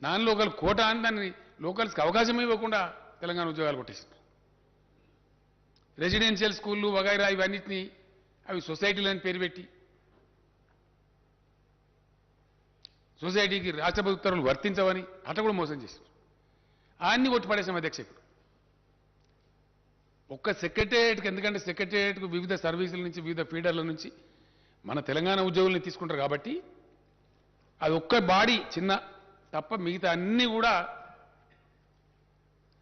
Non local కోట అని దాన్ని లోకల్స్కి అవకాశం ఇవ్వకుండా తెలంగాణ ఉద్యోగాలు కొట్టేసింది. రెసిడెన్షియల్ స్కూళ్ళు వగైరా ఇవన్నిటినీ అవి సొసైటీలు అని పేరు పెట్టి సొసైటీకి రాష్ట్రపతి ఉత్తర్వులు వర్తించవని అట్లా కూడా మోసం చేశారు. అన్ని కొట్టిపడేసాం అధ్యక్షకుడు. ఒక్క సెక్రటేరియట్కి, ఎందుకంటే సెక్రటేరియట్కు వివిధ సర్వీసుల నుంచి వివిధ ఫీడర్ల నుంచి మన తెలంగాణ ఉద్యోగుల్ని తీసుకుంటారు కాబట్టి అది ఒక్క బాడీ చిన్న తప్ప మిగతా అన్నీ కూడా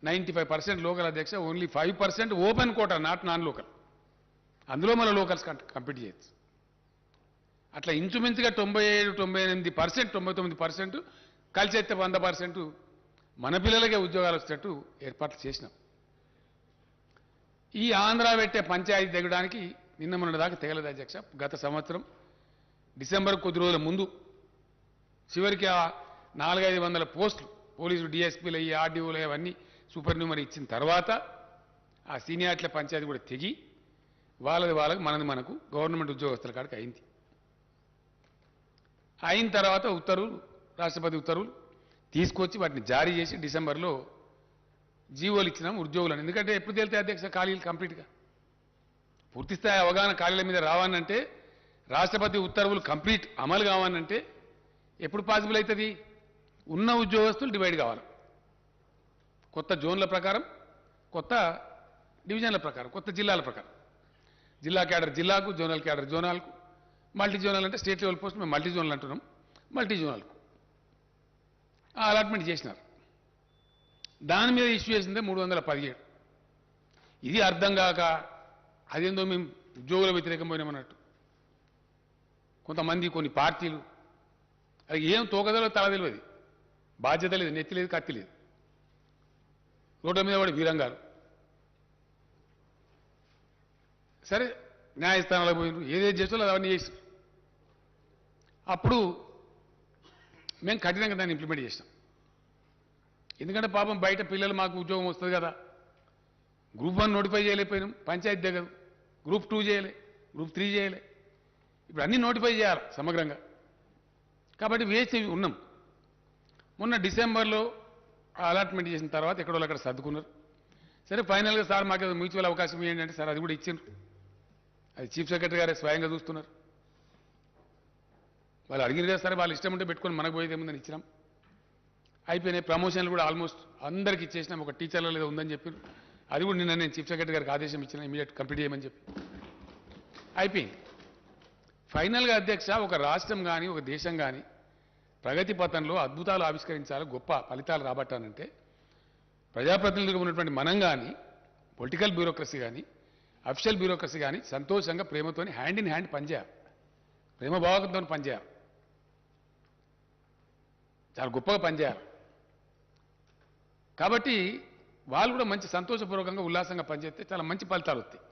95% లోకల్ అధ్యక్ష, only 5% open quota, non local. అందులో మన లోకల్స్ కంపీట్ చేయొచ్చు. అట్లా ఇంచుమించుగా 97-98%, 99% కలిసి అయితే 100% మన పిల్లలకే ఉద్యోగాలు వచ్చేటట్టు ఏర్పాట్లు చేసినాం. ఈ ఆంధ్ర పెట్టే పంచాయతీ దిగడానికి నిన్న మొన్న దాకా తెగలేదు అధ్యక్ష. గత సంవత్సరం డిసెంబర్ కొద్ది రోజుల ముందు చివరికి ఆ 400-500 పోస్టులు పోలీసులు డిఎస్పీలు అయ్యి ఆర్డీఓలు అవన్నీ సూపర్ న్యూమరీ ఇచ్చిన తర్వాత ఆ సీనియార్ట్ల పంచాయతీ కూడా తెగి వాళ్ళకి మనది మనకు గవర్నమెంట్ ఉద్యోగస్తుల కాడికి అయింది. అయిన తర్వాత ఉత్తర్వులు, రాష్ట్రపతి ఉత్తర్వులు తీసుకొచ్చి వాటిని జారీ చేసి డిసెంబర్లో జీవోలు ఇచ్చినాం ఉద్యోగులను. ఎందుకంటే ఎప్పుడు తేలితే అధ్యక్ష ఖాళీలు కంప్లీట్గా పూర్తిస్థాయి అవగాహన ఖాళీల మీద రావాలంటే, రాష్ట్రపతి ఉత్తర్వులు కంప్లీట్ అమలు కావాలంటే ఎప్పుడు పాసిబుల్ అవుతుంది? ఉన్న ఉద్యోగస్తులు డివైడ్ కావాలి. కొత్త జోన్ల ప్రకారం, కొత్త డివిజన్ల ప్రకారం, కొత్త జిల్లాల ప్రకారం. జిల్లా క్యాడర్ జిల్లాకు, జోనల్ క్యాడర్ జోనాలకు, మల్టీ జోనల్ అంటే స్టేట్ లెవెల్ పోస్ట్ మేము మల్టీ జోనల్ అంటున్నాం, మల్టీ జోనల్కు ఆ అలాట్మెంట్ చేసినారు. దాని మీద ఇష్యూ చేసిందే 317. ఇది అర్థం కాక అదేందో మేము ఉద్యోగుల వ్యతిరేకం పోయినామన్నట్టు కొంతమంది, కొన్ని పార్టీలు, అది ఏం తోకదలో తల తెలియదు, బాధ్యత లేదు, నెత్తి లేదు, కత్తి లేదు, రోడ్ల మీద కూడా వీరంగాలు. సరే న్యాయస్థానాలకు పోయినారు, ఏదేది చేస్తారో అవన్నీ చేస్తారు. అప్పుడు మేము కఠినంగా దాన్ని ఇంప్లిమెంట్ చేసినాం. ఎందుకంటే పాపం బయట పిల్లలు మాకు ఉద్యోగం వస్తుంది కదా, గ్రూప్ 1 నోటిఫై చేయలేకపోయినాం, పంచాయతీ దగ్గర గ్రూప్ 2 చేయలే, గ్రూప్ 3 చేయలే, ఇప్పుడు అన్నీ నోటిఫై చేయాలి సమగ్రంగా. కాబట్టి వేసి ఉన్నాం. మొన్న డిసెంబర్లో అలాట్మెంట్ చేసిన తర్వాత ఎక్కడో అక్కడ సర్దుకున్నారు. సరే ఫైనల్గా సార్ మాకు మ్యూచువల్ అవకాశం ఏంటంటే సార్ అది కూడా ఇచ్చిండ్రు. అది చీఫ్ సెక్రటరీ గారే స్వయంగా చూస్తున్నారు. వాళ్ళు అడిగిన కదా సరే వాళ్ళు ఇష్టం ఉంటే పెట్టుకొని మనకు పోయేది ఏముందని ఇచ్చినాం. అయిపోయినాయి. ప్రమోషన్లు కూడా ఆల్మోస్ట్ అందరికి ఇచ్చేసినాం. ఒక టీచర్ల లేదా ఉందని చెప్పారు, అది కూడా నిన్న నేను చీఫ్ సెక్రటరీ గారికి ఆదేశం ఇచ్చిన ఇమీడియట్ కంప్లీట్ చేయమని చెప్పి అయిపోయింది. ఫైనల్గా అధ్యక్ష, ఒక రాష్ట్రం కానీ ఒక దేశం కానీ ప్రగతి పథంలో అద్భుతాలు ఆవిష్కరించాలి, గొప్ప ఫలితాలు రాబట్టానంటే ప్రజాప్రతినిధులుగా ఉన్నటువంటి మనం కానీ, పొలిటికల్ బ్యూరోక్రసీ కానీ, అఫిషియల్ బ్యూరోక్రసీ కానీ సంతోషంగా ప్రేమతోని హ్యాండ్ ఇన్ హ్యాండ్ పనిచేయాలి, ప్రేమ భావకంతో పనిచేయాలి, చాలా గొప్పగా పనిచేయాలి. కాబట్టి వాళ్ళు కూడా మంచి సంతోషపూర్వకంగా ఉల్లాసంగా పనిచేస్తే చాలా మంచి ఫలితాలు వస్తాయి.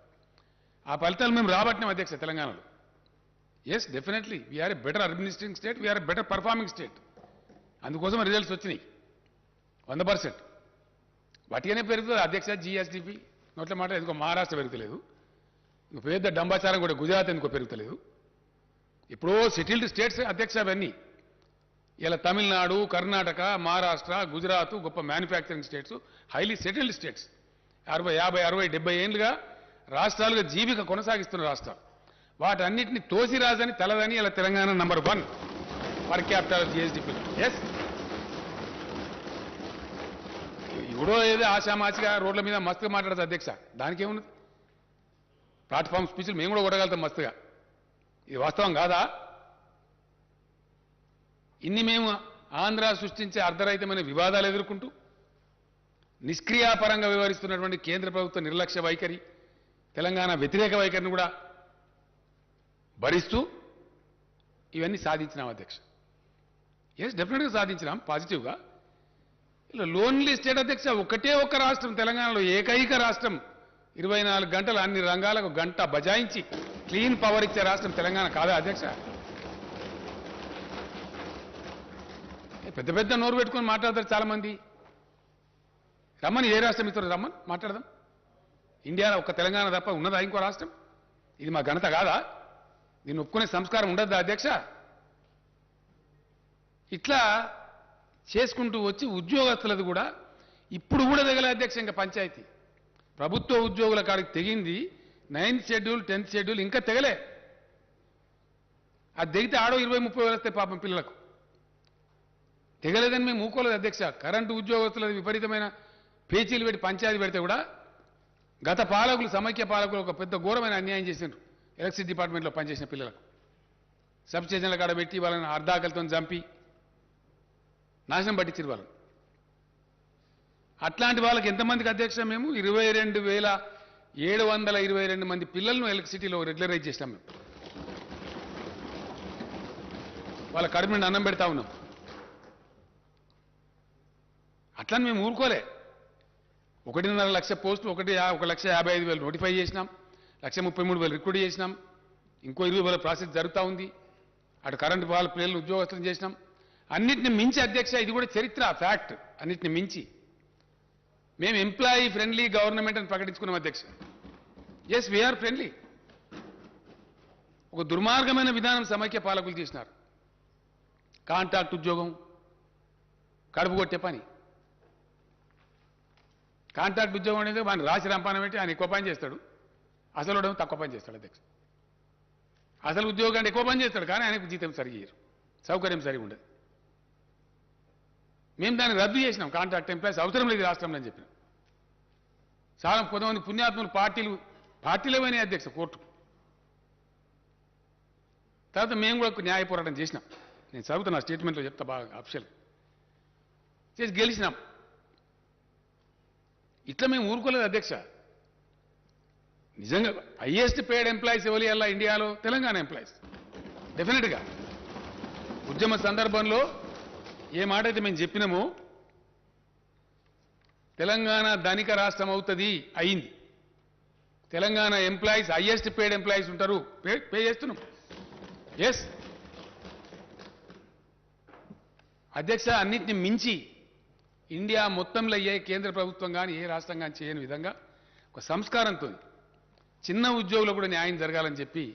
ఆ ఫలితాలు మేము రాబట్టినాం అధ్యక్ష తెలంగాణలో. Yes definitely we're a better administrating state, we're a better performing state. అందుకోసం రిజల్ట్స్ వచ్చినాయి 100%. వాటిగానే పెరుగుతుంది అధ్యక్ష. జిఎస్డిపి నోట్ల మాట ఎందుకో మహారాష్ట్ర పెరుగుతలేదు, ఇంకో పెద్ద డంబాచారం కూడా గుజరాత్ ఎందుకో పెరుగుతలేదు. ఎప్పుడో సెటిల్డ్ స్టేట్స్ అధ్యక్ష అవన్నీ. ఇలా తమిళనాడు, కర్ణాటక, మహారాష్ట్ర, గుజరాత్ గొప్ప manufacturing states, highly settled states, 50, 60, 70 ఏళ్ళుగా రాష్ట్రాలుగా జీవిక కొనసాగిస్తున్న రాష్ట్రాలు. వాటన్నిటిని తోసిరాజని తలదని ఇలా Telangana number 1 per capital GSDP. Yes, ఇప్పుడు ఏదో ఆశామాచిగా రోడ్ల మీద మస్తుగా మాట్లాడదు అధ్యక్ష, దానికి ఏమున్నది? ప్లాట్ఫామ్ స్పీచ్లు మేము కూడా కొట్టగలుగుతాం మస్తుగా. ఇది వాస్తవం కాదా? ఇన్ని మేము ఆంధ్ర సృష్టించే అర్ధరహితమైన వివాదాలు ఎదుర్కొంటూ నిష్క్రియాపరంగా వ్యవహరిస్తున్నటువంటి కేంద్ర ప్రభుత్వ నిర్లక్ష్య వైఖరి, తెలంగాణ వ్యతిరేక వైఖరిని కూడా భరిస్తూ ఇవన్నీ సాధించినాం అధ్యక్ష. ఎస్ డెఫినెట్గా సాధించినాం పాజిటివ్గా. ఇలా లోన్లీ స్టేట్ అధ్యక్ష, ఒకటే ఒక్క రాష్ట్రం తెలంగాణలో, ఏకైక రాష్ట్రం 24 గంటలు అన్ని రంగాలకు గంట బజాయించి క్లీన్ పవర్ ఇచ్చే రాష్ట్రం తెలంగాణ కాదా అధ్యక్ష? పెద్ద పెద్ద నోరు పెట్టుకొని మాట్లాడతారు చాలామంది. రమ్మని ఏ రాష్ట్రం ఇస్తారు, రమ్మని మాట్లాడదాం. ఇండియాలో ఒక్క తెలంగాణ తప్ప ఉన్నదా ఇంకో రాష్ట్రం? ఇది మా ఘనత కాదా? దీన్ని ఒప్పుకునే సంస్కారం ఉండద్దా అధ్యక్ష? ఇట్లా చేసుకుంటూ వచ్చి ఉద్యోగస్తులది కూడా ఇప్పుడు కూడా తెగలే అధ్యక్ష. ఇంకా పంచాయతీ ప్రభుత్వ ఉద్యోగుల కాడికి తెగింది 9th షెడ్యూల్ 10th షెడ్యూల్ ఇంకా తెగలే. అది తెగితే ఆడో 20-30 వేలు వస్తాయి పాపం పిల్లలకు. తెగలేదని మేము ఊకోలేదు అధ్యక్ష. కరెంటు ఉద్యోగస్తులది విపరీతమైన పేచీలు పెట్టి పంచాయతీ పెడితే కూడా గత పాలకులు సమైక్య పాలకులు ఒక పెద్ద ఘోరమైన అన్యాయం చేసిండ్రు. ఎలక్ట్రిసిటీ డిపార్ట్మెంట్లో పనిచేసిన పిల్లలకు సబ్ స్టేషన్ల కాడ పెట్టి వాళ్ళని అర్ధాకలతో చంపి నాశనం పట్టించారు వాళ్ళు. అట్లాంటి వాళ్ళకి ఎంతమందికి అధ్యక్ష మేము 22,722 మంది పిల్లలను ఎలక్ట్రిసిటీలో రెగ్యులరైజ్ చేసినాం. మేము వాళ్ళ కడుపు నుండి అన్నం పెడతా ఉన్నాం. అట్లని మేము ఊరుకోలే. 1.5 లక్ష పోస్టులు 1,55,000 నోటిఫై చేసినాం. 1,33,000 రిక్రూట్ చేసినాం. ఇంకో 20,000 ప్రాసెస్ జరుగుతూ ఉంది. అటు కరెంటు వాళ్ళ పిల్లలు ఉద్యోగస్తులను చేసినాం. అన్నిటిని మించి అధ్యక్ష, ఇది కూడా చరిత్ర ఫ్యాక్ట్, అన్నిటిని మించి మేము ఎంప్లాయీ ఫ్రెండ్లీ గవర్నమెంట్ అని ప్రకటించుకున్నాం అధ్యక్ష. Yes, we're friendly. ఒక దుర్మార్గమైన విధానం సమైక్య పాలకులు చేసినారు. కాంట్రాక్ట్ ఉద్యోగం, కడుపు కొట్టే పని. కాంట్రాక్ట్ ఉద్యోగం అనేది వాడిని రాసి రంపానం పెట్టి ఆయన ఎక్కువ పని చేస్తాడు, అసలు తక్కువ పని చేస్తాడు అధ్యక్ష. అసలు ఉద్యోగం అంటే ఎక్కువ పని చేస్తాడు కానీ ఆయనకు జీతం సరిగ్గా సౌకర్యం సరిగా ఉండదు. మేము దాన్ని రద్దు చేసినాం. కాంట్రాక్ట్ ఎంప్లాయీస్ అవసరం లేదు రాష్ట్రంలో అని చెప్పినాం. చాలా కొంతమంది పుణ్యాత్ములు పార్టీలే పోయినాయి అధ్యక్ష కోర్టు. తర్వాత మేము కూడా న్యాయ పోరాటం చేసినాం. నేను చదువుతున్నా స్టేట్మెంట్లో చెప్తా బాగా ఆప్షన్ చేసి గెలిచినాం. ఇట్లా మేము ఊరుకోలేదు అధ్యక్ష. నిజంగా హైయెస్ట్ పేడ్ ఎంప్లాయీస్ ఎవరి అలా ఇండియాలో తెలంగాణ ఎంప్లాయీస్. డెఫినెట్గా ఉద్యమ సందర్భంలో ఏ మాట అయితే మేము చెప్పినామో తెలంగాణ ధనిక రాష్ట్రం అవుతుంది, అయింది. Telangana employees highest paid employees ఉంటారు, పే చేస్తున్నాం. ఎస్ అధ్యక్ష, అన్నిటిని మించి ఇండియా మొత్తంలో ఏ కేంద్ర ప్రభుత్వం కానీ ఏ రాష్ట్రం కానీ చేయని విధంగా ఒక సంస్కారంతో చిన్న ఉద్యోగులకు కూడా న్యాయం జరగాలని చెప్పి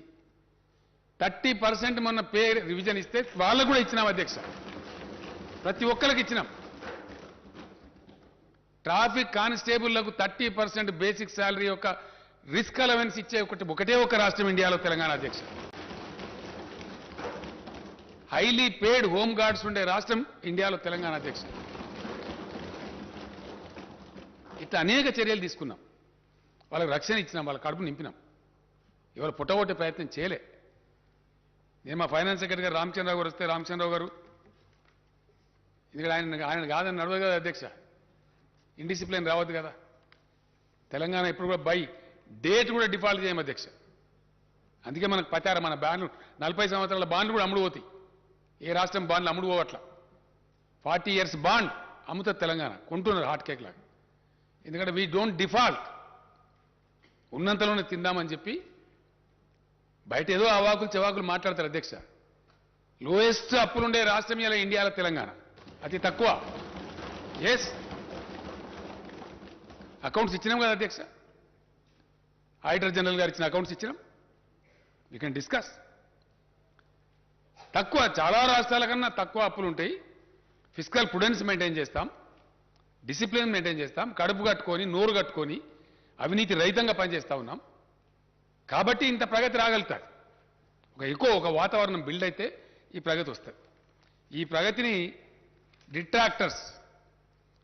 30% మొన్న పే రివిజన్ ఇస్తే వాళ్ళకు కూడా ఇచ్చినాం అధ్యక్ష. ప్రతి ఒక్కరికి ఇచ్చినాం. ట్రాఫిక్ కానిస్టేబుళ్లకు 30% బేసిక్ శాలరీ యొక్క రిస్క్ అలవెన్స్ ఇచ్చే ఒకటే ఒక రాష్ట్రం ఇండియాలో తెలంగాణ అధ్యక్ష. హైలీ పేడ్ హోమ్ గార్డ్స్ ఉండే రాష్ట్రం ఇండియాలో తెలంగాణ అధ్యక్ష. ఇట్లా అనేక చర్యలు తీసుకున్నాం. వాళ్ళకి రక్షణ ఇచ్చినాం, వాళ్ళ కడుపు నింపినాం. ఇవాళ పుట్టగొట్టే ప్రయత్నం చేయలే. నేను మా ఫైనాన్స్ సెక్రటరీ గారు రామచంద్రరావు గారు వస్తే రామచంద్రరావు గారు ఎందుకంటే ఆయన కాదని నడవదు కదా అధ్యక్ష. ఇండిసిప్లిన్ రావద్దు కదా. తెలంగాణ ఇప్పుడు కూడా బై డేట్ కూడా డిఫాల్ట్ చేయం అధ్యక్ష. అందుకే మనకు పతారు మన బాండ్లు 40 సంవత్సరాల బాండ్లు కూడా అమ్ముడు పోతాయి. ఏ రాష్ట్రం బాండ్లు అమ్ముడు పోవట్ల. 40 years బాండ్ అమ్ముతుంది తెలంగాణ, కొంటున్నారు హాట్ కేక్ లాగా. ఎందుకంటే వీ డోంట్ డిఫాల్ట్, ఉన్నంతలోనే తిందామని చెప్పి బయట ఏదో అవాకులు చెవాకులు మాట్లాడతారు అధ్యక్ష. లోయెస్ట్ అప్పులుండే రాష్ట్రం ఇలా ఇండియాలో తెలంగాణ, అతి తక్కువ. ఎస్, అకౌంట్స్ ఇచ్చినాం కదా అధ్యక్ష. ఆడిటర్ జనరల్ గారు ఇచ్చిన అకౌంట్స్ ఇచ్చినాం. We can discuss. తక్కువ, చాలా రాష్ట్రాల కన్నా తక్కువ అప్పులు ఉంటాయి. ఫిజికల్ ప్రుడెన్స్ మెయింటైన్ చేస్తాం, డిసిప్లిన్ మెయింటైన్ చేస్తాం, కడుపు కట్టుకొని నోరు కట్టుకొని అవినీతి రహితంగా పనిచేస్తూ ఉన్నాం. కాబట్టి ఇంత ప్రగతి రాగలుగుతారు. ఒక వాతావరణం బిల్డ్ అయితే ఈ ప్రగతి వస్తుంది. ఈ ప్రగతిని డిట్రాక్టర్స్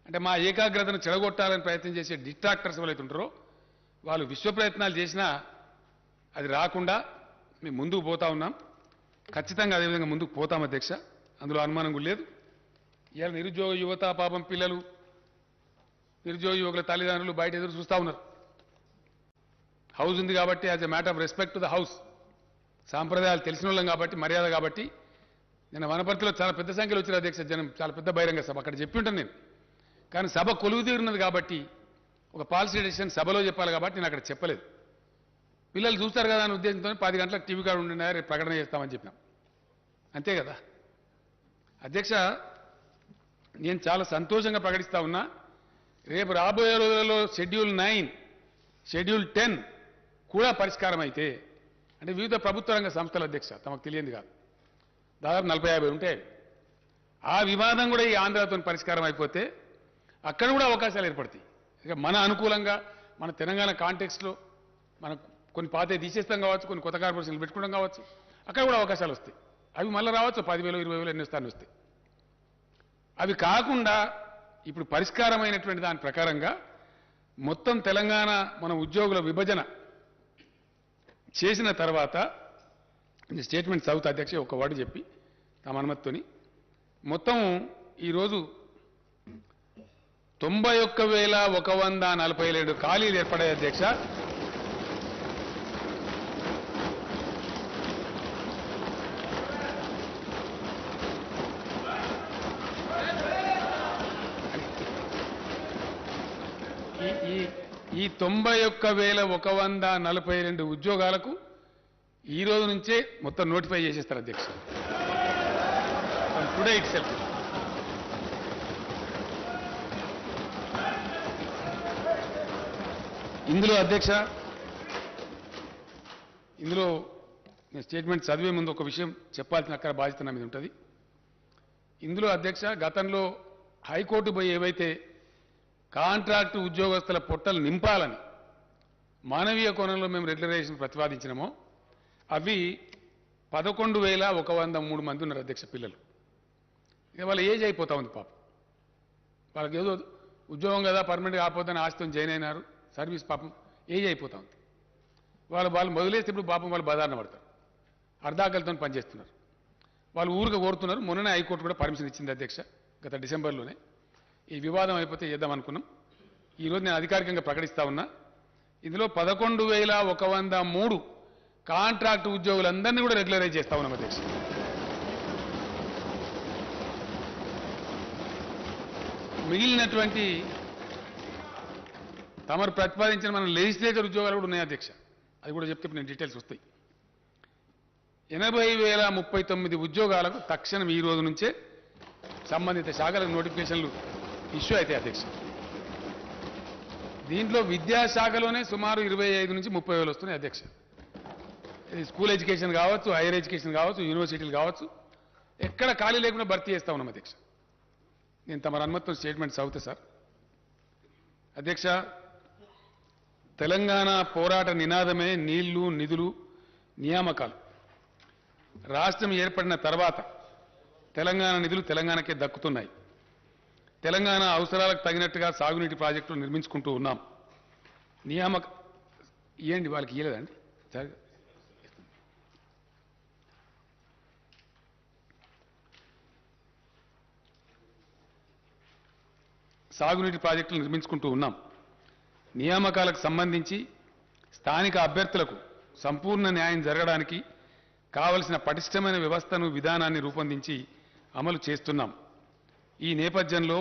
అంటే మా ఏకాగ్రతను చెడగొట్టాలని ప్రయత్నం చేసే డిట్రాక్టర్స్ ఎవరైతే ఉంటారో వాళ్ళు విశ్వ ప్రయత్నాలు చేసినా అది రాకుండా మేము ముందుకు పోతా ఉన్నాం. ఖచ్చితంగా అదేవిధంగా ముందుకు పోతాం అధ్యక్ష, అందులో అనుమానం కూడా లేదు. ఇవాళ నిరుద్యోగ యువత పాపం పిల్లలు, నిరుద్యోగ యువకుల తల్లిదండ్రులు బయట ఎదురు చూస్తూ ఉన్నారు. హౌస్ ఉంది కాబట్టి as a matter of respect to the house, సాంప్రదాయాలు తెలిసిన వాళ్ళం కాబట్టి, మర్యాద కాబట్టి. నేను వనపర్తిలో చాలా పెద్ద సంఖ్యలో వచ్చిన అధ్యక్ష జనం, చాలా పెద్ద బహిరంగ సభ అక్కడ చెప్పి ఉంటాను నేను. కానీ సభ కొలువు తీరున్నది కాబట్టి ఒక పాలసీ డెసిషన్ సభలో చెప్పాలి కాబట్టి నేను అక్కడ చెప్పలేదు. పిల్లలు చూస్తారు కదా అనే ఉద్దేశంతో 10 గంటలకు టీవీ కార్డు ఉండినా రేపు ప్రకటన చేస్తామని చెప్పినాం. అంతే కదా అధ్యక్ష. నేను చాలా సంతోషంగా ప్రకటిస్తా ఉన్నా, రేపు రాబోయే రోజులలో షెడ్యూల్ 9, షెడ్యూల్ 10 కూడా పరిష్కారం అయితే, అంటే వివిధ ప్రభుత్వ రంగ సంస్థల అధ్యక్ష తమకు తెలియంది కాదు, దాదాపు 40-50 ఉంటాయి. ఆ వివాదం కూడా ఈ ఆంధ్రతో పరిష్కారం అయిపోతే అక్కడ కూడా అవకాశాలు ఏర్పడతాయి. ఇక మన అనుకూలంగా మన తెలంగాణ కాంటెక్స్ట్లో మనం కొన్ని పాతే తీసేస్తాం కావచ్చు, కొన్ని కొత్త కార్పొరేషన్లు పెట్టుకోవడం కావచ్చు, అక్కడ కూడా అవకాశాలు వస్తాయి. అవి మళ్ళీ రావచ్చు, 10,000 20,000 ఎన్ని స్థానాలు వస్తాయి. అవి కాకుండా ఇప్పుడు పరిష్కారమైనటువంటి దాని ప్రకారంగా మొత్తం తెలంగాణ మన ఉద్యోగుల విభజన చేసిన తర్వాత స్టేట్మెంట్ చదువుతా అధ్యక్ష, ఒక వర్డ్ చెప్పి తమ అనుమతితోని మొత్తం ఈరోజు 91,147 ఖాళీలు ఏర్పడాయి అధ్యక్ష. ఈ 91,142 ఉద్యోగాలకు ఈ రోజు నుంచే మొత్తం నోటిఫై చేసేస్తారు అధ్యక్ష. Today it self. ఇందులో అధ్యక్ష, ఇందులో నేను స్టేట్మెంట్ చదివే ముందు ఒక విషయం చెప్పాల్సిన అక్కడ బాధ్యత నా మీద ఉంటుంది. ఇందులో అధ్యక్ష, గతంలో హైకోర్టు పోయి ఏవైతే కాంట్రాక్టు ఉద్యోగస్తుల పొట్టలు నింపాలని మానవీయ కోణంలో మేము రెగ్యులరైజేషన్ ప్రతిపాదించినామో అవి 11,103 మంది ఉన్నారు అధ్యక్ష పిల్లలు. ఇక వాళ్ళ ఏజ్ అయిపోతా ఉంది పాపం. వాళ్ళకి ఏదో ఉద్యోగం కదా పర్మనెంట్గా కాకపోతే ఆస్తితో జాయిన్ అయినారు, సర్వీస్ పాపం ఏజ్ అయిపోతా ఉంది. వాళ్ళు మొదలేస్తే ఇప్పుడు పాపం వాళ్ళు బదారణ పడతారు, అర్ధాకలతో పనిచేస్తున్నారు. వాళ్ళు ఊరుగా కోరుతున్నారు. మొన్ననే హైకోర్టు కూడా పర్మిషన్ ఇచ్చింది అధ్యక్ష, గత డిసెంబర్లోనే. ఈ వివాదం అయిపోతే చేద్దాం అనుకున్నాం. ఈరోజు నేను అధికారికంగా ప్రకటిస్తా ఉన్నా. ఇందులో 11,103 కాంట్రాక్ట్ ఉద్యోగులందరినీ కూడా రెగ్యులరైజ్ చేస్తా ఉన్నాం అధ్యక్ష. మిగిలినటువంటి తమరు ప్రతిపాదించిన మన లెజిస్లేచర్ ఉద్యోగాలు కూడా ఉన్నాయి అధ్యక్ష. అది కూడా చెప్తే నేను డీటెయిల్స్ వస్తాయి. 80,039 ఉద్యోగాలకు తక్షణం ఈ రోజు నుంచే సంబంధిత శాఖలకు నోటిఫికేషన్లు ఇష్యూ అవుతాయి అధ్యక్ష. దీంట్లో విద్యాశాఖలోనే సుమారు 25 నుంచి 30,000 వస్తున్నాయి అధ్యక్ష. ఇది స్కూల్ ఎడ్యుకేషన్ కావచ్చు, హైయర్ ఎడ్యుకేషన్ కావచ్చు, యూనివర్సిటీలు కావచ్చు, ఎక్కడ ఖాళీ లేకుండా భర్తీ చేస్తా ఉన్నాం అధ్యక్ష. నేను తమ అనుమతితో స్టేట్మెంట్ చదువుతా సార్. అధ్యక్ష, తెలంగాణ పోరాట నినాదమే నీళ్లు, నిధులు, నియామకాలు. రాష్ట్రం ఏర్పడిన తర్వాత తెలంగాణ నిధులు తెలంగాణకే దక్కుతున్నాయి. తెలంగాణ అవసరాలకు తగినట్టుగా సాగునీటి ప్రాజెక్టులు నిర్మించుకుంటూ ఉన్నాం. నియామక ఇవ్వండి, వాళ్ళకి ఇవ్వలేదండి. సాగునీటి ప్రాజెక్టులు నిర్మించుకుంటూ ఉన్నాం. నియామకాలకు సంబంధించి స్థానిక అభ్యర్థులకు సంపూర్ణ న్యాయం జరగడానికి కావలసిన పటిష్టమైన వ్యవస్థను, విధానాన్ని రూపొందించి అమలు చేస్తున్నాం. ఈ నేపథ్యంలో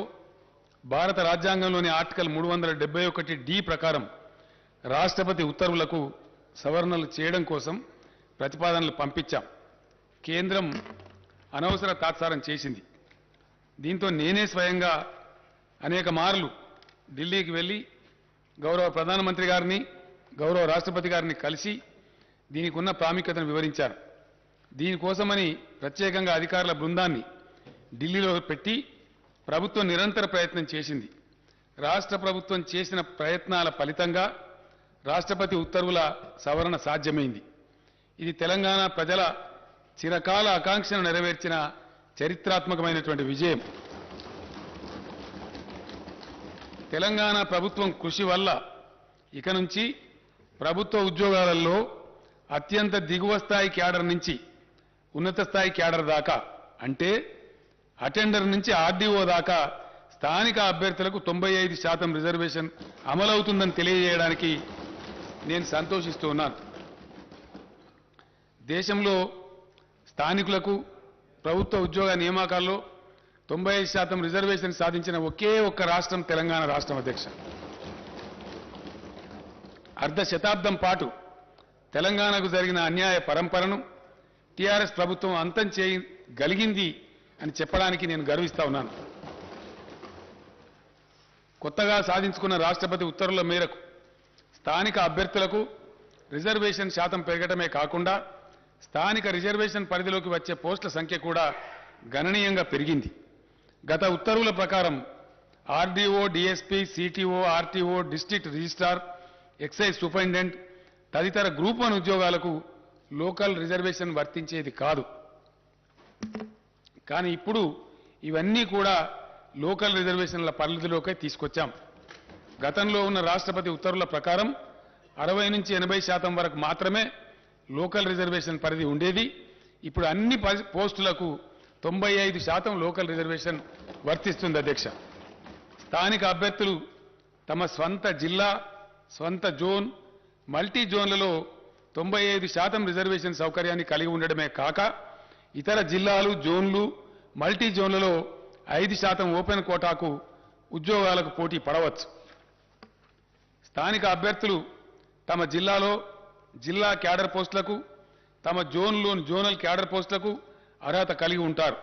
భారత రాజ్యాంగంలోని ఆర్టికల్ 371D ప్రకారం రాష్ట్రపతి ఉత్తర్వులకు సవరణలు చేయడం కోసం ప్రతిపాదనలు పంపించాం. కేంద్రం అనవసర తాత్సారం చేసింది. దీంతో నేనే స్వయంగా అనేక మార్లు ఢిల్లీకి వెళ్ళి గౌరవ ప్రధానమంత్రి గారిని, గౌరవ రాష్ట్రపతి గారిని కలిసి దీనికి ఉన్న ప్రాముఖ్యతను వివరించారు. దీనికోసమని ప్రత్యేకంగా అధికారుల బృందాన్ని ఢిల్లీలో పెట్టి ప్రభుత్వం నిరంతర ప్రయత్నం చేసింది. రాష్ట్ర ప్రభుత్వం చేసిన ప్రయత్నాల ఫలితంగా రాష్ట్రపతి ఉత్తర్వుల సవరణ సాధ్యమైంది. ఇది తెలంగాణ ప్రజల చిరకాల ఆకాంక్షను నెరవేర్చిన చరిత్రాత్మకమైనటువంటి విజయం. తెలంగాణ ప్రభుత్వం కృషి వల్ల ఇక నుంచి ప్రభుత్వ ఉద్యోగాలలో అత్యంత దిగువ స్థాయి క్యాడర్ నుంచి ఉన్నత స్థాయి క్యాడర్ దాకా, అంటే అటెండర్ నుంచి ఆర్డీఓ దాకా స్థానిక అభ్యర్థులకు 95% రిజర్వేషన్ అమలవుతుందని తెలియజేయడానికి నేను సంతోషిస్తూ ఉన్నాను. దేశంలో స్థానికులకు ప్రభుత్వ ఉద్యోగ నియామకాల్లో 95% రిజర్వేషన్ సాధించిన ఒకే ఒక్క రాష్ట్రం తెలంగాణ రాష్ట్రం అధ్యక్ష. అర్ధ శతాబ్దం పాటు తెలంగాణకు జరిగిన అన్యాయ పరంపరను టీఆర్ఎస్ ప్రభుత్వం అంతం చేయగలిగింది అని చెప్పడానికి నేను గర్విస్తా ఉన్నాను. కొత్తగా సాధించుకున్న రాష్ట్రపతి ఉత్తర్వుల మేరకు స్థానిక అభ్యర్థులకు రిజర్వేషన్ శాతం పెరగటమే కాకుండా స్థానిక రిజర్వేషన్ పరిధిలోకి వచ్చే పోస్టుల సంఖ్య కూడా గణనీయంగా పెరిగింది. గత ఉత్తర్వుల ప్రకారం RDO, DSP, CTO, RTO, district registrar, excise superintendent తదితర గ్రూప్ 1 ఉద్యోగాలకు లోకల్ రిజర్వేషన్ వర్తించేది కాదు. కానీ ఇప్పుడు ఇవన్నీ కూడా లోకల్ రిజర్వేషన్ల పరిధిలోకి తీసుకొచ్చాం. గతంలో ఉన్న రాష్ట్రపతి ఉత్తర్వుల ప్రకారం 60 నుంచి 80% వరకు మాత్రమే లోకల్ రిజర్వేషన్ పరిధి ఉండేది. ఇప్పుడు అన్ని పోస్టులకు 95% లోకల్ రిజర్వేషన్ వర్తిస్తుంది అధ్యక్ష. స్థానిక అభ్యర్థులు తమ స్వంత జిల్లా, స్వంత జోన్, మల్టీ జోన్లలో 95% రిజర్వేషన్ సౌకర్యాన్ని కలిగి ఉండడమే కాక ఇతర జిల్లాలు, జోన్లు, మల్టీ జోన్లలో 5% ఓపెన్ కోటాకు ఉద్యోగాలకు పోటీ పడవచ్చు. స్థానిక అభ్యర్థులు తమ జిల్లాలో జిల్లా క్యాడర్ పోస్టులకు, తమ జోన్లోని జోనల్ క్యాడర్ పోస్టులకు అర్హత కలిగి ఉంటారు.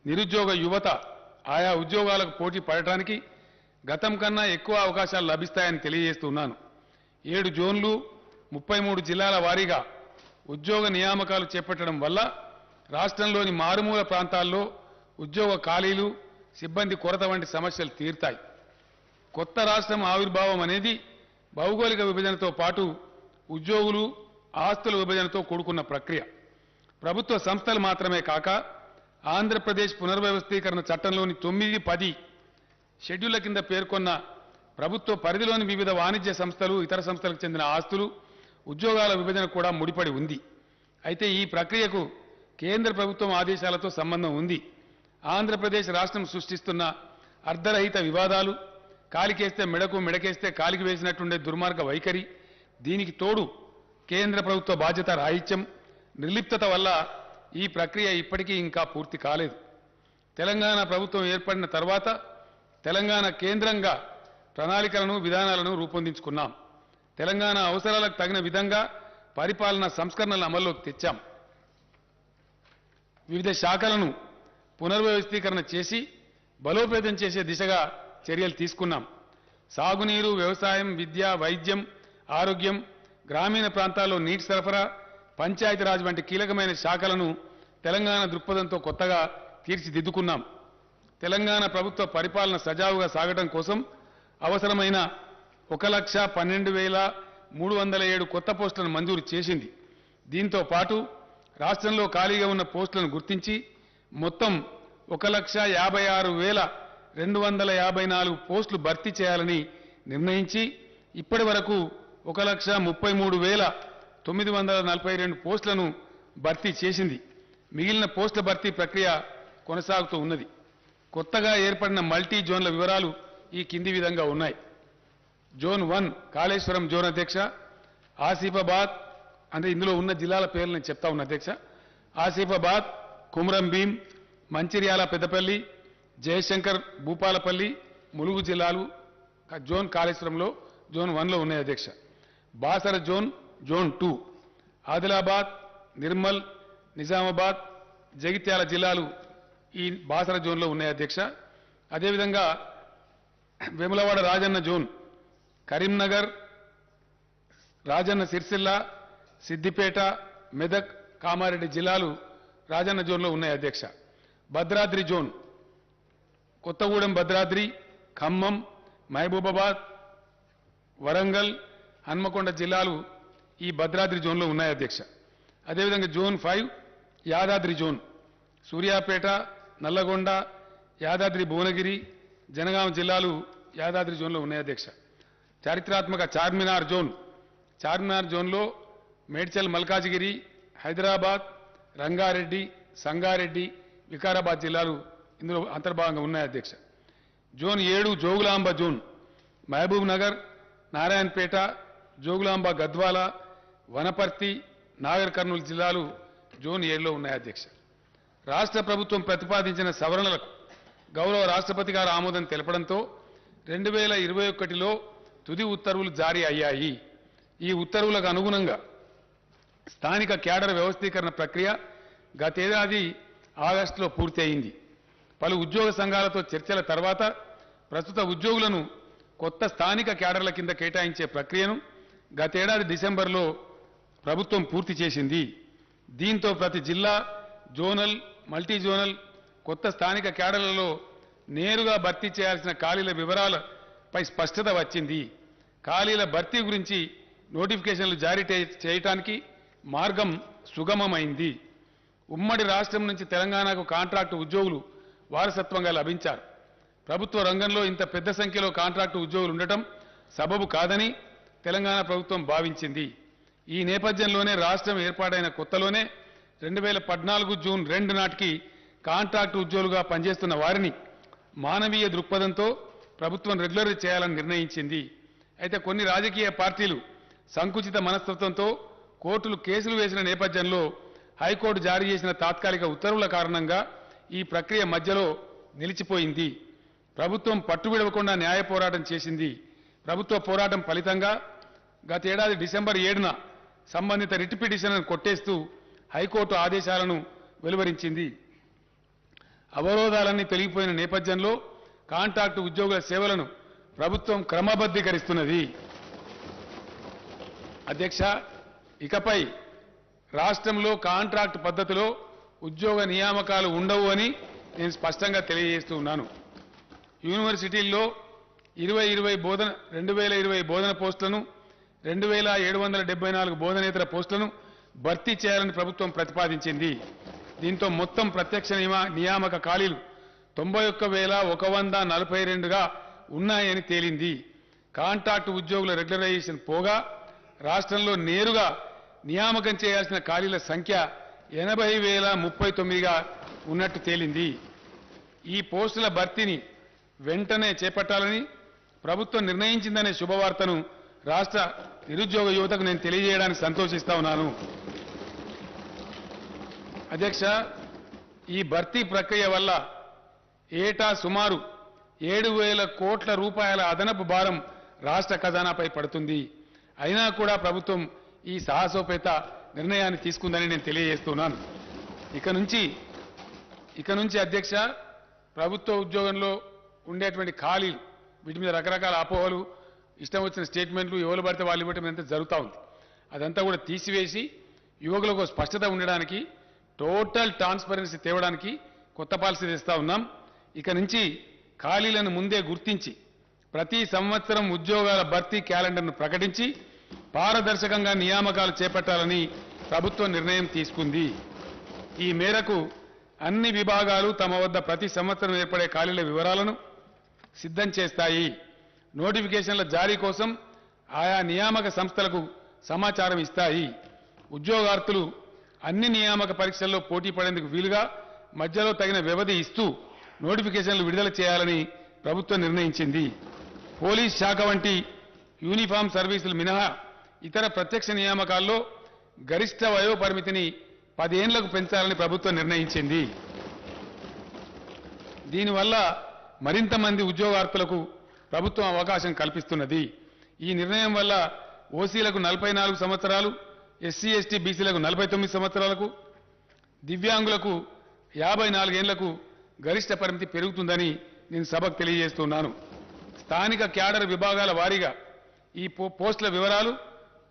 నిరుద్యోగ యువత ఆయా ఉద్యోగాలకు పోటీ పడటానికి గతం కన్నా ఎక్కువ అవకాశాలు లభిస్తాయని తెలియజేస్తున్నాను. 7 జోన్లు, 33 జిల్లాల వారీగా ఉద్యోగ నియామకాలు చేపట్టడం వల్ల రాష్ట్రంలోని మారుమూల ప్రాంతాల్లో ఉద్యోగ ఖాళీలు, సిబ్బంది కొరత వంటి సమస్యలు తీరుతాయి. కొత్త రాష్ట్రం ఆవిర్భావం అనేది భౌగోళిక విభజనతో పాటు ఉద్యోగులు, ఆస్తుల విభజనతో కూడుకున్న ప్రక్రియ. ప్రభుత్వ సంస్థలు మాత్రమే కాక ఆంధ్రప్రదేశ్ పునర్వ్యవస్థీకరణ చట్టంలోని 9, 10 షెడ్యూళ్ల కింద పేర్కొన్న ప్రభుత్వ పరిధిలోని వివిధ వాణిజ్య సంస్థలు, ఇతర సంస్థలకు చెందిన ఆస్తులు, ఉద్యోగాల విభజన కూడా ముడిపడి ఉంది. అయితే ఈ ప్రక్రియకు కేంద్ర ప్రభుత్వం ఆదేశాలతో సంబంధం ఉంది. ఆంధ్రప్రదేశ్ రాష్ట్రం సృష్టిస్తున్న అర్ధరహిత వివాదాలు, కాలికేస్తే మెడకు, మెడకేస్తే కాలికి వేసినట్టుండే దుర్మార్గ వైఖరి, దీనికి తోడు కేంద్ర ప్రభుత్వ బాధ్యత రాహిత్యం, నిర్లిప్తత వల్ల ఈ ప్రక్రియ ఇప్పటికీ ఇంకా పూర్తి కాలేదు. తెలంగాణ ప్రభుత్వం ఏర్పడిన తర్వాత తెలంగాణ కేంద్రంగా ప్రణాళికలను, విధానాలను రూపొందించుకున్నాం. తెలంగాణ అవసరాలకు తగిన విధంగా పరిపాలనా సంస్కరణలను అమల్లోకి తెచ్చాం. వివిధ శాఖలను పునర్వ్యవస్థీకరణ చేసి బలోపేతం చేసే దిశగా చర్యలు తీసుకున్నాం. సాగునీరు, వ్యవసాయం, విద్య, వైద్యం, ఆరోగ్యం, గ్రామీణ ప్రాంతాల్లో నీటి సరఫరా, పంచాయతీరాజ్ వంటి కీలకమైన శాఖలను తెలంగాణ దృక్పథంతో కొత్తగా తీర్చిదిద్దుకున్నాం. తెలంగాణ ప్రభుత్వ పరిపాలన సజావుగా సాగడం కోసం అవసరమైన 1,12,307 కొత్త పోస్టులను మంజూరు చేసింది. దీంతో పాటు రాష్ట్రంలో ఖాళీగా ఉన్న పోస్టులను గుర్తించి మొత్తం 1,56,254 పోస్టులు భర్తీ చేయాలని నిర్ణయించి ఇప్పటి వరకు 1,33,942 పోస్టులను భర్తీ చేసింది. మిగిలిన పోస్టుల భర్తీ ప్రక్రియ కొనసాగుతూ ఉన్నది. కొత్తగా ఏర్పడిన మల్టీ జోన్ల వివరాలు ఈ కింది విధంగా ఉన్నాయి. జోన్ 1 కాళేశ్వరం జోన్ అధ్యక్ష, ఆసిఫాబాద్, అంటే ఇందులో ఉన్న జిల్లాల పేర్లు నేను చెప్తా ఉన్నా అధ్యక్ష. ఆసిఫాబాద్, కుమ్రం భీం, మంచిర్యాల, పెద్దపల్లి, జయశంకర్, భూపాలపల్లి, ములుగు జిల్లాలు జోన్ కాళేశ్వరంలో జోన్ 1లో ఉన్నాయి అధ్యక్ష. బాసర జోన్, జోన్ 2, ఆదిలాబాద్, నిర్మల్, నిజామాబాద్, జగిత్యాల జిల్లాలు ఈ బాసర జోన్లో ఉన్నాయి అధ్యక్ష. అదేవిధంగా వేములవాడ రాజన్న జోన్, కరీంనగర్, రాజన్న సిరిసిల్ల, సిద్దిపేట, మెదక్, కామారెడ్డి జిల్లాలు రాజన్న జోన్లో ఉన్నాయి అధ్యక్ష. భద్రాద్రి జోన్, కొత్తగూడెం, భద్రాద్రి, ఖమ్మం, మహబూబాబాద్, వరంగల్, హన్మకొండ జిల్లాలు ఈ భద్రాద్రి జోన్లో ఉన్నాయి అధ్యక్ష. అదేవిధంగా జోన్ 5 యాదాద్రి జోన్, సూర్యాపేట, నల్లగొండ, యాదాద్రి భువనగిరి, జనగాం జిల్లాలు యాదాద్రి జోన్లో ఉన్నాయి అధ్యక్ష. చారిత్రాత్మక చార్మినార్ జోన్, చార్మినార్ జోన్లో మేడ్చల్, మల్కాజిగిరి, హైదరాబాద్, రంగారెడ్డి, సంగారెడ్డి, వికారాబాద్ జిల్లాలు ఇందులో అంతర్భాగంగా ఉన్నాయి అధ్యక్ష. జోన్ 7 జోగులాంబ జోన్, మహబూబ్ నగర్, నారాయణపేట, జోగులాంబ, గద్వాల, వనపర్తి, నాగర్ కర్నూలు జిల్లాలు జోన్ 7లో ఉన్నాయి అధ్యక్ష. రాష్ట్ర ప్రభుత్వం ప్రతిపాదించిన సవరణలకు గౌరవ రాష్ట్రపతి గారు ఆమోదం తెలపడంతో 2021లో తుది ఉత్తర్వులు జారీ అయ్యాయి. ఈ ఉత్తర్వులకు అనుగుణంగా స్థానిక క్యాడర్ వ్యవస్థీకరణ ప్రక్రియ గతేడాది ఆగస్టులో పూర్తి అయింది. పలు ఉద్యోగ సంఘాలతో చర్చల తర్వాత ప్రస్తుత ఉద్యోగులను కొత్త స్థానిక క్యాడర్ల కింద కేటాయించే ప్రక్రియను గతేడాది డిసెంబర్లో ప్రభుత్వం పూర్తి చేసింది. దీంతో ప్రతి జిల్లా, జోనల్, మల్టీ జోనల్ కొత్త స్థానిక క్యాడర్లలో నేరుగా భర్తీ చేయాల్సిన ఖాళీల వివరాలపై స్పష్టత వచ్చింది. ఖాళీల భర్తీ గురించి నోటిఫికేషన్లు జారీ చేయడానికి మార్గం సుగమమైంది. ఉమ్మడి రాష్ట్రం నుంచి తెలంగాణకు కాంట్రాక్టు ఉద్యోగులు వారసత్వంగా లభించారు. ప్రభుత్వ రంగంలో ఇంత పెద్ద సంఖ్యలో కాంట్రాక్టు ఉద్యోగులు ఉండటం సబబు కాదని తెలంగాణ ప్రభుత్వం భావించింది. ఈ నేపథ్యంలోనే రాష్ట్రం ఏర్పాటైన కొత్తలోనే 2014 జూన్ 2 నాటికి కాంట్రాక్టు ఉద్యోగులుగా పనిచేస్తున్న వారిని మానవీయ దృక్పథంతో ప్రభుత్వం రెగ్యులర్ చేయాలని నిర్ణయించింది. అయితే కొన్ని రాజకీయ పార్టీలు సంకుచిత మనస్తత్వంతో కోర్టులు కేసులు వేసిన నేపథ్యంలో హైకోర్టు జారీ చేసిన తాత్కాలిక ఉత్తర్వుల కారణంగా ఈ ప్రక్రియ మధ్యలో నిలిచిపోయింది. ప్రభుత్వం పట్టువిడవకుండా న్యాయ పోరాటం చేసింది. ప్రభుత్వ పోరాటం ఫలితంగా గత ఏడాది డిసెంబర్ 7న సంబంధిత రిట్ పిటిషన్లను కొట్టేస్తూ హైకోర్టు ఆదేశాలను వెలువరించింది. అవరోధాలన్నీ తొలగిపోయిన నేపథ్యంలో కాంట్రాక్టు ఉద్యోగుల సేవలను ప్రభుత్వం క్రమబద్ధీకరిస్తున్నది. అధ్యక్ష, ఇకపై రాష్ట్రంలో కాంట్రాక్టు పద్ధతిలో ఉద్యోగ నియామకాలు ఉండవు అని నేను స్పష్టంగా తెలియజేస్తూ ఉన్నాను. యూనివర్సిటీల్లో 2020 బోధన పోస్టులను 2774 బోధనేతర పోస్టులను భర్తీ చేయాలని ప్రభుత్వం ప్రతిపాదించింది. దీంతో మొత్తం ప్రత్యక్ష నియామక ఖాళీలు 91,142గా ఉన్నాయని తేలింది. కాంట్రాక్టు ఉద్యోగుల రెగ్యులరైజేషన్ పోగా రాష్ట్రంలో నేరుగా నియామకం చేయాల్సిన ఖాళీల సంఖ్య 80,039గా ఉన్నట్టు తేలింది. ఈ పోస్టుల భర్తీని వెంటనే చేపట్టాలని ప్రభుత్వం నిర్ణయించిందనే శుభవార్తను రాష్ట్ర నిరుద్యోగ యువతకు నేను తెలియజేయడానికి సంతోషిస్తా ఉన్నాను. అధ్యక్ష, ఈ భర్తీ ప్రక్రియ వల్ల ఏటా సుమారు 7,000 కోట్ల రూపాయల అదనపు భారం రాష్ట్ర ఖజానాపై పడుతుంది. అయినా కూడా ప్రభుత్వం ఈ సాహసోపేత నిర్ణయాన్ని తీసుకుందని నేను తెలియజేస్తున్నాను. ఇక నుంచి అధ్యక్ష, ప్రభుత్వ ఉద్యోగంలో ఉండేటువంటి ఖాళీలు వీటి మీద రకరకాల అపోహలు, ఇష్టం వచ్చిన స్టేట్మెంట్లు, ఎవరు పడితే వాళ్ళు ఇవ్వటం ఎంత జరుగుతూ ఉంది. అదంతా కూడా తీసివేసి యువకులకు స్పష్టత ఉండడానికి, టోటల్ ట్రాన్స్పరెన్సీ తేవడానికి కొత్త పాలసీ తెస్తా ఉన్నాం. ఇక నుంచి ఖాళీలను ముందే గుర్తించి ప్రతి సంవత్సరం ఉద్యోగాల భర్తీ క్యాలెండర్ను ప్రకటించి పారదర్శకంగా నియామకాలు చేపట్టాలని ప్రభుత్వం నిర్ణయం తీసుకుంది. ఈ మేరకు అన్ని విభాగాలు తమ వద్ద ప్రతి సంవత్సరం ఏర్పడే ఖాళీల వివరాలను సిద్ధం చేస్తాయి. నోటిఫికేషన్ల జారీ కోసం ఆయా నియామక సంస్థలకు సమాచారం ఇస్తాయి. ఉద్యోగార్థులు అన్ని నియామక పరీక్షల్లో పోటీ పడేందుకు వీలుగా మధ్యలో తగిన వ్యవధి ఇస్తూ నోటిఫికేషన్లు విడుదల చేయాలని ప్రభుత్వం నిర్ణయించింది. పోలీస్ శాఖ వంటి యూనిఫామ్ సర్వీసులు మినహా ఇతర ప్రత్యక్ష నియామకాల్లో గరిష్ట వయోపరిమితిని 10 ఏళ్లకు పెంచాలని ప్రభుత్వం నిర్ణయించింది. దీనివల్ల మరింత మంది ఉద్యోగార్థులకు ప్రభుత్వం అవకాశం కల్పిస్తున్నది. ఈ నిర్ణయం వల్ల ఓసీలకు 44 సంవత్సరాలు, ఎస్సీ ఎస్టీ బీసీలకు 49 సంవత్సరాలకు, దివ్యాంగులకు 54 ఏళ్లకు గరిష్ట పరిమితి పెరుగుతుందని నేను సభకు తెలియజేస్తున్నాను. స్థానిక క్యాడర్ విభాగాల వారీగా ఈ పోస్టుల వివరాలు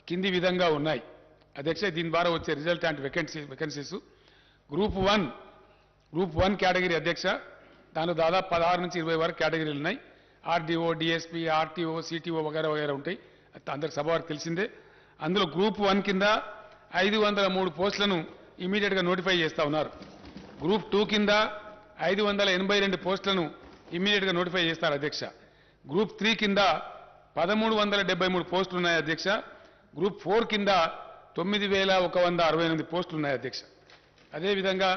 కింది విధంగా ఉన్నాయి. అధ్యక్ష, దీని ద్వారా వచ్చే రిజల్టాంట్ వేకెన్సీస్ గ్రూప్ 1 కేటగిరీ అధ్యక్ష, దానిలో దాదాపు 16 నుంచి 20 వరకు కేటగిరీలు ఉన్నాయి. ఆర్డీఓ, డిఎస్పీ, ఆర్టీఓ, సిటీఓ వగైరా ఉంటాయి. అందరికి సభ వారికి తెలిసిందే. అందులో గ్రూప్ 1 కింద 503 పోస్టులను ఇమీడియట్గా నోటిఫై చేస్తా ఉన్నారు. గ్రూప్ 2 కింద 582 పోస్టులను ఇమీడియట్గా నోటిఫై చేస్తారు అధ్యక్ష. గ్రూప్ 3 కింద 1373 పోస్టులు ఉన్నాయి అధ్యక్ష. గ్రూప్ 4 కింద 9168 పోస్టులు ఉన్నాయి అధ్యక్ష. అదేవిధంగా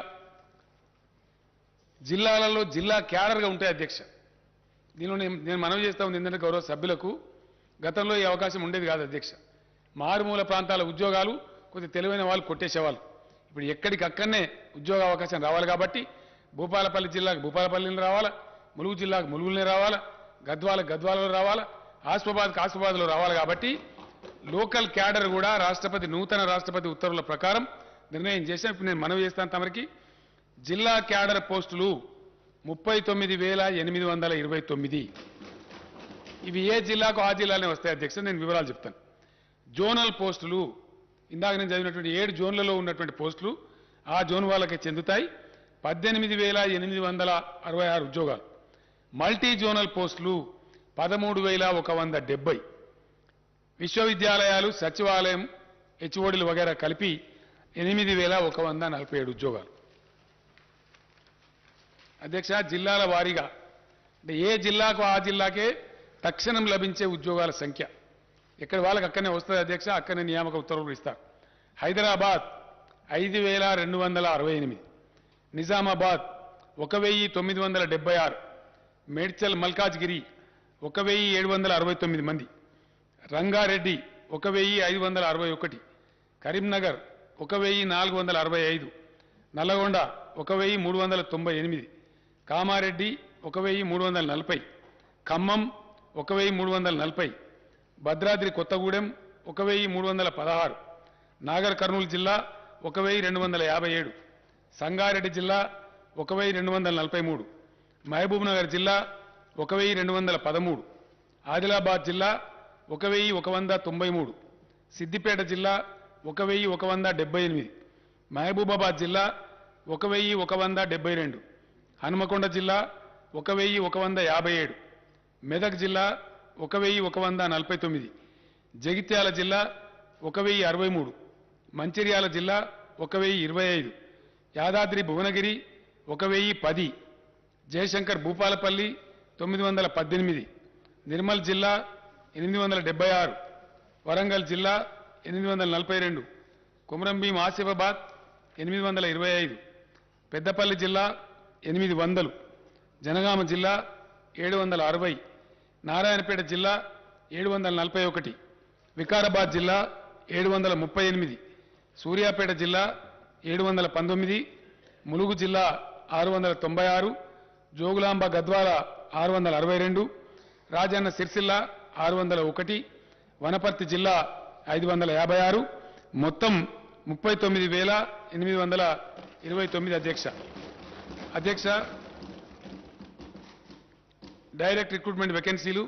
జిల్లాలలో జిల్లా క్యాడర్గా ఉంటాయి అధ్యక్ష. దీనిలో నేను మనవి చేస్తా ఉంది ఏంటంటే గౌరవ సభ్యులకు, గతంలో ఈ అవకాశం ఉండేది కాదు అధ్యక్ష. మారుమూల ప్రాంతాల ఉద్యోగాలు కొద్దిగా తెలివైన వాళ్ళు కొట్టేసేవాళ్ళు. ఇప్పుడు ఎక్కడికక్కడనే ఉద్యోగ అవకాశం రావాలి కాబట్టి భూపాలపల్లి జిల్లాకు భూపాలపల్లిని రావాలా, ములుగు జిల్లాకు ములుగులనే రావాలా, గద్వాలలో రావాలా, ఆసిఫాబాద్లో రావాలి. కాబట్టి లోకల్ క్యాడర్ కూడా నూతన రాష్ట్రపతి ఉత్తర్వుల ప్రకారం నిర్ణయం చేశాం. ఇప్పుడు నేను మనవి చేస్తాను తమరికి, జిల్లా క్యాడర్ పోస్టులు 39,829. ఇవి ఏ జిల్లాకు ఆ జిల్లానే వస్తాయి అధ్యక్ష. నేను వివరాలు చెప్తాను. జోనల్ పోస్టులు ఇందాక నేను చదివినటువంటి 7 జోన్లలో ఉన్నటువంటి పోస్టులు ఆ జోన్ వాళ్ళకే చెందుతాయి. 18,866 ఉద్యోగాలు. మల్టీ జోనల్ పోస్టులు 13,170, విశ్వవిద్యాలయాలు సచివాలయం హెచ్ఓడీలు వగైరా కలిపి 8,147 ఉద్యోగాలు. అధ్యక్ష, జిల్లాల వారీగా అంటే ఏ జిల్లాకు ఆ జిల్లాకే తక్షణం లభించే ఉద్యోగాల సంఖ్య ఎక్కడ వాళ్ళకి అక్కడనే వస్తుంది అధ్యక్ష, అక్కడనే నియామక ఉత్తర్వులు ఇస్తారు. హైదరాబాద్ 5,268, నిజామాబాద్ 1,976, మేడ్చల్ మల్కాజ్గిరి 1,769 మంది, రంగారెడ్డి 1,561, కరీంనగర్ 1,465, నల్లగొండ 1,398, కామారెడ్డి 1,340, ఖమ్మం 1,340, భద్రాద్రి కొత్తగూడెం 1,316, నాగర్ కర్నూలు జిల్లా 1,257, సంగారెడ్డి జిల్లా 1,243, మహబూబ్ నగర్ జిల్లా 1,213, ఆదిలాబాద్ జిల్లా 1,193, సిద్దిపేట జిల్లా 1,178, మహబూబాబాద్ జిల్లా 1,172, హనుమకొండ జిల్లా 1,157, మెదక్ జిల్లా 1,149, జగిత్యాల జిల్లా 1,063, మంచిర్యాల జిల్లా 1,025, యాదాద్రి భువనగిరి 1,010, జయశంకర్ భూపాలపల్లి 918, నిర్మల్ జిల్లా 876, వరంగల్ జిల్లా 842, కుమ్రంభీం ఆసిఫాబాద్ 825, పెద్దపల్లి జిల్లా 800, జనగామ జిల్లా 760, నారాయణపేట జిల్లా 741, వికారాబాద్ జిల్లా 738, సూర్యాపేట జిల్లా 719, ములుగు జిల్లా 696, జోగులాంబ గద్వాల 662, రాజన్న సిరిసిల్ల 601, వనపర్తి జిల్లా 556, మొత్తం 39,829 అధ్యక్ష. డైరెక్ట్ రిక్రూట్మెంట్ వేకెన్సీలు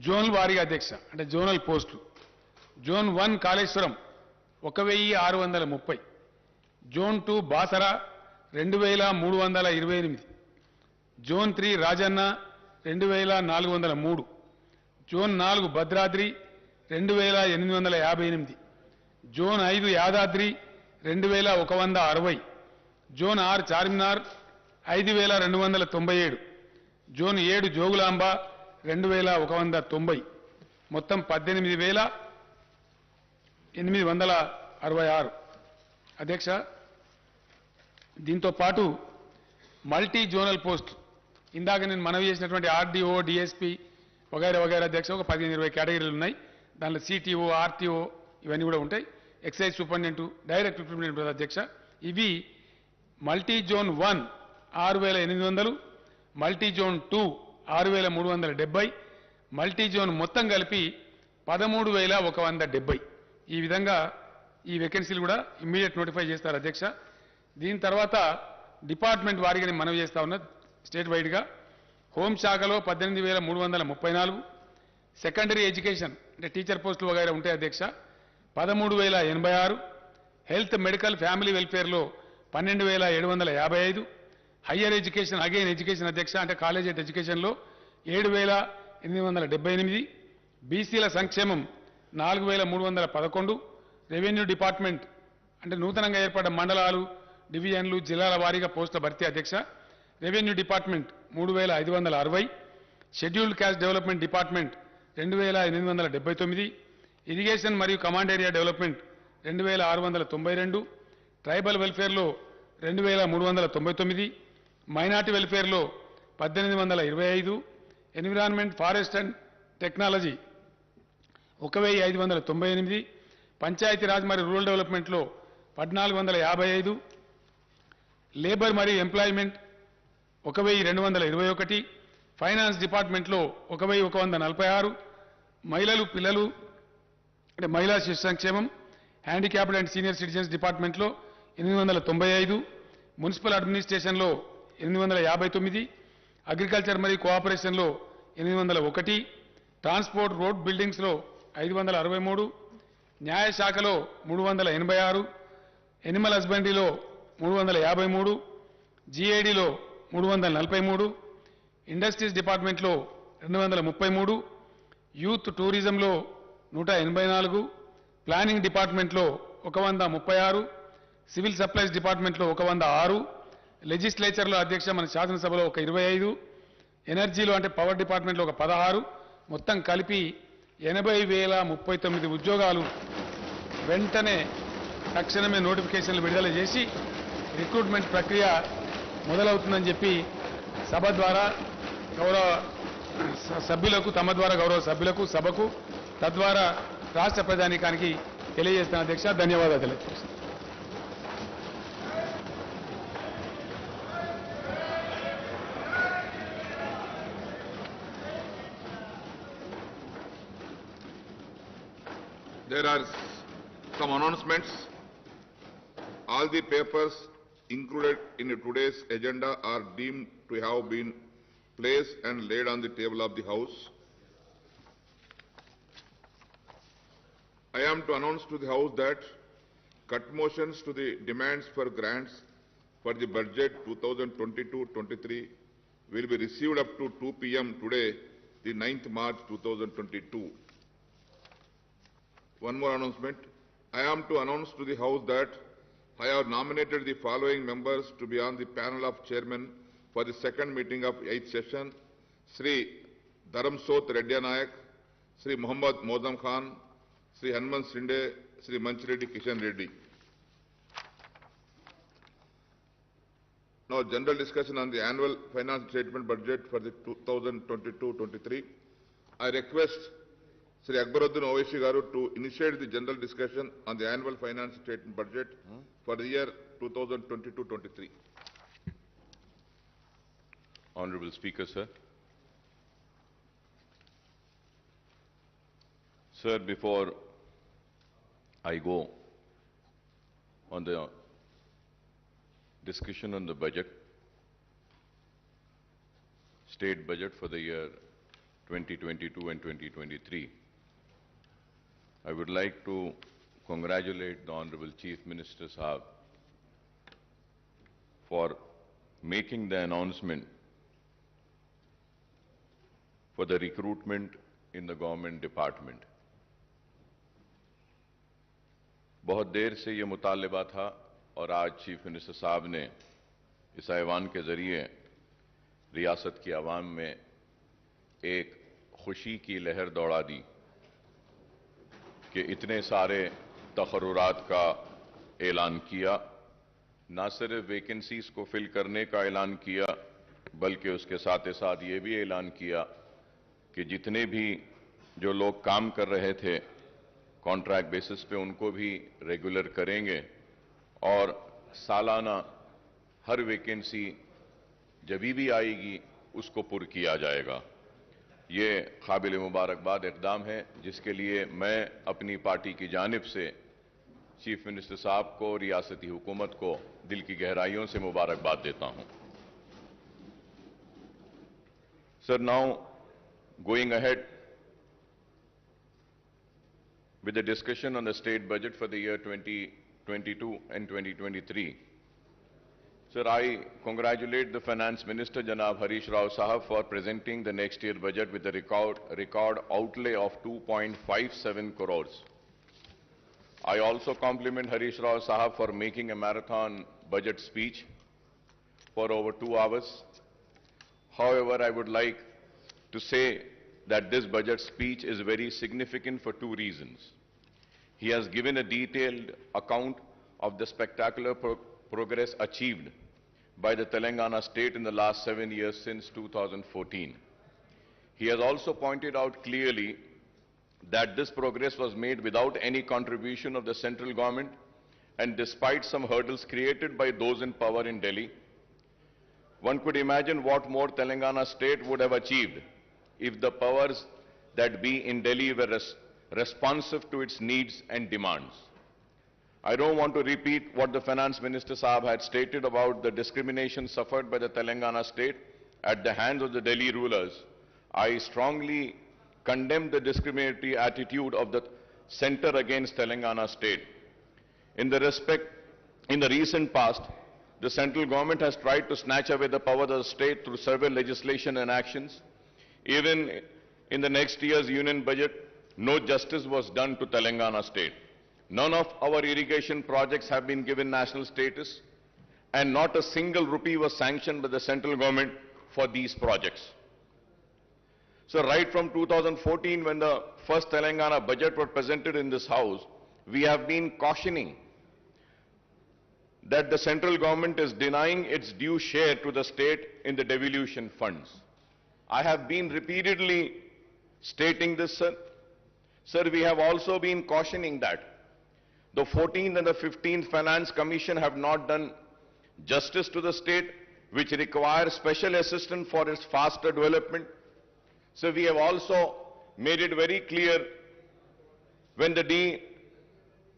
జోనల్ వారీగా అధ్యక్ష, అంటే జోనల్ పోస్టులు. Zone 1 Kaleshwaram 1,630, zone 2 Basara 2,328, zone 3 Rajanna 2,403, zone 4 Bhadradri 2,858, zone 5 Yadadri 2,160, zone 6 Charminar 5,297, zone 7 Jogulamba 2,190, మొత్తం 18,866 అధ్యక్ష. దీంతో పాటు మల్టీ జోనల్ పోస్ట్ ఇందాక నేను మనవి చేసినటువంటి ఆర్డీఓ, డిఎస్పీ వగైరా వగైరా అధ్యక్ష ఒక 15-20 కేటగిరీలు ఉన్నాయి. దాంట్లో సిటీఓ, ఆర్టీఓ ఇవన్నీ కూడా ఉంటాయి. ఎక్సైజ్ సూపరింటెండెంట్, డైరెక్ట్ రిక్రూట్మెంట్ అధ్యక్ష. ఇవి multi zone 1 6,800, multi zone 2 6,370, multi zone మొత్తం కలిపి 13,170. ఈ విధంగా ఈ వేకెన్సీలు కూడా ఇమ్మీడియట్ నోటిఫై చేస్తారు అధ్యక్ష. దీని తర్వాత డిపార్ట్మెంట్ వారీగా నేను మనవి చేస్తా ఉన్నా. స్టేట్ వైడ్గా హోంశాఖలో 18,334, సెకండరీ ఎడ్యుకేషన్ అంటే టీచర్ పోస్టులు వగైరా ఉంటాయి అధ్యక్ష 13,086, హెల్త్ మెడికల్ ఫ్యామిలీ వెల్ఫేర్లో 12,755, హయ్యర్ ఎడ్యుకేషన్ అగైన్ ఎడ్యుకేషన్ అధ్యక్ష అంటే కాలేజ్ ఎడ్యుకేషన్లో 7,878, బీసీల సంక్షేమం 4,311, రెవెన్యూ డిపార్ట్మెంట్ అంటే నూతనంగా ఏర్పడ్డ మండలాలు, డివిజన్లు, జిల్లాల వారీగా పోస్టుల భర్తీ అధ్యక్ష revenue department 3,560, scheduled caste development department 2,879, irrigation మరియు కమాండ్ ఏరియా డెవలప్మెంట్ 2,692, ట్రైబల్ వెల్ఫేర్లో 2,399, మైనార్టీ వెల్ఫేర్లో 1,825, environment, forest and technology 1,598, Panchayati Raj మరియు రూరల్ డెవలప్మెంట్లో 1,455, లేబర్ మరియు ఎంప్లాయ్మెంట్ 1,221, ఫైనాన్స్ డిపార్ట్మెంట్లో 1,146, మహిళలు పిల్లలు అంటే మహిళా శిశు సంక్షేమం, హ్యాండిక్యాప్డ్ అండ్ సీనియర్ సిటిజన్స్ డిపార్ట్మెంట్లో 895, మున్సిపల్ అడ్మినిస్ట్రేషన్లో 859, అగ్రికల్చర్ మరియు కోఆపరేషన్లో 801, ట్రాన్స్పోర్ట్ రోడ్ బిల్డింగ్స్లో 563, న్యాయశాఖలో 386, ఎనిమల్ హస్బెండరీలో 353, జీఏడీలో 343, ఇండస్ట్రీస్ డిపార్ట్మెంట్లో 233, యూత్ టూరిజంలో 184, ప్లానింగ్ డిపార్ట్మెంట్లో 136, సివిల్ సప్లైస్ డిపార్ట్మెంట్లో 106, లెజిస్లేచర్లో అధ్యక్ష మన శాసనసభలో 25, ఎనర్జీలో అంటే పవర్ డిపార్ట్మెంట్లో 16, మొత్తం కలిపి 80,039 ఉద్యోగాలు వెంటనే తక్షణమే నోటిఫికేషన్లు విడుదల చేసి రిక్రూట్మెంట్ ప్రక్రియ మొదలవుతుందని చెప్పి సభ ద్వారా గౌరవ సభ్యులకు, తమ ద్వారా గౌరవ సభ్యులకు, సభకు, తద్వారా రాష్ట్ర ప్రజానీకానికి తెలియజేస్తున్న అధ్యక్ష. ధన్యవాదాలు తెలియజేస్తాను. There are some announcements. All the papers included in today's agenda are deemed to have been placed and laid on the table of the House. I am to announce to the House that cut motions to the demands for grants for the budget 2022-23 will be received up to 2 p.m. today, the 9th March 2022. One more announcement. I am to announce to the House that I have nominated the following members to be on the panel of chairmen for the second meeting of 8th session: Sri Dharamsot Reddy Nayak, Sri Muhammad Mozam Khan, Sri Hanuman Sinde, Sri Manchireddy Kishan Reddy. Now, general discussion on the annual finance statement budget for the 2022-23. I request Sri Akbaruddin Owaisi Garu to initiate the general discussion on the annual finance statement budget for the year 2022-23. Honorable Speaker, sir. Sir, before I go on the discussion on the budget, state budget for the year 2022 and 2023, I would like to congratulate the Honorable Chief Minister Sahab for making the announcement for the recruitment in the government department. बहुत देर से ये मुतालिबा था और आज chief minister साहब ने इस ऐवान के जरिए रियासत की आवाम में एक खुशी की लहर दौड़ा दी कि इतने सारे तकर्रुरात का ऐलान किया, ना सिर्फ वैकेंसीज को फिल करने का ऐलान किया बल्कि उसके साथ ही साथ ये भी ऐलान किया कि जितने भी जो लोग काम कर रहे थे कॉन्ट्रैक्ट बेसिस पे उनको भी रेगुलर करेंगे और सालाना हर वैकेंसी जब भी आएगी उसको पुर किया जाएगा। ये काबिल मुबारकबाद इक़दाम है जिसके लिए मैं अपनी पार्टी की जानिब से चीफ मिनिस्टर साहब को, रियासती हुकूमत को दिल की गहराइयों से मुबारकबाद देता हूं। Sir, now going ahead with the discussion on the state budget for the year 2022 and 2023. Sir, I congratulate the Finance Minister, Janab Harish Rao Sahab, for presenting the next year budget with a record outlay of 2.57 crores. I also compliment Harish Rao Sahab for making a marathon budget speech for over 2 hours. However, I would like to say that this budget speech is very significant for 2 reasons. He has given a detailed account of the spectacular progress achieved by the Telangana state in the last 7 years since 2014. He has also pointed out clearly that this progress was made without any contribution of the central government and despite some hurdles created by those in power in Delhi. One could imagine what more Telangana state would have achieved if the powers that be in Delhi were responsive to its needs and demands. I don't want to repeat what the Finance Minister Sahab had stated about the discrimination suffered by the Telangana state at the hands of the Delhi rulers. I strongly condemn the discriminatory attitude of the centre against Telangana state. In the recent past, the central government has tried to snatch away the power of the state through several legislation and actions. Even in the next year's union budget, no justice was done to Telangana state. None of our irrigation projects have been given national status, and not a single rupee was sanctioned by the central government for these projects. So right from 2014, when the first Telangana budget was presented in this house, we have been cautioning that the central government is denying its due share to the state in the devolution funds. I have been repeatedly stating this, sir. Sir, we have also been cautioning that the 14th and the 15th Finance Commission have not done justice to the state, which requires special assistance for its faster development. So we have also made it very clear when the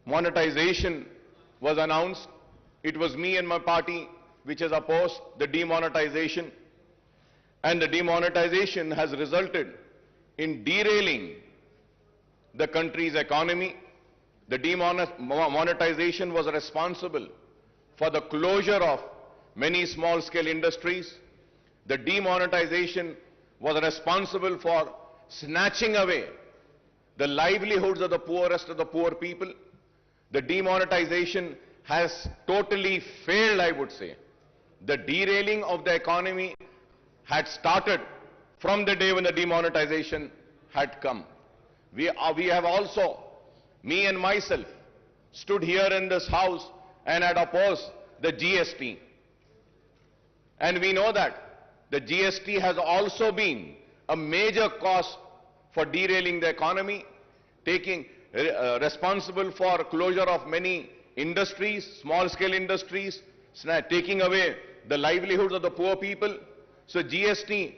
demonetization was announced, it was me and my party which has opposed the demonetization, and the demonetization has resulted in derailing the country's economy. The demonetization was responsible for the closure of many small-scale industries. The demonetization was responsible for snatching away the livelihoods of the poorest of the poor people. The demonetization has totally failed, I would say. The derailing of the economy had started from the day when the demonetization had come. We have also, me and myself, stood here in this house and had opposed the GST. And we know that the GST has also been a major cause for derailing the economy, responsible for closure of many industries, small-scale industries, taking away the livelihoods of the poor people. So GST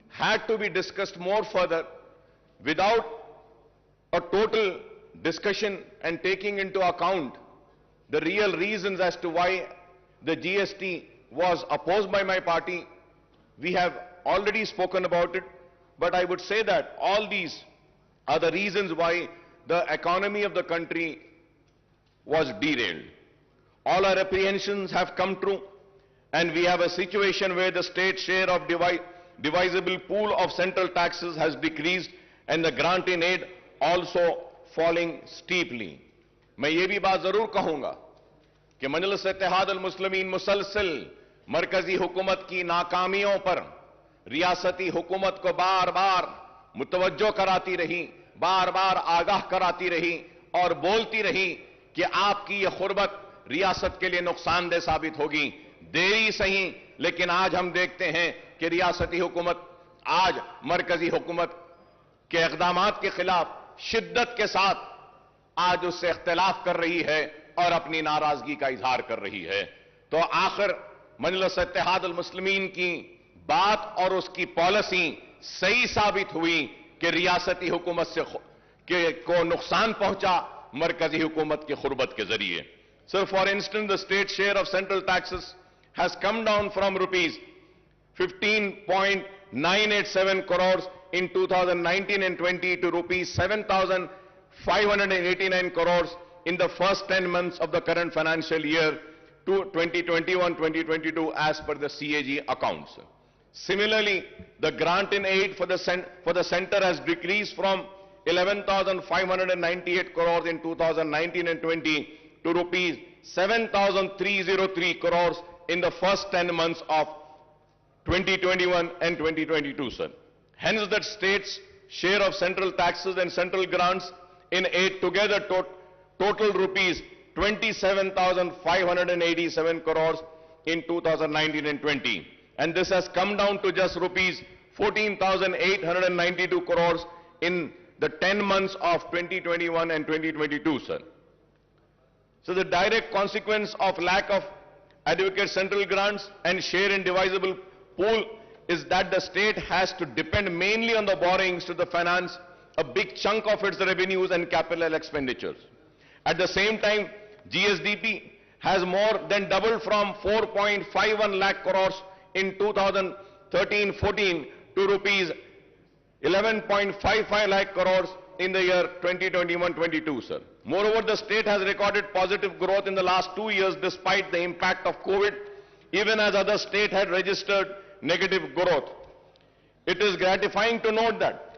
had to be discussed more further without a total discussion and taking into account the real reasons as to why the GST was opposed by my party. We have already spoken about it, but I would say that all these are the reasons why the economy of the country was derailed. All our apprehensions have come true, and we have a situation where the state share of divisible pool of central taxes has decreased and the grant in aid also falling steeply. मैं ये भी बात जरूर कहूंगा कि मजलिस इत्तेहाद अल मुस्लिमीन मुसलसल मरकजी हुकूमत की नाकामियों पर रियासती हुकूमत को बार बार मुतवज्जो कराती रही, बार बार आगाह कराती रही और बोलती रही कि आपकी ये खुरबत रियासत के लिए नुकसानदेह साबित होगी। देरी सही, लेकिन आज हम देखते हैं कि रियासती हुकूमत आज मरकजी हुकूमत के इक़दामात के खिलाफ शिद्दत के साथ आज उससे इख्तिलाफ कर रही है और अपनी नाराजगी का इजहार कर रही है। तो आखिर मजलिस इत्तेहाद अल मुस्लिमीन की बात और उसकी पॉलिसी सही साबित हुई कि रियासती हुकूमत से को नुकसान पहुंचा मरकजी हुकूमत की खुरबत के जरिए। So for instance, the state share of central taxes has come down from rupees 15.987 crores in 2019 and 20 to rupees 7,589 crores in the first 10 months of the current financial year to 2021-2022 as per the CAG accounts. Similarly, the grant in aid for the center has decreased from 11,598 crores in 2019 and 20 to rupees 7,303 crores in the first 10 months of 2021 and 2022, sir. Hence, the state's share of central taxes and central grants in aid together total rupees 27,587 crores in 2019 and 20. And this has come down to just rupees 14,892 crores in the 10 months of 2021 and 2022, sir. So the direct consequence of lack of adequate central grants and share in divisible pool is that the state has to depend mainly on the borrowings to finance a big chunk of its revenues and capital expenditures. At the same time, GSDP has more than doubled from 4.51 lakh crores in 2013-14 to rupees 11.55 lakh crores in the year 2021-22, sir. Moreover, the state has recorded positive growth in the last 2 years despite the impact of COVID, even as other states had registered negative growth. It is gratifying to note that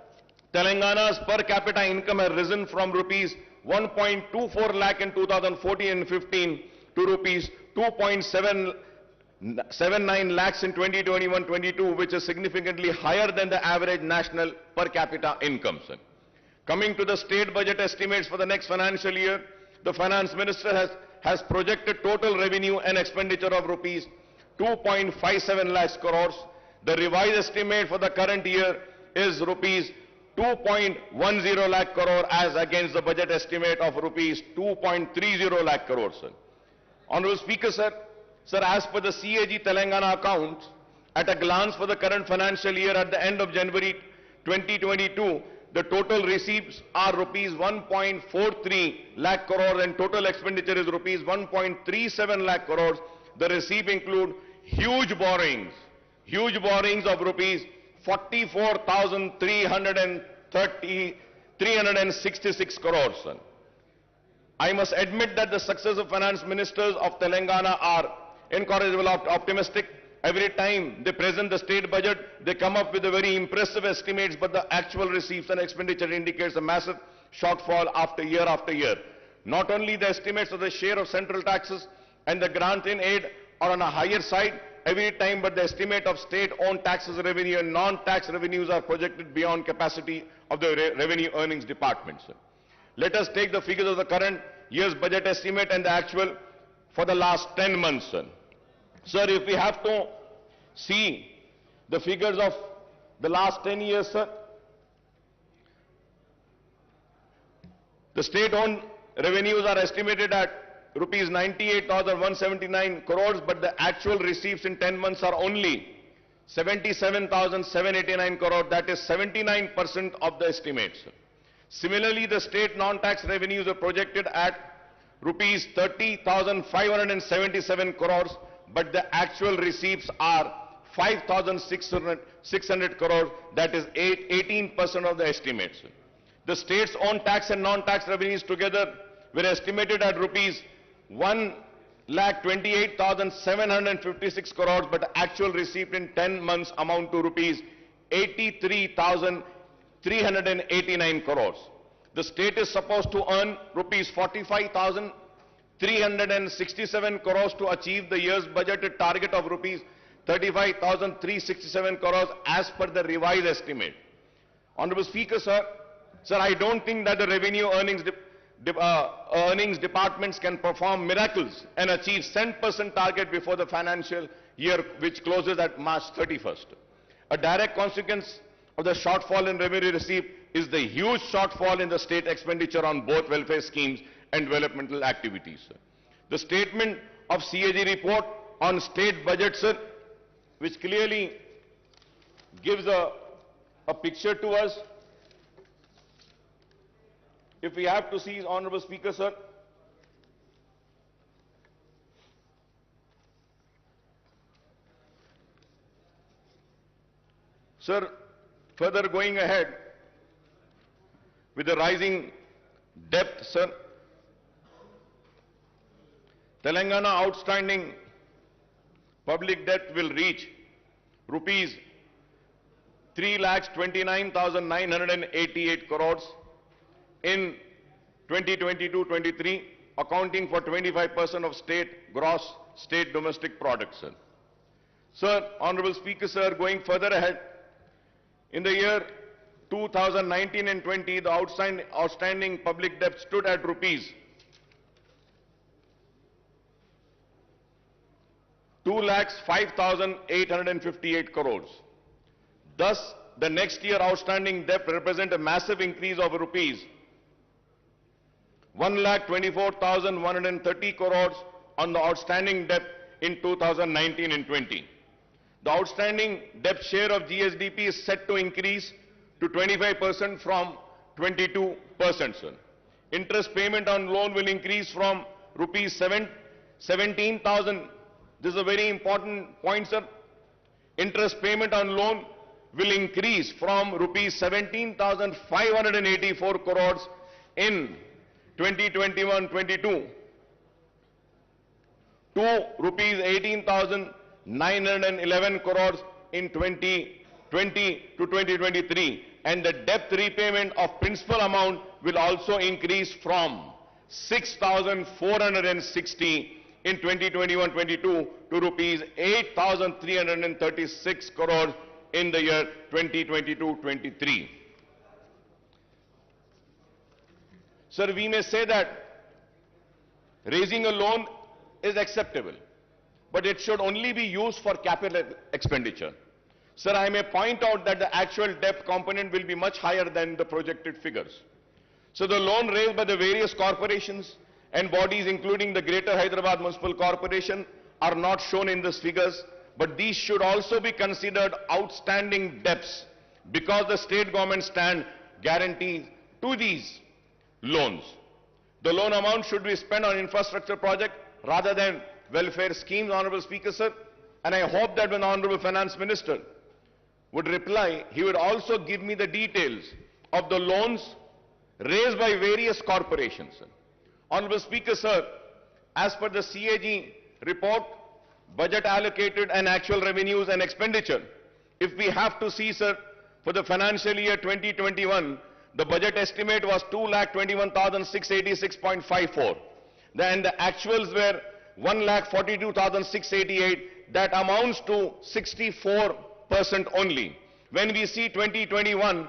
Telangana's per capita income has risen from rupees 1.24 lakh in 2014 and 15 to rupees 2.79 lakhs in 2021-22, which is significantly higher than the average national per capita income, sir. Coming to the state budget estimates for the next financial year, the finance minister has projected total revenue and expenditure of rupees 2.57 lakhs crores. The revised estimate for the current year is rupees 2.10 lakh crore as against the budget estimate of rupees 2.30 lakh crore, sir. Honorable Speaker, sir, as per the CAG Telangana accounts, at a glance for the current financial year at the end of January 2022, the total receipts are rupees 1.43 lakh crore and total expenditure is rupees 1.37 lakh crores. The receipts include huge borrowings of rupees 44,366 crores, sir. I must admit that the successive finance ministers of Telangana are incorrigible optimistic. Every time they present the state budget, they come up with a very impressive estimates, but the actual receipts and expenditure indicates a massive shortfall after year. Not only the estimates of the share of central taxes and the grant in aid are on a higher side every time, but the estimate of state-owned taxes revenue and non-tax revenues are projected beyond capacity of the revenue earnings department, sir. Let us take the figures of the current year's budget estimate and the actual for the last 10 months, sir. Sir, if we have to see the figures of the last 10 years, sir, the state-owned revenues are estimated at rupees 98,179 crores, but the actual receipts in 10 months are only 77,789 crores, that is 79% of the estimates. Similarly, the state non-tax revenues are projected at rupees 30,577 crores, but the actual receipts are 5,600 crores, that is 18% of the estimates. The state's own tax and non-tax revenues together were estimated at rupees 1,28,756 crores, but the actual receipt in 10 months amount to rupees 83,389 crores. The state is supposed to earn rupees 45,367 crores to achieve the year's budgeted target of rupees 35,367 crores as per the revised estimate. Honorable Speaker, sir, I don't think that the revenue earnings departments can perform miracles and achieve 10% target before the financial year which closes at March 31st. A direct consequence of the shortfall in revenue received is the huge shortfall in the state expenditure on both welfare schemes and developmental activities, sir. The statement of CAG report on state budget, sir, which clearly gives a picture to us. If we have to see, Honorable Speaker, sir, further going ahead with the rising debt, sir, Telangana outstanding public debt will reach rupees 3,29,988 crores in 2022-23, accounting for 25% of gross state domestic product, sir. Sir, Honorable Speaker, sir, going further ahead, in the year 2019 and 20, the outstanding public debt stood at rupees 2,05,858 crores. Thus, the next year outstanding debt represent a massive increase of rupees 1,24,130 crores on the outstanding debt in 2019 and 20. The outstanding debt share of GSDP is set to increase to 25% from 22%, sir. Interest payment on loan will increase from rupees 17,000. This is a very important point, sir. Interest payment on loan will increase from rupees 17,584 crores in 2021-22 to rupees 18,911 crores in 2020 to 2023, and the debt repayment of principal amount will also increase from 6,460 in 2021-22 to rupees 8,336 crores in the year 2022-23. Sir, we may say that raising a loan is acceptable, but it should only be used for capital expenditure. Sir, I may point out that the actual debt component will be much higher than the projected figures. So the loan raised by the various corporations and bodies, including the Greater Hyderabad Municipal Corporation, are not shown in these figures, but these should also be considered outstanding debts because the state government stand guarantee to these loans. The loan amount should be spent on infrastructure project rather than welfare schemes, Honorable Speaker, sir. And I hope that when the Honorable Finance Minister would reply, he would also give me the details of the loans raised by various corporations, sir. Honorable Speaker, sir, as per the CAG report, budget allocated and actual revenues and expenditure, if we have to see, sir, for the financial year 2021, the budget estimate was 2,21,686.54. Then the actuals were 1,42,688. That amounts to 64% only. When we see 2021,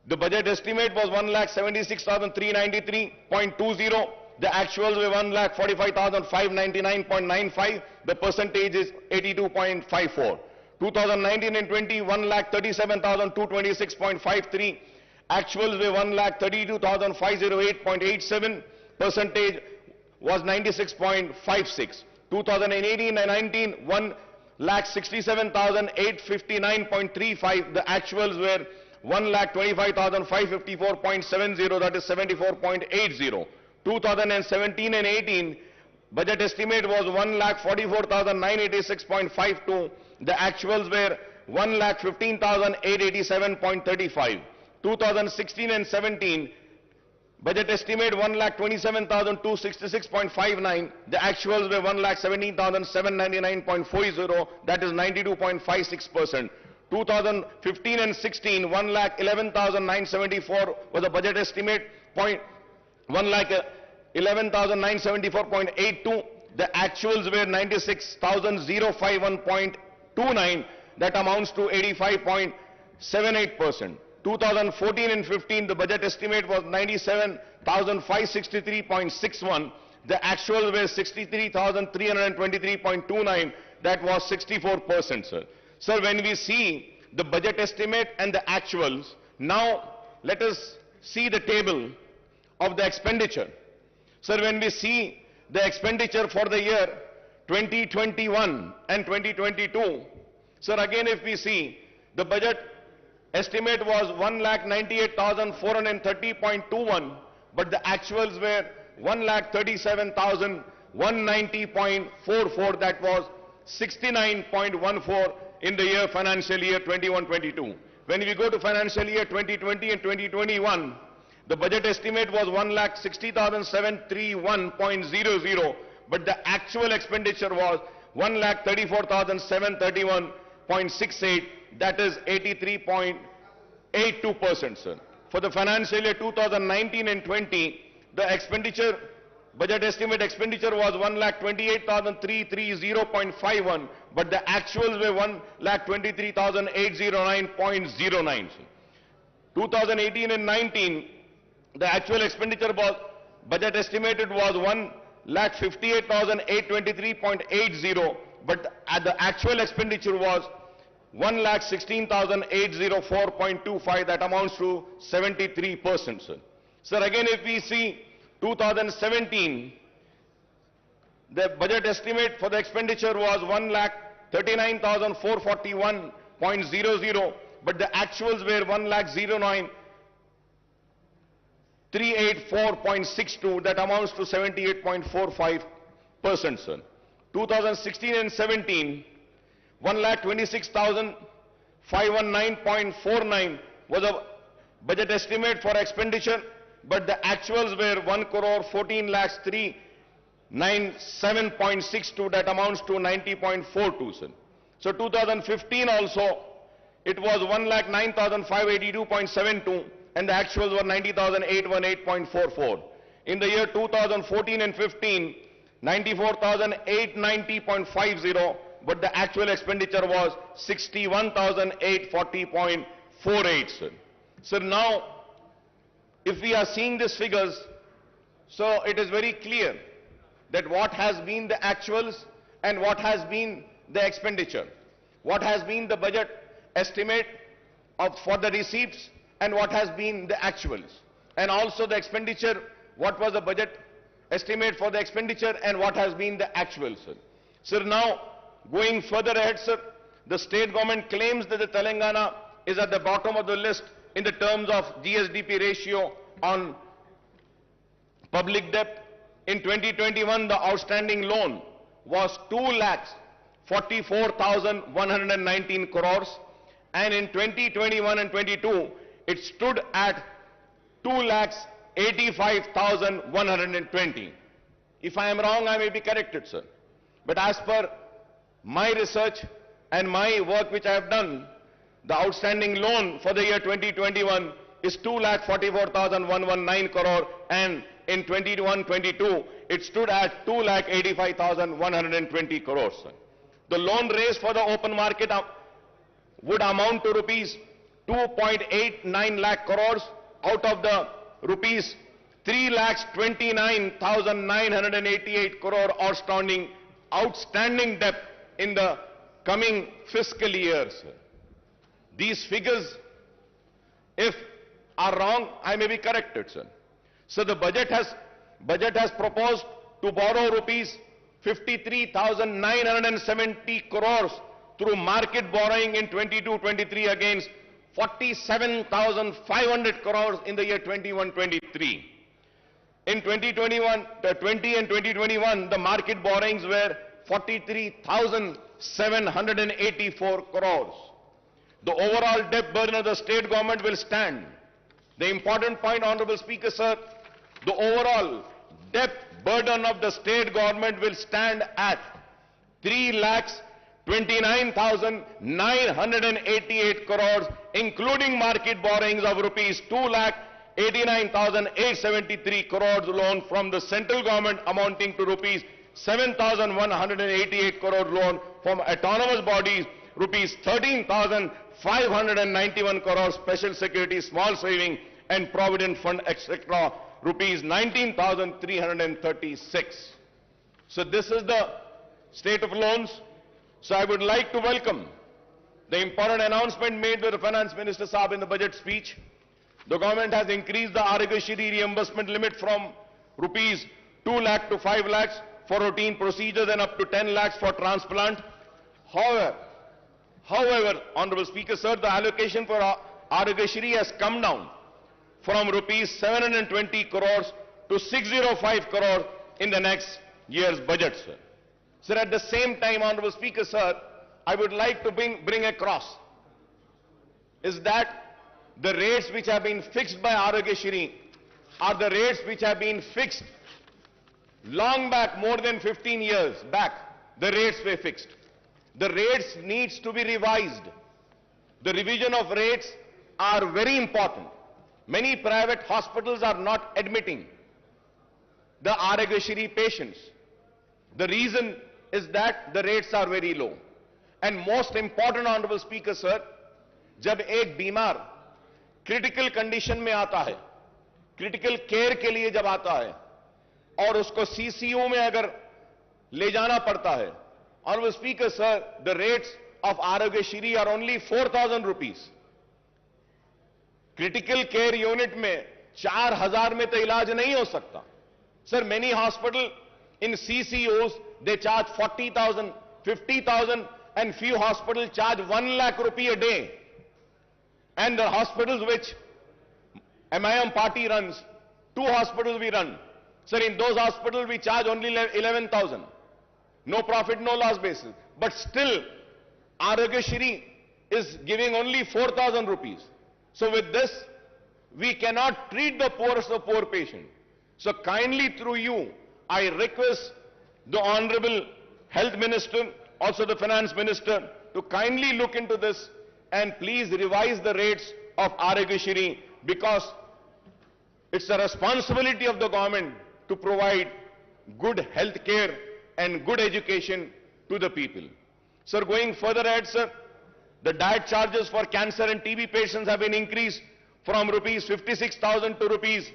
the budget estimate was 1,76,393.20. The actuals were 1,45,599.95. The percentage is 82.54. 2019 and 20, 1,37,226.53. Actuals were 1,32,508.87. Percentage was 96.56. 2018 and 19, 1,67,859.35. The actuals were 1,25,554.70, that is 74.80. 2017 and 18, budget estimate was 1,44,986.52. The actuals were 1,15,887.35. 2016 and 17, budget estimate 1,27,266.59. The actuals were 1,17,799.40. That is 92.56%. 2015 and 16, 1,11,974 was the budget estimate. 1,11,974.82. The actuals were 96,051.29. That amounts to 85.78%. 2014 and 15, the budget estimate was 97,563.61. The actuals were 63,323.29. That was 64%, sir. Sir, when we see the budget estimate and the actuals, now let us see the table of the expenditure. Sir, when we see the expenditure for the year 2021 and 2022, sir, again if we see the budget estimate was 1,98,430.21, but the actuals were 1,37,190.44. That was 69.14 in the year financial year 21-22. When we go to financial year 2020 and 2021, the budget estimate was 1,60,731.00, but the actual expenditure was 1,34,731.68. That is 83.82%, sir. For the financial year 2019 and 20, the expenditure, budget estimate expenditure was 1,28,330.51, but the actuals were 1,23,809.09. 2018 and 19, the actual expenditure was, budget estimated was 1,58,823.80, but the actual expenditure was 1,16,804.25. That amounts to 73%, sir. Sir, again if we see 2017, the budget estimate for the expenditure was 1,39,441.00, but the actuals were 1,09,384.62. That amounts to 78.45%, sir. 2016 and 17, 519.49 was a budget estimate for expenditure, but the actuals were 1 crore 14 lakhs 397.62, that amounts to 90.42, sir. So 2015 also, it was 1,09,582.72 and the actuals were 90,818.44. In the year 2014 and 15, 94,890.50, but the actual expenditure was 61,840.48, sir. So now, if we are seeing these figures, so it is very clear that what has been the actuals and what has been the expenditure, what has been the budget estimate for the receipts and what has been the actuals, and also the expenditure, what was the budget estimate for the expenditure and what has been the actuals, sir. Sir, now going further ahead, sir, the state government claims that the Telangana is at the bottom of the list in the terms of GSDP ratio on public debt. In 2021, the outstanding loan was 2,44,119 crores, and in 2021 and 22, it stood at 2,85,120. If I am wrong, I may be corrected, sir. But as per my research and my work which I have done, the outstanding loan for the year 2021 is 2,44,119 crore, and in 21-22, it stood at 2,85,120 crores, sir. The loan raised for the open market would amount to rupees 2.89 lakh crores out of the rupees 3,29,988 crore outstanding debt in the coming fiscal year, sir. These figures, if are wrong, I may be corrected, sir. So the budget has proposed to borrow rupees 53,970 crores through market borrowing in 22-23 against 47,500 crores in the year 21-23. In 2020 and 2021, the market borrowings were 43,784 crores. The overall debt burden of the state government will stand. The important point, Honorable Speaker, sir, the overall debt burden of the state government will stand at 3,29,988 crores, including market borrowings of rupees 2,89,873 crores loan from the central government amounting to rupees 7,188 crore loan from autonomous bodies, rupees 13,591 crore special security, small saving and provident fund, etc., rupees 19,336. So this is the state of loans. So I would like to welcome the important announcement made by the Finance Minister Saab in the budget speech. The government has increased the Arogashri reimbursement limit from rupees 2 lakh to 5 lakhs for routine procedures and up to 10 lakhs for transplant. However, Honorable Speaker, sir, the allocation for Arogashri has come down from rupees 720 crores to 605 crores in the next year's budget, sir. Sir, at the same time, Honorable Speaker, sir, I would like to bring across is that the rates which have been fixed by Arogashri are the rates which have been fixed long back, more than 15 years back. The rates were fixed. The rates needs to be revised. The revision of rates are very important. Many private hospitals are not admitting the Arogashri patients. The reason is that the rates are very low. And most important, Honorable Speaker, sir, जब एक बीमार critical condition में आता है, critical care के लिए जब आता है और उसको सीसीयू में अगर ले जाना पड़ता है, Honorable Speaker, sir, the rates of Arogashri are only 4,000 rupees. Critical care unit में 4,000 में तो इलाज नहीं हो सकता. Sir, many hospitals in CCUs, they charge 40,000, 50,000, and few hospitals charge 1 lakh rupee a day. And the hospitals which MIM party runs, 2 hospitals we run. Sir, in those hospitals we charge only 11,000. No profit, no loss basis. But still, Arogashri is giving only 4,000 rupees. So with this, we cannot treat the poorest of poor patient. So kindly through you, I request the Honorable Health Minister, also the Finance Minister, to kindly look into this and please revise the rates of Aragyashri, because it's a responsibility of the government to provide good health care and good education to the people. Sir, going further ahead, sir, the diet charges for cancer and TB patients have been increased from rupees 56,000 to rupees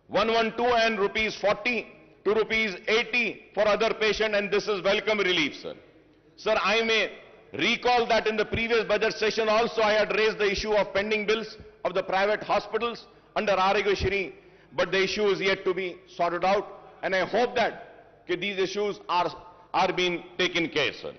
112 and rupees 40 to rupees 80 for other patients, and this is welcome relief, sir. Sir, I may recall that in the previous budget session also I had raised the issue of pending bills of the private hospitals under Aragyashri, but the issue is yet to be sorted out, and I hope that these issues are being taken care, sir.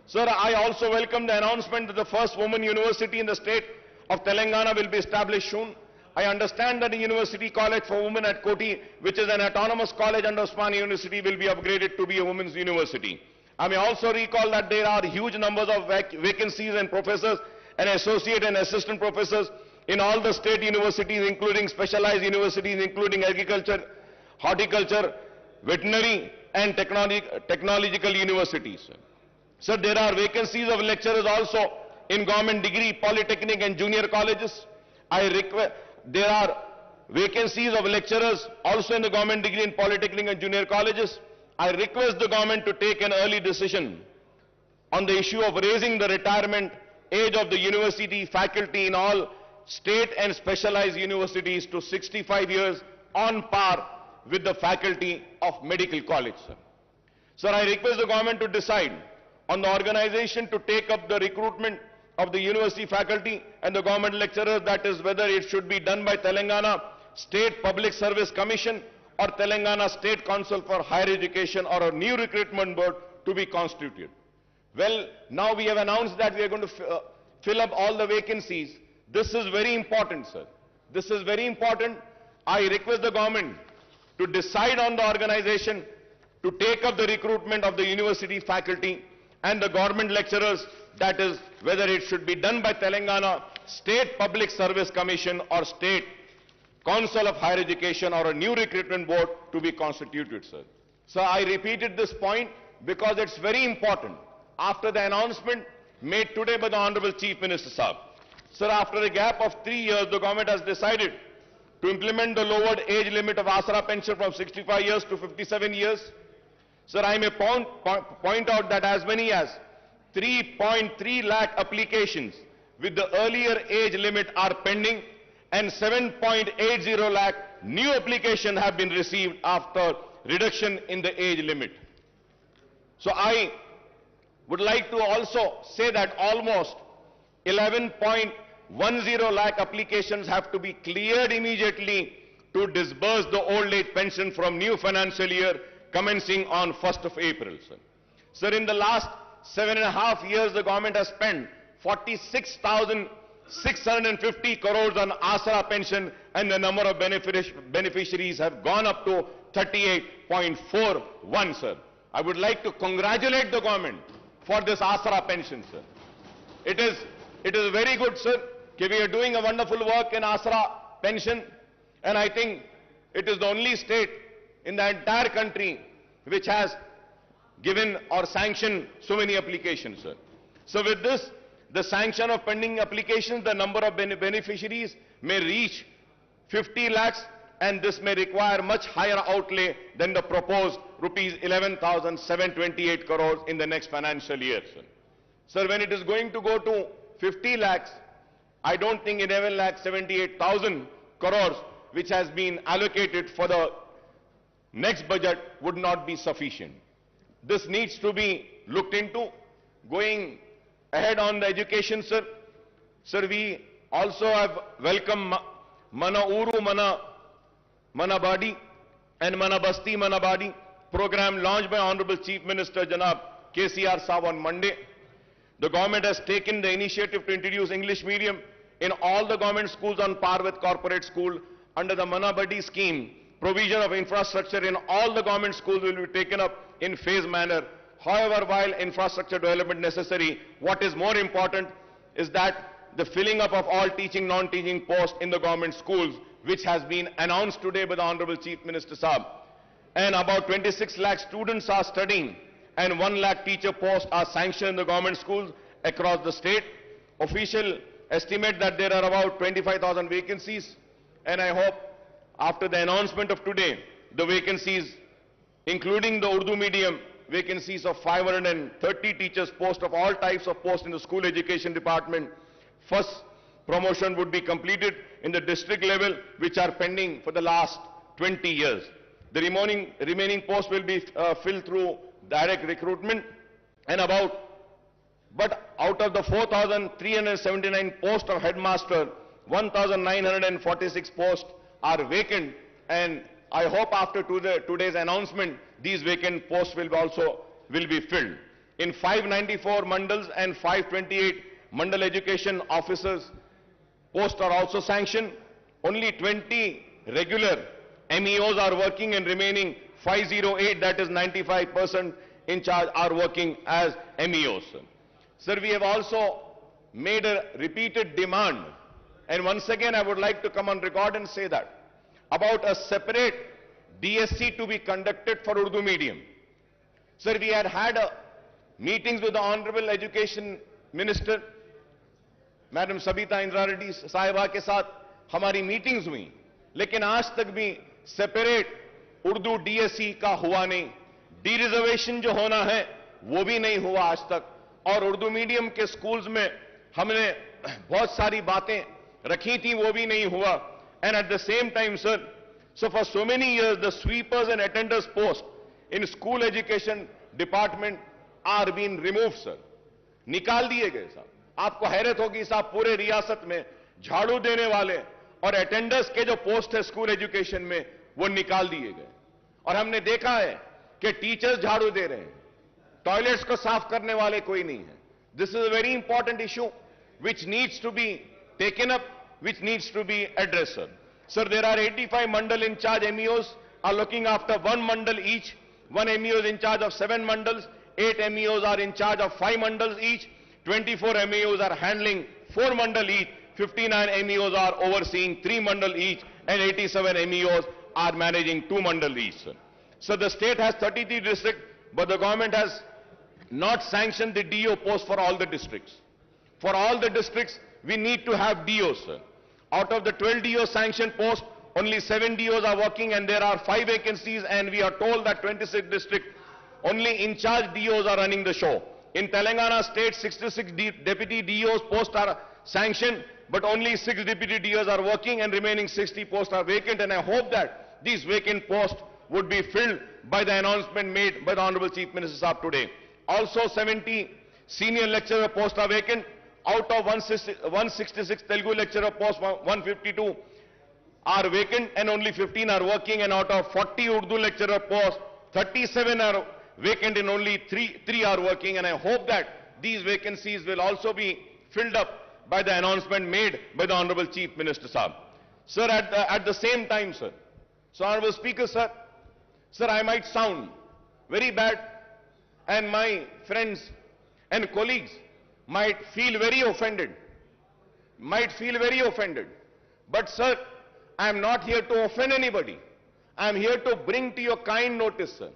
Sir, I also welcome the announcement that the first women university in the state of Telangana will be established soon. I understand that the University College for Women at Koti, which is an autonomous college under Osmania University, will be upgraded to be a women's university. I may also recall that there are huge numbers of vacancies and professors and associate and assistant professors in all the state universities, including specialized universities, including agriculture, horticulture, veterinary and technological universities. Sir, there are vacancies of lecturers also in government degree, polytechnic and junior colleges. There are vacancies of lecturers also in the government degree in polytechnic and junior colleges. I request the government to take an early decision on the issue of raising the retirement age of the university faculty in all state and specialized universities to 65 years on par with the faculty of medical college, sir. Sir, I request the government to decide on the organization to take up the recruitment of the university faculty and the government lecturers, that is whether it should be done by Telangana State Public Service Commission or Telangana State Council for Higher Education or a new recruitment board to be constituted. Well, now we have announced that we are going to fill up all the vacancies. This is very important, sir. This is very important. I request the government to decide on the organization to take up the recruitment of the university faculty and the government lecturers, that is whether it should be done by Telangana State Public Service Commission or State Council of Higher Education or a new recruitment board to be constituted, sir. So I repeated this point because it's very important after the announcement made today by the Honorable Chief Minister Saab. Sir, after a gap of 3 years, the government has decided to implement the lowered age limit of Asra pension from 65 years to 57 years. Sir, I may point out that as many as 3.3 lakh applications with the earlier age limit are pending, and 7.80 lakh new applications have been received after reduction in the age limit. So I would like to also say that almost 11.10 lakh applications have to be cleared immediately to disburse the old age pension from new financial year commencing on 1st of April, sir. Sir, in the last 7.5 years, the government has spent 46,650 crores on Asra pension, and the number of beneficiaries have gone up to 38.41, sir. I would like to congratulate the government for this Asra pension, sir. It is very good, sir. We are doing a wonderful work in Asra pension, and I think it is the only state in the entire country which has given or sanctioned so many applications, sir. So with this, the sanction of pending applications, the number of beneficiaries may reach 50 lakhs, and this may require much higher outlay than the proposed rupees 11,728 crores in the next financial year, sir. Sir, when it is going to go to 50 lakhs, I don't think 11,78,000 crores, which has been allocated for the next budget, would not be sufficient. This needs to be looked into. Going ahead on the education, sir. Sir, we also have welcomed Mana Uru Mana Badi and Mana Basti Mana Badi program launched by Honorable Chief Minister Janab KCR Saab on Monday. The government has taken the initiative to introduce English medium in all the government schools on par with corporate school. Under the Mana Badi scheme, provision of infrastructure in all the government schools will be taken up in phased manner. However, while infrastructure development necessary, what is more important, is that the filling up of all teaching, non-teaching posts in the government schools, which has been announced today by the Honorable Chief Minister Saab. And about 26 lakh students are studying and 1 lakh teacher posts are sanctioned in the government schools across the state. Official estimate that there are about 25,000 vacancies, and I hope after the announcement of today, the vacancies, including the Urdu medium vacancies of 530 teachers posts of all types of posts in the school education department, first promotion would be completed in the district level, which are pending for the last 20 years. The remaining posts will be filled through direct recruitment, and but out of the 4,379 posts of headmaster, 1,946 posts are vacant, and I hope after today's announcement, these vacant posts will be filled. In 594 mandals and 528 mandal education officers posts are also sanctioned. Only 20 regular MEOs are working, and remaining 508, that is 95% in charge, are working as MEOs. Sir, we have also made a repeated demand, and once again I would like to come on record and say that about a separate DSC to be conducted for Urdu medium. Sir, we had meetings with the Honorable Education Minister, Madam Sabita Indra Reddy साहिबा के साथ हमारी meetings हुई, लेकिन आज तक भी separate Urdu DSC का हुआ नहीं. डी रिजर्वेशन जो होना है वो भी नहीं हुआ आज तक, और उर्दू मीडियम के स्कूल्स में हमने बहुत सारी बातें रखी थी, वो भी नहीं हुआ. And at the same time, sir, so for so many years the sweepers and attenders post in school education department are being removed, sir. निकाल दिए गए साहब. आपको हैरत होगी साहब, पूरे रियासत में झाड़ू देने वाले और अटेंडर्स के जो पोस्ट है स्कूल एजुकेशन में वो निकाल दिए गए. और हमने देखा है कि टीचर्स झाड़ू दे रहे हैं, टॉयलेट्स को साफ करने वाले कोई नहीं है. This is a very important issue which needs to be taken up, which needs to be addressed, sir. Sir, there are 85 mandal in charge MEOs are looking after one mandal each. One MEO is in charge of 7 mandals. 8 MEOs are in charge of 5 mandals each. 24 MEOs are handling 4 mandal each. 59 MEOs are overseeing 3 mandal each, and 87 MEOs are managing 2 mandal each, sir. So the state has 33 districts, but the government has not sanctioned the DO post for all the districts. For all the districts, we need to have DOs, sir. Out of the 12 DO sanctioned posts, only 7 DOs are working, and there are 5 vacancies, and we are told that 26 districts, only in charge DOs are running the show. In Telangana state, 66 deputy DOs posts are sanctioned, but only 6 deputy DOs are working, and remaining 60 posts are vacant, and I hope that these vacant posts would be filled by the announcement made by the Honorable Chief Minister Saab today. Also, 70 senior lecturer posts are vacant. Out of 166 Telugu lecturer posts, 152 are vacant, and only 15 are working, and out of 40 Urdu lecturer posts, 37 are vacant, and only 3 are working, and I hope that these vacancies will also be filled up by the announcement made by the Honorable Chief Minister Saab. Sir, at the same time, sir, so Honorable Speaker, sir, I might sound very bad, and my friends and colleagues might feel very offended, but sir, I am not here to offend anybody. I am here to bring to your kind notice, sir.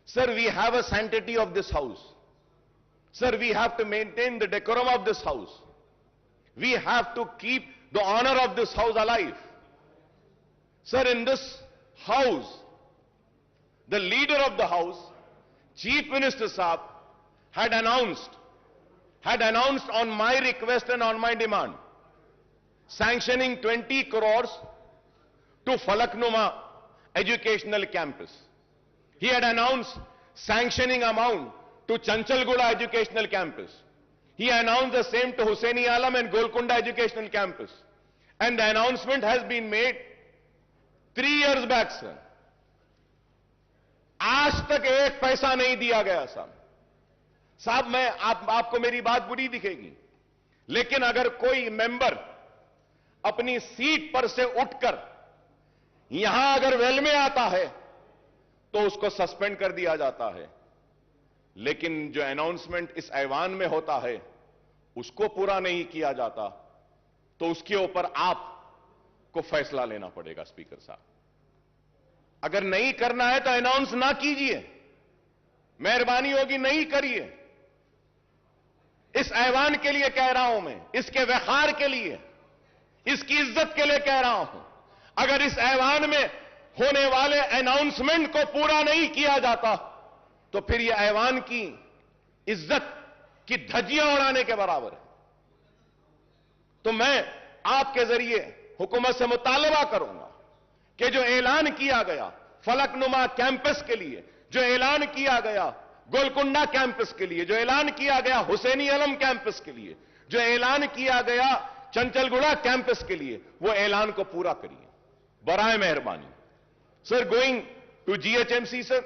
Sir, we have a sanctity of this house. Sir, we have to maintain the decorum of this house. We have to keep the honor of this house alive. Sir, in this house, the leader of the house, Chief Minister Saab, had announced on my request and on my demand, sanctioning 20 crores to Falaknuma Educational Campus. He had announced sanctioning amount to Chanchalguda Educational Campus. He announced the same to Hussaini Alam and Golconda Educational Campus. And the announcement has been made 3 years back, sir. आज तक 1 पैसा नहीं दिया गया साहब. साहब, मैं आपको मेरी बात बुरी दिखेगी, लेकिन अगर कोई मेंबर अपनी सीट पर से उठकर यहां अगर वेल में आता है तो उसको सस्पेंड कर दिया जाता है, लेकिन जो अनाउंसमेंट इस ऐवान में होता है उसको पूरा नहीं किया जाता तो उसके ऊपर आपको फैसला लेना पड़ेगा स्पीकर साहब। अगर नहीं करना है तो अनाउंस ना कीजिए, मेहरबानी होगी नहीं करिए। इस ऐवान के लिए कह रहा हूं मैं, इसके वखार के लिए, इसकी इज्जत के लिए कह रहा हूं। अगर इस ऐवान में होने वाले अनाउंसमेंट को पूरा नहीं किया जाता तो फिर यह ऐवान की इज्जत की धज्जियां उड़ाने के बराबर है। तो मैं आपके जरिए हुकूमत से मुतालबा करूंगा कि जो ऐलान किया गया फलकनुमा कैंपस के लिए, जो ऐलान किया गया गोलकुंडा कैंपस के लिए, जो ऐलान किया गया हुसैनी आलम कैंपस के लिए, जो ऐलान किया गया चंचलगुड़ा कैंपस के लिए, वो ऐलान को पूरा करिए बराए मेहरबानी। Sir, going to GHMC, sir.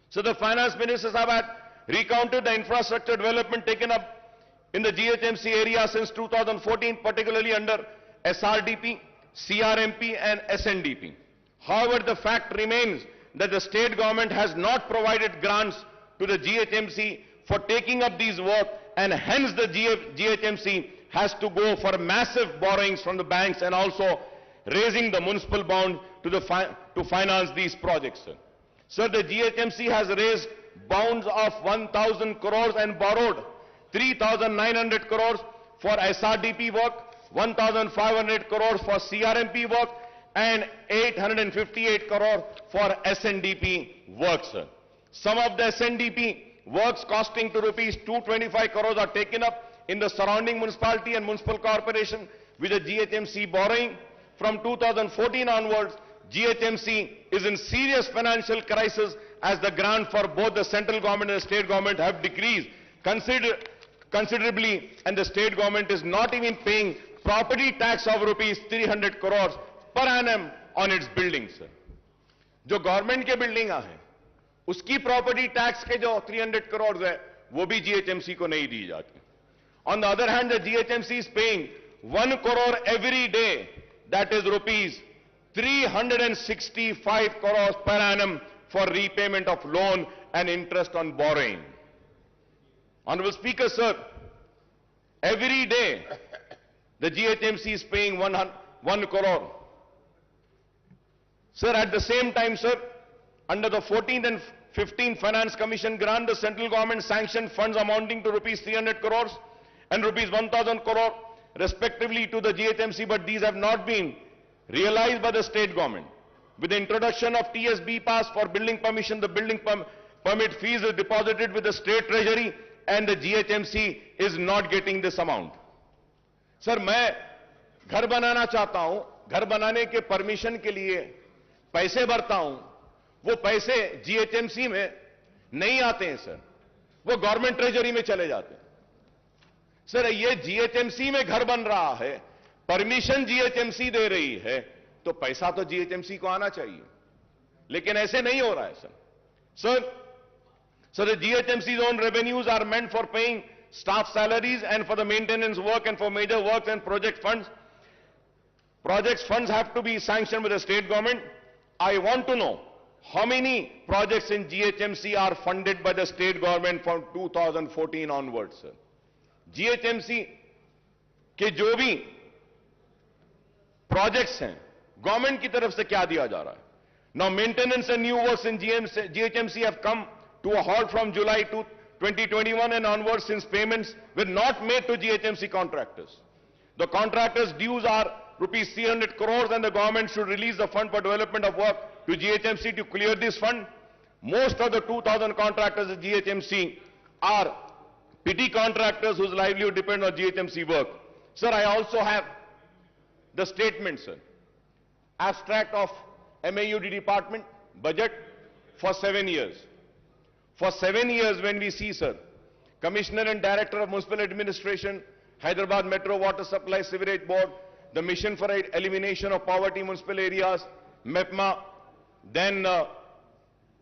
So the finance minister had recounted the infrastructure development taken up in the GHMC area since 2014, particularly under SRDP, CRMP and SNDP. However, the fact remains that the state government has not provided grants to the GHMC for taking up these work, and hence the GHMC has to go for massive borrowings from the banks and also raising the municipal bond to finance these projects. Sir, the GHMC has raised bonds of 1,000 crores and borrowed 3,900 crores for SRDP work, 1,500 crores for CRMP work, and 858 crores for SNDP work, sir. Some of the SNDP works costing to rupees 225 crores are taken up in the surrounding municipality and municipal corporation with the GHMC borrowing. From 2014 onwards, GHMC is in serious financial crisis as the grant for both the central government and the state government have decreased considerably, and the state government is not even paying property tax of rupees 300 crores per annum on its buildings. जो government के building हैं उसकी property tax के जो 300 करोड़ है वो भी GHMC को नहीं दी जाती. On the other hand, the GHMC is paying 1 crore every day, that is rupees 365 crores per annum for repayment of loan and interest on borrowing. Honorable Speaker, sir, every day the GHMC is paying 1 crore. Sir, at the same time, sir, under the 14th and 15th Finance Commission grant, the central government sanctioned funds amounting to rupees 300 crores and rupees 1,000 crore respectively to the GHMC, but these have not been realized by the state government. With the introduction of TSB pass for building permission, the building permit fees is deposited with the state treasury and the GHMC is not getting this amount. Sir, मैं घर बनाना चाहता हूं, घर बनाने के permission के लिए पैसे भरता हूं, वो पैसे GHMC में नहीं आते हैं सर, वो गवर्नमेंट ट्रेजरी में चले जाते हैं. सर, ये GHMC में घर बन रहा है, परमिशन GHMC दे रही है, तो पैसा तो GHMC को आना चाहिए, लेकिन ऐसे नहीं हो रहा है sir. So the GHMC's own revenues are meant for paying staff salaries and for the maintenance work and for major works and project funds. Projects funds have to be sanctioned with the state government. I want to know how many projects in GHMC are funded by the state government from 2014 onwards, sir. GHMC के जो भी projects हैं, government की तरफ से क्या दिया जा रहा है? Now maintenance and new works in GHMC have come to a halt from July 2021 and onwards, since payments were not made to GHMC contractors. The contractors' dues are rupees 300 crores and the government should release the fund for development of work to GHMC to clear this fund. Most of the 2,000 contractors at GHMC are petty contractors whose livelihood depends on GHMC work. Sir, I also have the statement, sir. Abstract of MAUD department budget for 7 years. For 7 years, when we see, sir, Commissioner and Director of Municipal Administration, Hyderabad Metro Water Supply Sewerage Board, the Mission for Elimination of Poverty Municipal Areas, MEPMA, then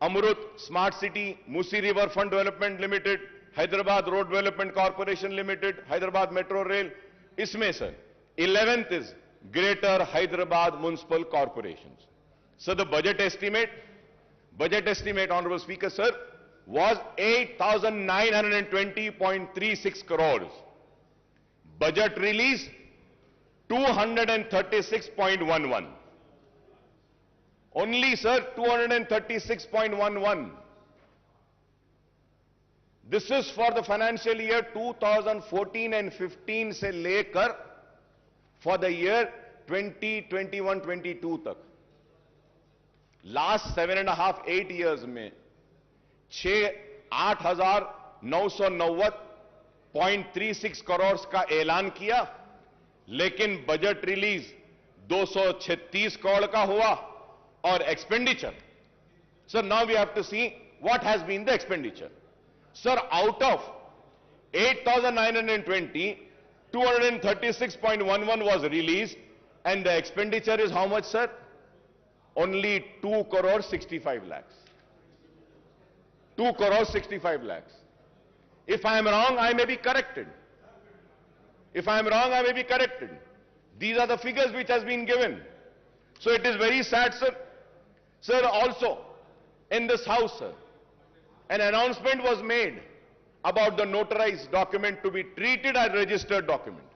Amrut Smart City, Musi River Fund Development Limited, Hyderabad Road Development Corporation Limited, Hyderabad Metro Rail. Isme, sir, 11th is Greater Hyderabad Municipal Corporations. So the budget estimate, Honorable Speaker, sir, was 8,920.36 crores. budget release 236.11. Only, sir, 236.11. This is for the financial year 2014 and 15 से लेकर for the year 2021-22 तक. Last 7.5-8 years में 8,990.36 करोड़ का ऐलान किया, लेकिन budget release 236 crore का हुआ और expenditure. Sir, now we have to see what has been the expenditure. Sir, out of 8,920, 236.11 was released, and the expenditure is how much, sir? Only 2 crore 65 lakhs. 2 crore 65 lakhs. If I am wrong, I may be corrected. If I am wrong, I may be corrected. These are the figures which has been given. So it is very sad, sir. Sir, also, in this house, sir, an announcement was made about the notarized document to be treated as registered document.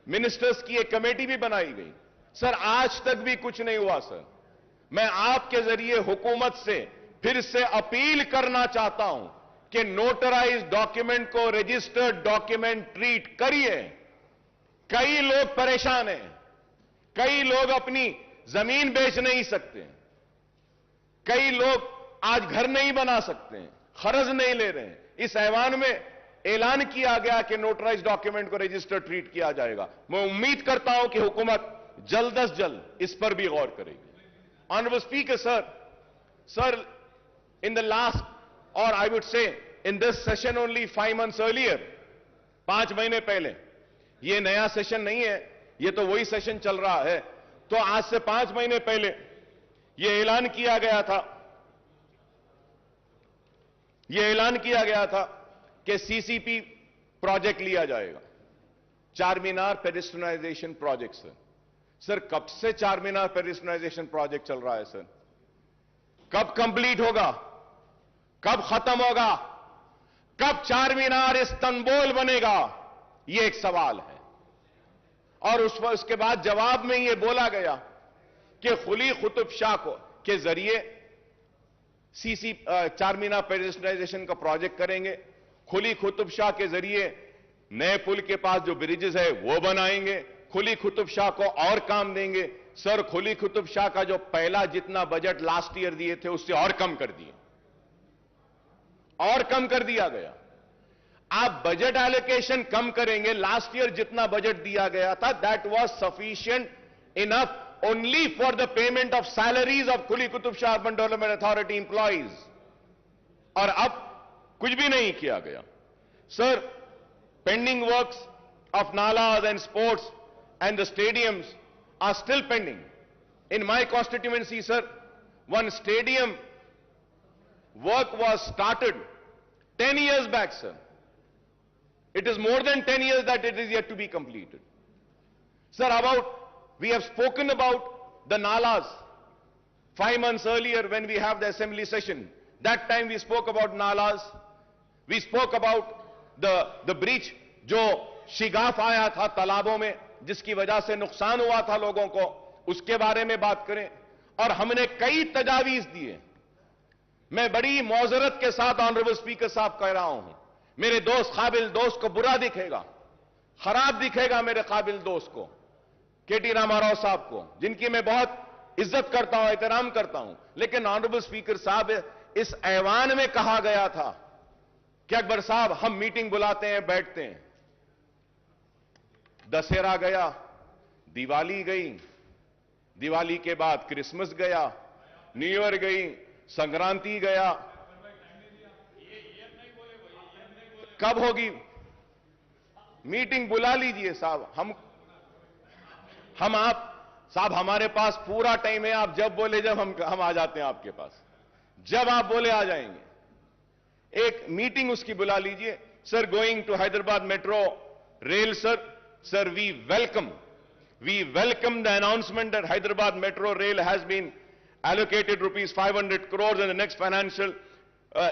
Ministers की एक committee भी बनाई गई. Sir, आज तक भी कुछ नहीं हुआ. सर, मैं आपके जरिए हुकूमत से फिर से अपील करना चाहता हूं कि नोटराइज्ड डॉक्यूमेंट को रजिस्टर्ड डॉक्यूमेंट ट्रीट करिए. कई लोग परेशान हैं. कई लोग अपनी जमीन बेच नहीं सकते. कई लोग आज घर नहीं बना सकते हैं, खर्च नहीं ले रहे हैं. इस ऐवान में ऐलान किया गया कि नोटराइज्ड डॉक्यूमेंट को रजिस्टर ट्रीट किया जाएगा. मैं उम्मीद करता हूं कि हुकूमत जल्द अज जल्द इस पर भी गौर करेगी. Honourable speaker, sir, in the last, और I would say in this session only 5 months earlier, 5 महीने पहले, ये नया सेशन नहीं है, ये तो वही सेशन चल रहा है. तो आज से 5 महीने पहले ये ऐलान किया गया था कि सीसीपी प्रोजेक्ट लिया जाएगा, चार मीनार पेडिस्ट्रियनाइजेशन प्रोजेक्ट. सर, कब से चार मीनार पेडिस्ट्रियनाइजेशन प्रोजेक्ट चल रहा है? सर, कब कंप्लीट होगा? कब खत्म होगा? कब चार मीनार इस्तांबुल बनेगा? यह एक सवाल है. और उसके बाद जवाब में यह बोला गया कि खुली कुतुब शाह के जरिए चार मीनार पेडिस्ट्रियनाइजेशन का प्रोजेक्ट करेंगे. खुली कुतुब शाह के जरिए नए पुल के पास जो ब्रिजेस है वो बनाएंगे. खुली कुतुब शाह को और काम देंगे. सर, खुली कुतुब शाह का जो पहला जितना बजट लास्ट ईयर दिए थे उससे और कम कर दिए, और कम कर दिया गया. आप बजट एलोकेशन कम करेंगे. लास्ट ईयर जितना बजट दिया गया था that was sufficient enough only for the payment of salaries of Khuli Qutub Shah Urban Development Authority employees. और अब कुछ भी नहीं किया गया. Sir, pending works of nalas and sports and the stadiums are still pending. In my constituency, sir, one stadium work was started 10 years back, sir. It is more than 10 years that it is yet to be completed. Sir, we have spoken about the nalas 5 months earlier when we have the assembly session. That time we spoke about nalas. We spoke about the breach जो शिगाफ आया था तालाबों में, जिसकी वजह से नुकसान हुआ था लोगों को, उसके बारे में बात करें. और हमने कई तजावीज दिए. मैं बड़ी मौजरत के साथ ऑनरेबल स्पीकर साहब कह रहा हूं, मेरे दोस्त, काबिल दोस्त को बुरा दिखेगा, खराब दिखेगा मेरे काबिल दोस्त को, केटी रामाराव साहब को, जिनकी मैं बहुत इज्जत करता हूं, एहतराम करता हूं. लेकिन ऑनरेबल स्पीकर साहब, इस ऐवान में कहा गया था कि अकबर साहब हम मीटिंग बुलाते हैं, बैठते हैं. दशहरा गया, दिवाली गई, दिवाली के बाद क्रिसमस गया, न्यू ईयर गई, संक्रांति गया. कब होगी मीटिंग? बुला लीजिए साहब. हम आप साहब, हमारे पास पूरा टाइम है. आप जब बोले, जब हम आ जाते हैं आपके पास. जब आप बोले आ जाएंगे. एक मीटिंग उसकी बुला लीजिए. Sir, going to Hyderabad metro rail, sir, we welcome the announcement that Hyderabad Metro Rail has been allocated rupees 500 crores in the next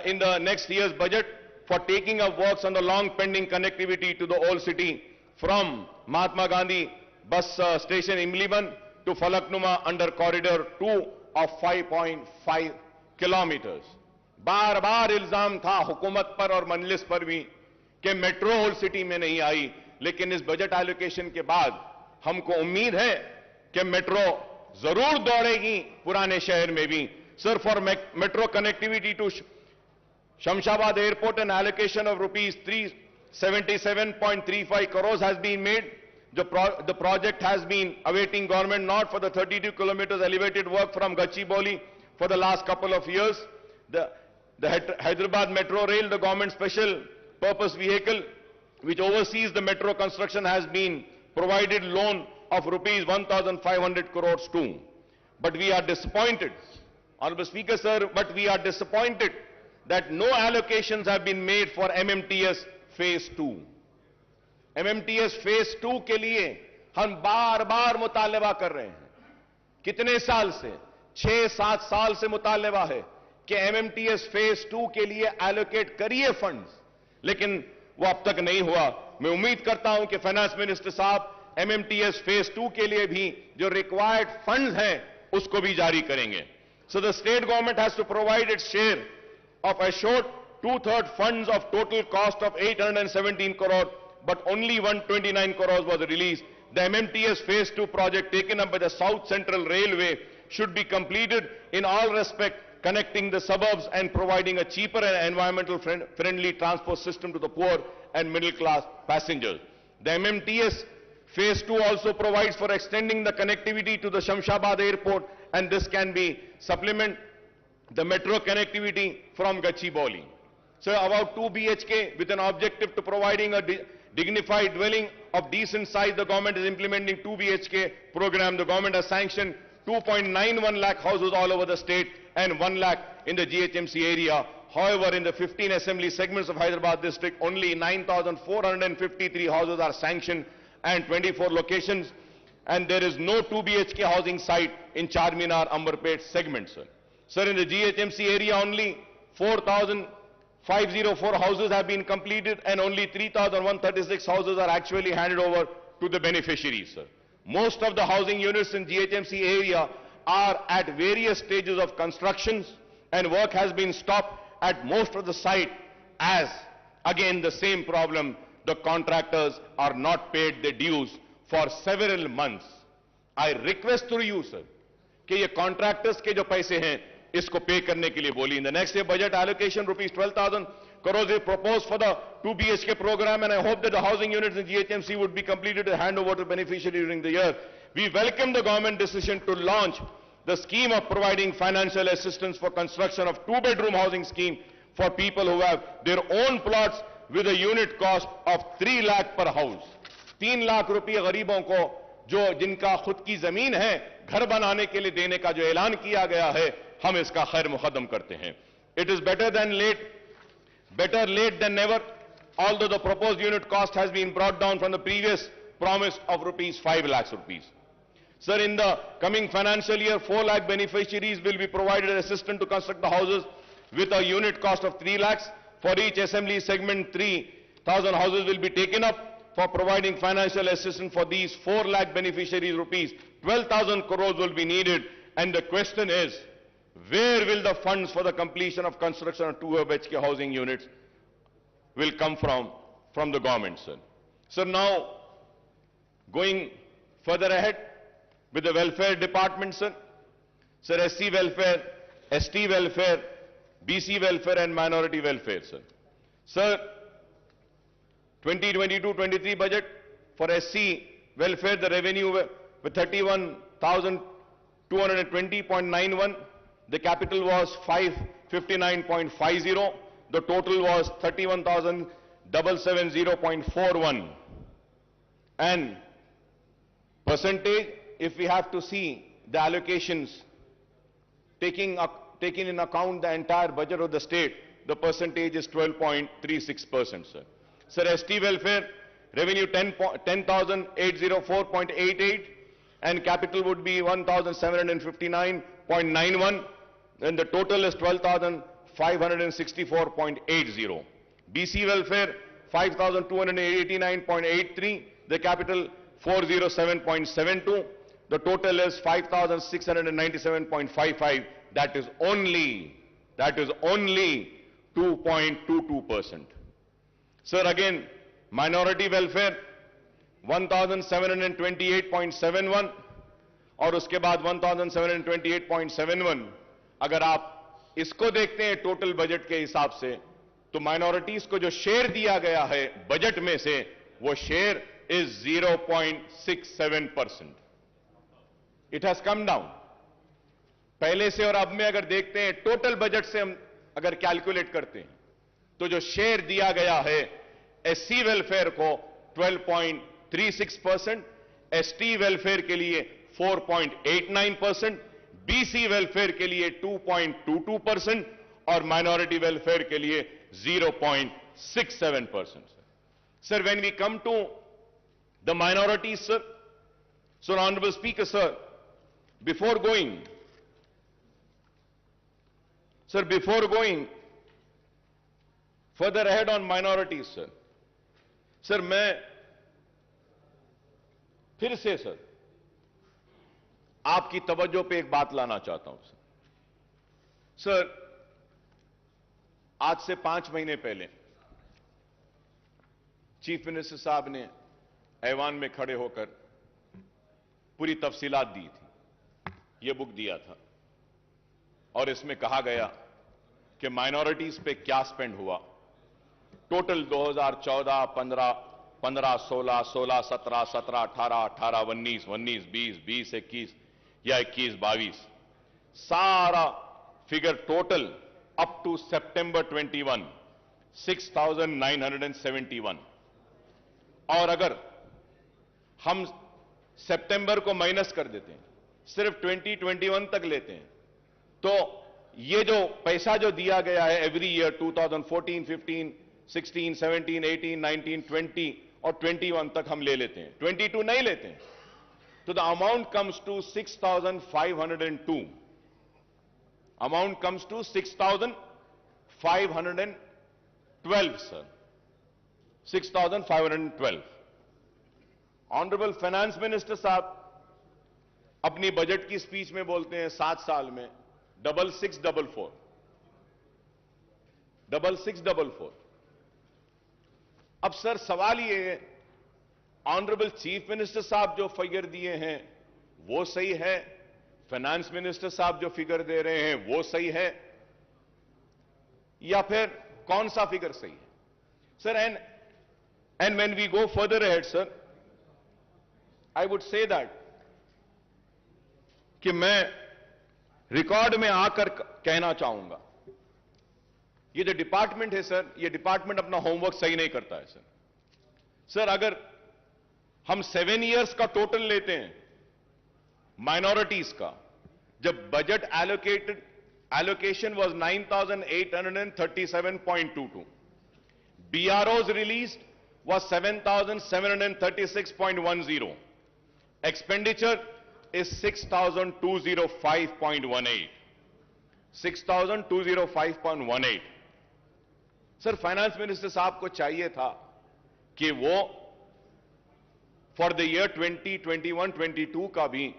in the next year's budget for taking up works on the long pending connectivity to the old city from Mahatma Gandhi bus station Imliban to Falaknuma under corridor 2 of 5.5 kilometers. बार बार इल्जाम था हुकूमत पर और मजलिस पर भी कि metro old city में नहीं आई, लेकिन इस बजट एलोकेशन के बाद हमको उम्मीद है कि मेट्रो जरूर दौड़ेगी पुराने शहर में भी. Sir, for metro connectivity to Shamshabad Airport, an allocation of rupees 377.35 crores has been made. The project has been awaiting government nod for the 32 kilometers elevated work from Gachibowli for the last couple of years. The Hyderabad Metro Rail, the government special purpose vehicle which oversees the metro construction, has been provided loan of rupees 1,500 crores too. But we are disappointed, Honorable Speaker sir, but we are disappointed that no allocations have been made for MMTS Phase 2. MMTS Phase 2 के लिए हम बार बार मुतालबा कर रहे हैं. कितने साल से? 6-7 साल से मुतालबा है कि MMTS Phase 2 के लिए एलोकेट करिए फंड्स, लेकिन वो अब तक नहीं हुआ. मैं उम्मीद करता हूं कि फाइनेंस मिनिस्टर साहब MMTS Phase 2 के लिए भी जो रिक्वायर्ड फंड्स हैं उसको भी जारी करेंगे. So the state government has to provide its share of assured 2/3 funds of total cost of 817 crore, but only 129 crores was released. The MMTS Phase 2 project taken up by the South Central Railway should be completed in all respect, connecting the suburbs and providing a cheaper and environmental friendly transport system to the poor and middle class passengers. The MMTS Phase 2 also provides for extending the connectivity to the Shamshabad Airport, and this can be supplement the metro connectivity from Gachibowli. So about 2 BHK with an objective to providing a dignified dwelling of decent size, the government is implementing 2 BHK program. The government has sanctioned 2.91 lakh houses all over the state and 1 lakh in the GHMC area. However, in the 15 assembly segments of Hyderabad district, only 9,453 houses are sanctioned and 24 locations, and there is no 2 BHK housing site in Charminar, Amberpet segment, sir. Sir, in the GHMC area, only 4,504 houses have been completed and only 3,136 houses are actually handed over to the beneficiaries, sir. Most of the housing units in GHMC area are at various stages of constructions, and work has been stopped at most of the site as, again, the same problem, the contractors are not paid their dues for several months. I request through you, sir, कि ये contractors के जो पैसे हैं इसको पे करने के लिए बोली. In the next year budget allocation, rupees 12,000 crores is proposed for the 2 BHK program, and I hope that the housing units in GHMC would be completed and hand over to beneficiaries during the year. We welcome the government decision to launch the scheme of providing financial assistance for construction of 2-bedroom housing scheme for people who have their own plots with a unit cost of 3 lakh per house. 3 lakh रुपये गरीबों को जो जिनका खुद की जमीन है घर बनाने के लिए देने का जो ऐलान किया गया है, हम इसका खैर मुकदम करते हैं. It is better late than never, although the proposed unit cost has been brought down from the previous promise of rupees 5 lakhs rupees. Sir, in the coming financial year, 4 lakh beneficiaries will be provided assistance to construct the houses with a unit cost of 3 lakhs. For each assembly segment, 3,000 houses will be taken up. For providing financial assistance for these 4 lakh beneficiaries, rupees 12,000 crores will be needed. And the question is, where will the funds for the completion of construction of 2 BHK housing units will come from the government, sir? So now, going further ahead with the welfare department, sir. Sir, SC welfare, ST welfare, BC welfare and minority welfare, sir. Sir, 2022-23 budget for SC welfare, the revenue with 31,220.91. The capital was 559.50. The total was 31,770.41. And percentage, if we have to see the allocations, taking in account the entire budget of the state, the percentage is 12.36%, sir. Sir, ST welfare, revenue 10,804.88, and capital would be 1,759.91, and the total is 12,564.80. BC welfare 5,289.83, the capital 407.72, the total is 5,697.55, that is only 2.22%. Sir, again, minority welfare 1,728.71 और उसके बाद 1,728.71, अगर आप इसको देखते हैं total budget के हिसाब से, तो माइनॉरिटीज को जो शेयर दिया गया है बजट में से, वो share is 0.67%. It has come down पहले से, और अब में अगर देखते हैं टोटल बजट से हम अगर कैलकुलेट करते हैं, तो जो शेयर दिया गया है एससी वेलफेयर को 12.36%, एसटी वेलफेयर के लिए 4.89%, बीसी वेलफेयर के लिए 2.22% और माइनॉरिटी वेलफेयर के लिए 0.67%. Sir, when we come to the minorities, sir, so Honorable Speaker, sir, before going further ahead on minorities, sir, मैं फिर से सर आपकी तवज्जो पे एक बात लाना चाहता हूं सर. आज से 5 महीने पहले चीफ मिनिस्टर साहब ने ऐवान में खड़े होकर पूरी तफसीलात दी थी. यह बुक दिया था और इसमें कहा गया कि माइनॉरिटीज पे क्या स्पेंड हुआ. टोटल 2014, 15, 16, 16, 17, 17, 18, 18, 19, 19, 20, 20, 21 या 21, 22, सारा फिगर टोटल अप टू सितंबर 21, 6,971. और अगर हम सितंबर को माइनस कर देते हैं, सिर्फ 2021 तक लेते हैं, तो ये जो पैसा जो दिया गया है एवरी ईयर 2014, 15, 16, 17, 18, 19, 20 और 21 तक हम ले लेते हैं, 22 नहीं लेते हैं, तो the amount comes to 6,502. Amount comes to 6,512, sir, 6,512. Honourable finance minister साहब अपनी बजट की स्पीच में बोलते हैं 7 साल में 6644. अब सर सवाल ये है, ऑनरेबल चीफ मिनिस्टर साहब जो फिगर दिए हैं वो सही है, फाइनेंस मिनिस्टर साहब जो फिगर दे रहे हैं वो सही है, या फिर कौन सा फिगर सही है sir? And when we go further ahead sir, I would say that कि मैं रिकॉर्ड में आकर कहना चाहूंगा, ये जो डिपार्टमेंट है सर, ये डिपार्टमेंट अपना होमवर्क सही नहीं करता है सर. सर, अगर हम 7 इयर्स का टोटल लेते हैं माइनॉरिटीज का, जब budget allocation was 9,837.22, BROs released was 7,736.10, expenditure is 6,205.18. 6,205.18. Sir, finance minister साहब को चाहिए था कि वो फॉर द ईयर 2021-22 का भी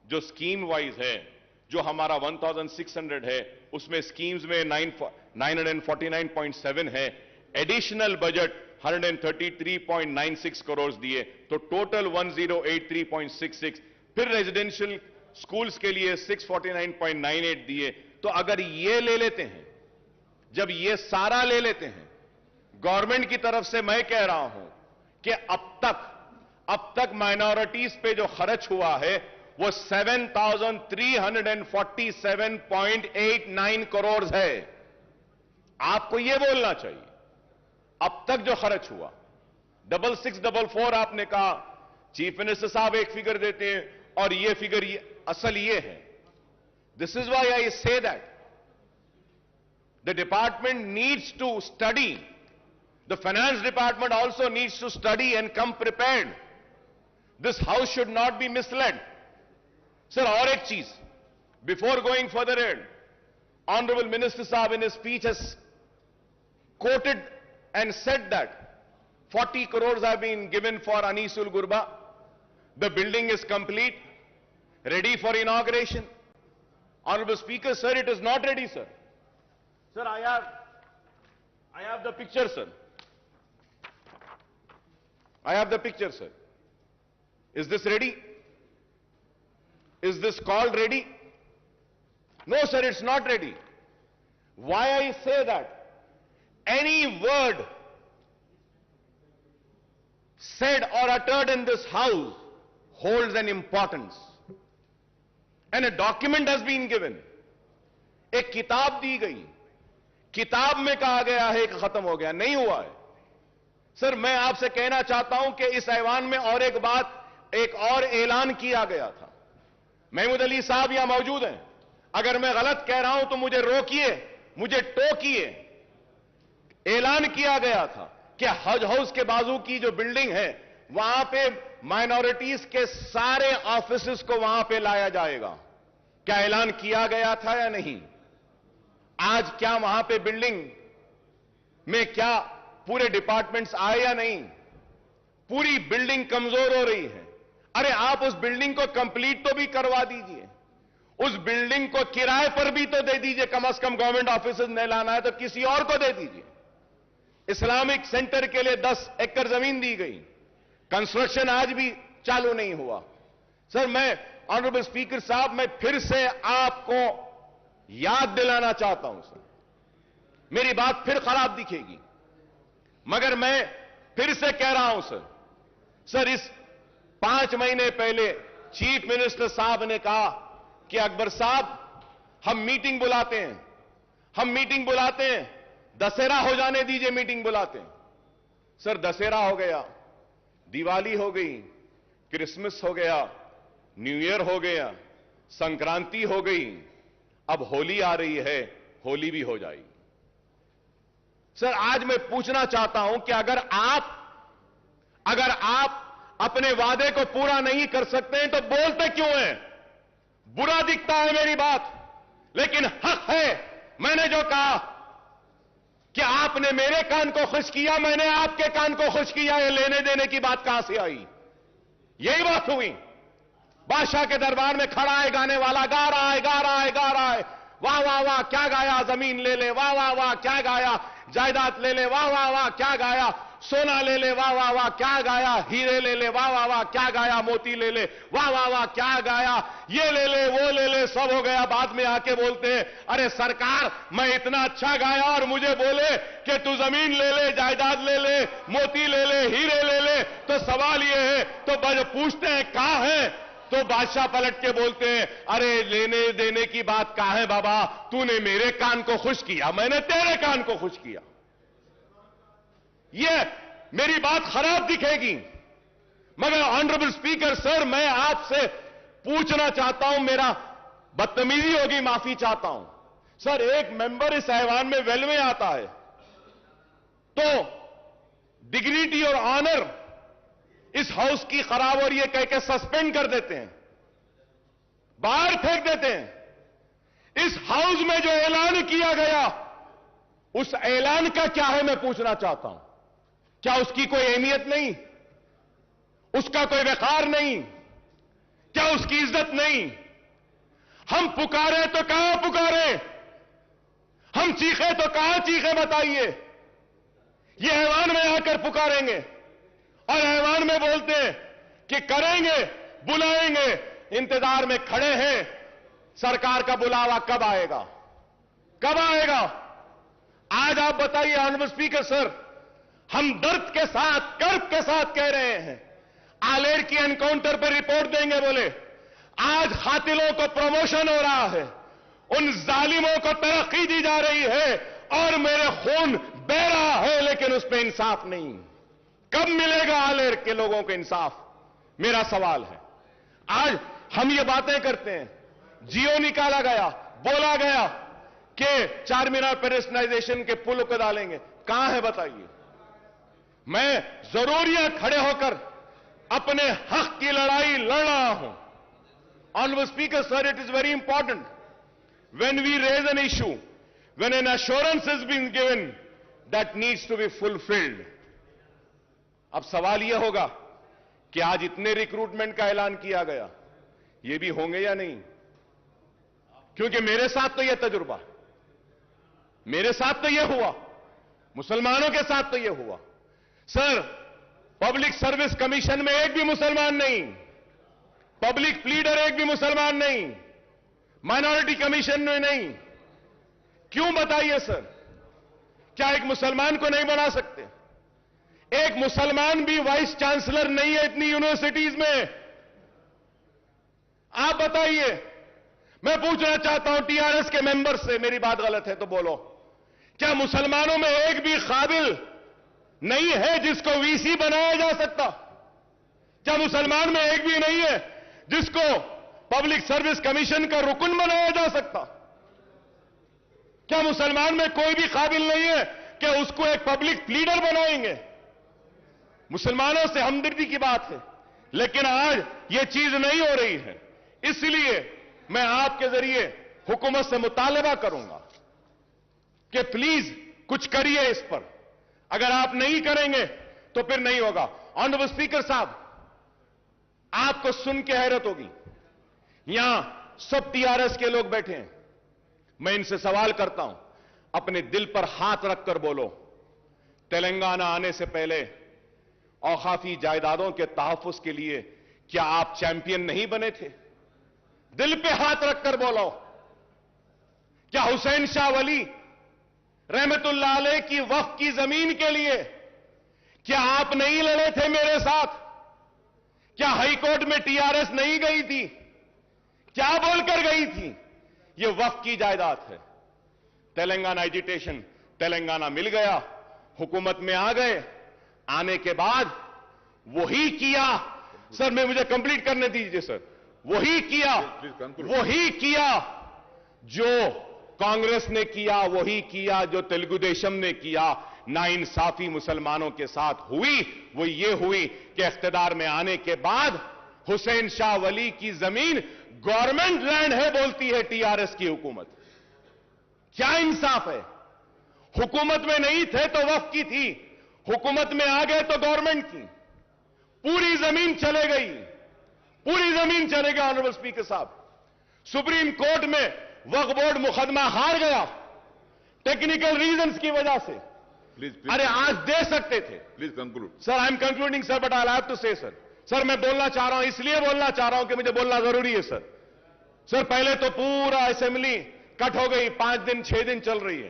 जो स्कीम वाइज है, जो हमारा 1,600 है, उसमें स्कीम्स में 949.7 है, एडिशनल बजट 133.96 करोड़ दिए, तो टोटल 1083.66. फिर रेजिडेंशियल स्कूल्स के लिए 649.98 दिए. तो अगर ये ले लेते हैं, जब ये सारा ले लेते हैं, गवर्नमेंट की तरफ से मैं कह रहा हूं कि अब तक माइनॉरिटीज पे जो खर्च हुआ है वो 7,347.89 करोड़ है. आपको ये बोलना चाहिए अब तक जो खर्च हुआ. 6644 आपने कहा, चीफ मिनिस्टर साहब एक फिगर देते हैं और ये फिगर असल ये है. This is why I say that the department needs to study. The finance department also needs to study and come prepared. This house should not be misled. Sir, और एक चीज, before going further ahead, Honorable Minister Sahab in his speech has quoted and said that 40 crores have been given for Anisul Gurba. The building is complete, ready for inauguration. Honorable Speaker, sir, it is not ready, sir. Sir, I have the picture, sir. I have the picture, sir. Is this ready? Is this called ready? No, sir, it's not ready. Why I say that? Any word said or uttered in this house holds an importance. And a document has been given. एक किताब दी गई. किताब में कहा गया है कि खत्म हो गया, नहीं हुआ है. सर, मैं आपसे कहना चाहता हूं कि इस ऐवान में और एक बात, एक और ऐलान किया गया था. महमूद अली साहब यहां मौजूद हैं. अगर मैं गलत कह रहा हूं तो मुझे रोकिए, मुझे टोकिए. ऐलान किया गया था कि हज हाउस के बाजू की जो बिल्डिंग है, वहां पे माइनॉरिटीज के सारे ऑफिसेस को वहां पे लाया जाएगा. क्या ऐलान किया गया था या नहीं? आज क्या वहां पे बिल्डिंग में क्या पूरे डिपार्टमेंट्स आए या नहीं? पूरी बिल्डिंग कमजोर हो रही है. अरे आप उस बिल्डिंग को कंप्लीट तो भी करवा दीजिए. उस बिल्डिंग को किराए पर भी तो दे दीजिए. कम से कम गवर्नमेंट ऑफिस नहीं लाना है तो किसी और को दे दीजिए. इस्लामिक सेंटर के लिए 10 एकड़ जमीन दी गई. कंस्ट्रक्शन आज भी चालू नहीं हुआ. सर, मैं ऑनरेबल स्पीकर साहब, मैं फिर से आपको याद दिलाना चाहता हूं. सर, मेरी बात फिर खराब दिखेगी, मगर मैं फिर से कह रहा हूं. सर, इस 5 महीने पहले चीफ मिनिस्टर साहब ने कहा कि अकबर साहब, हम मीटिंग बुलाते हैं, हम मीटिंग बुलाते हैं, दशहरा हो जाने दीजिए, मीटिंग बुलाते हैं. सर, दशहरा हो गया, दिवाली हो गई, क्रिसमस हो गया, न्यू ईयर हो गया, संक्रांति हो गई, अब होली आ रही है, होली भी हो जाएगी. सर, आज मैं पूछना चाहता हूं कि अगर आप अपने वादे को पूरा नहीं कर सकते हैं तो बोलते क्यों हैं? बुरा दिखता है मेरी बात, लेकिन हक है. मैंने जो कहा कि आपने मेरे कान को खुश किया, मैंने आपके कान को खुश किया, ये लेने देने की बात कहां से आई? यही बात हुई. बादशाह के दरबार में खड़ा है गाने वाला, गा रहा है, गा रहा है, गा रहा है. वाह वाह वाह क्या गाया, जमीन ले ले, वाह वाह वाह क्या गाया, जायदाद ले ले, वाह वाह वाह क्या गाया, सोना ले ले, वाह वाह वाह क्या गाया, हीरे ले ले, वाह वाह वाह क्या गाया, मोती ले ले, वाह वाह वाह क्या गाया, ये ले ले, वो ले ले, सब हो गया. बाद में आके बोलते हैं, अरे सरकार, मैं इतना अच्छा गाया और मुझे बोले कि तू जमीन ले ले, जायदाद ले ले, मोती ले ले, हीरे ले ले. तो सवाल ये है, तो पूछते हैं कहां है, तो बादशाह पलट के बोलते हैं, अरे लेने देने की बात कहां है बाबा, तूने मेरे कान को खुश किया, मैंने तेरे कान को खुश किया. ये मेरी बात खराब दिखेगी, मगर ऑनरेबल स्पीकर सर, मैं आपसे पूछना चाहता हूं, मेरा बदतमीजी होगी, माफी चाहता हूं. सर, एक मेंबर इस ऐवान में वेल में आता है तो डिग्निटी और ऑनर इस हाउस की खराब हो रही है कह के सस्पेंड कर देते हैं, बाहर फेंक देते हैं. इस हाउस में जो ऐलान किया गया, उस ऐलान का क्या है, मैं पूछना चाहता हूं. क्या उसकी कोई अहमियत नहीं? उसका कोई वकार नहीं? क्या उसकी इज्जत नहीं? हम पुकारे तो कहां पुकारे, हम चीखे तो कहां चीखे, बताइए. ये ऐवान में आकर पुकारेंगे और ऐवान में बोलते हैं कि करेंगे, बुलाएंगे, इंतजार में खड़े हैं. सरकार का बुलावा कब आएगा, कब आएगा? आज आप बताइए ऑनरेबल स्पीकर सर, हम दर्द के साथ, कर्ब के साथ कह रहे हैं, आलेर की एनकाउंटर पर रिपोर्ट देंगे बोले. आज कातिलों को प्रमोशन हो रहा है, उन जालिमों को तरक्की दी जा रही है और मेरे खून बह रहा है, लेकिन उस पर इंसाफ नहीं. कब मिलेगा आलेर के लोगों को इंसाफ, मेरा सवाल है. आज हम ये बातें करते हैं, जियो निकाला गया, बोला गया कि चारमीनार पेडेस्ट्रियनाइजेशन के पुल को डालेंगे, कहां है बताइए. मैं जरूर यहां खड़े होकर अपने हक की लड़ाई लड़ रहा हूं. Honourable speaker sir, it is very important when we raise an issue, when an assurance has been given that needs to be fulfilled. अब सवाल यह होगा कि आज इतने रिक्रूटमेंट का ऐलान किया गया, ये भी होंगे या नहीं? क्योंकि मेरे साथ तो यह तजुर्बा, मेरे साथ तो यह हुआ, मुसलमानों के साथ तो यह हुआ। सर, पब्लिक सर्विस कमीशन में एक भी मुसलमान नहीं, पब्लिक प्लीडर एक भी मुसलमान नहीं, माइनॉरिटी कमीशन में नहीं। क्यों बताइए सर? क्या एक मुसलमान को नहीं बना सकते? एक मुसलमान भी वाइस चांसलर नहीं है इतनी यूनिवर्सिटीज में। आप बताइए। मैं पूछना चाहता हूं टीआरएस के मेंबर से, मेरी बात गलत है तो बोलो, क्या मुसलमानों में एक भी काबिल नहीं है जिसको वीसी बनाया जा सकता? क्या मुसलमान में एक भी नहीं है जिसको पब्लिक सर्विस कमीशन का रुकन बनाया जा सकता? क्या मुसलमान में कोई भी काबिल नहीं है कि उसको एक पब्लिक प्लीडर बनाएंगे? मुसलमानों से हमदर्दी की बात है, लेकिन आज यह चीज नहीं हो रही है। इसलिए मैं आपके जरिए हुकूमत से मुतालबा करूंगा कि प्लीज कुछ करिए इस पर। अगर आप नहीं करेंगे तो फिर नहीं होगा। ऑनरेबल स्पीकर साहब, आपको सुन के हैरत होगी, यहां सब टीआरएस के लोग बैठे हैं। मैं इनसे सवाल करता हूं, अपने दिल पर हाथ रखकर बोलो, तेलंगाना आने से पहले औकाफी जायदादों के तहफ्फुज के लिए क्या आप चैंपियन नहीं बने थे? दिल पे हाथ रखकर बोलो। क्या हुसैन शाह वली रहमतुल्लाह अलैह की वक्फ की जमीन के लिए क्या आप नहीं लड़े थे मेरे साथ? क्या हाईकोर्ट में टीआरएस नहीं गई थी? क्या बोलकर गई थी? यह वक्फ की जायदाद है। तेलंगाना एजिटेशन, तेलंगाना मिल गया, हुकूमत में आ गए, आने के बाद वही किया। सर, मैं मुझे कंप्लीट करने दीजिए सर। वही किया जो कांग्रेस ने किया, वही किया जो तेलुगु देशम ने किया। नाइंसाफी मुसलमानों के साथ हुई, वो ये हुई कि इख्तिदार में आने के बाद हुसैन शाह वली की जमीन गवर्नमेंट लैंड है बोलती है टीआरएस की हुकूमत। क्या इंसाफ है? हुकूमत में नहीं थे तो वक्फ की थी, हुकूमत में आ गए तो गवर्नमेंट की। पूरी जमीन चले गई, पूरी जमीन चले गई। ऑनरेबल स्पीकर साहब, सुप्रीम कोर्ट में वक्फ बोर्ड मुकदमा हार गया टेक्निकल रीजंस की वजह से। प्लीज अरे आज दे सकते थे। Please conclude sir, I am concluding sir, but I have to say sir. Sir, मैं बोलना चाह रहा हूं, इसलिए बोलना चाह रहा हूं कि मुझे बोलना जरूरी है सर। सर, पहले तो पूरा असेंबली कट हो गई, 5 दिन 6 दिन चल रही है।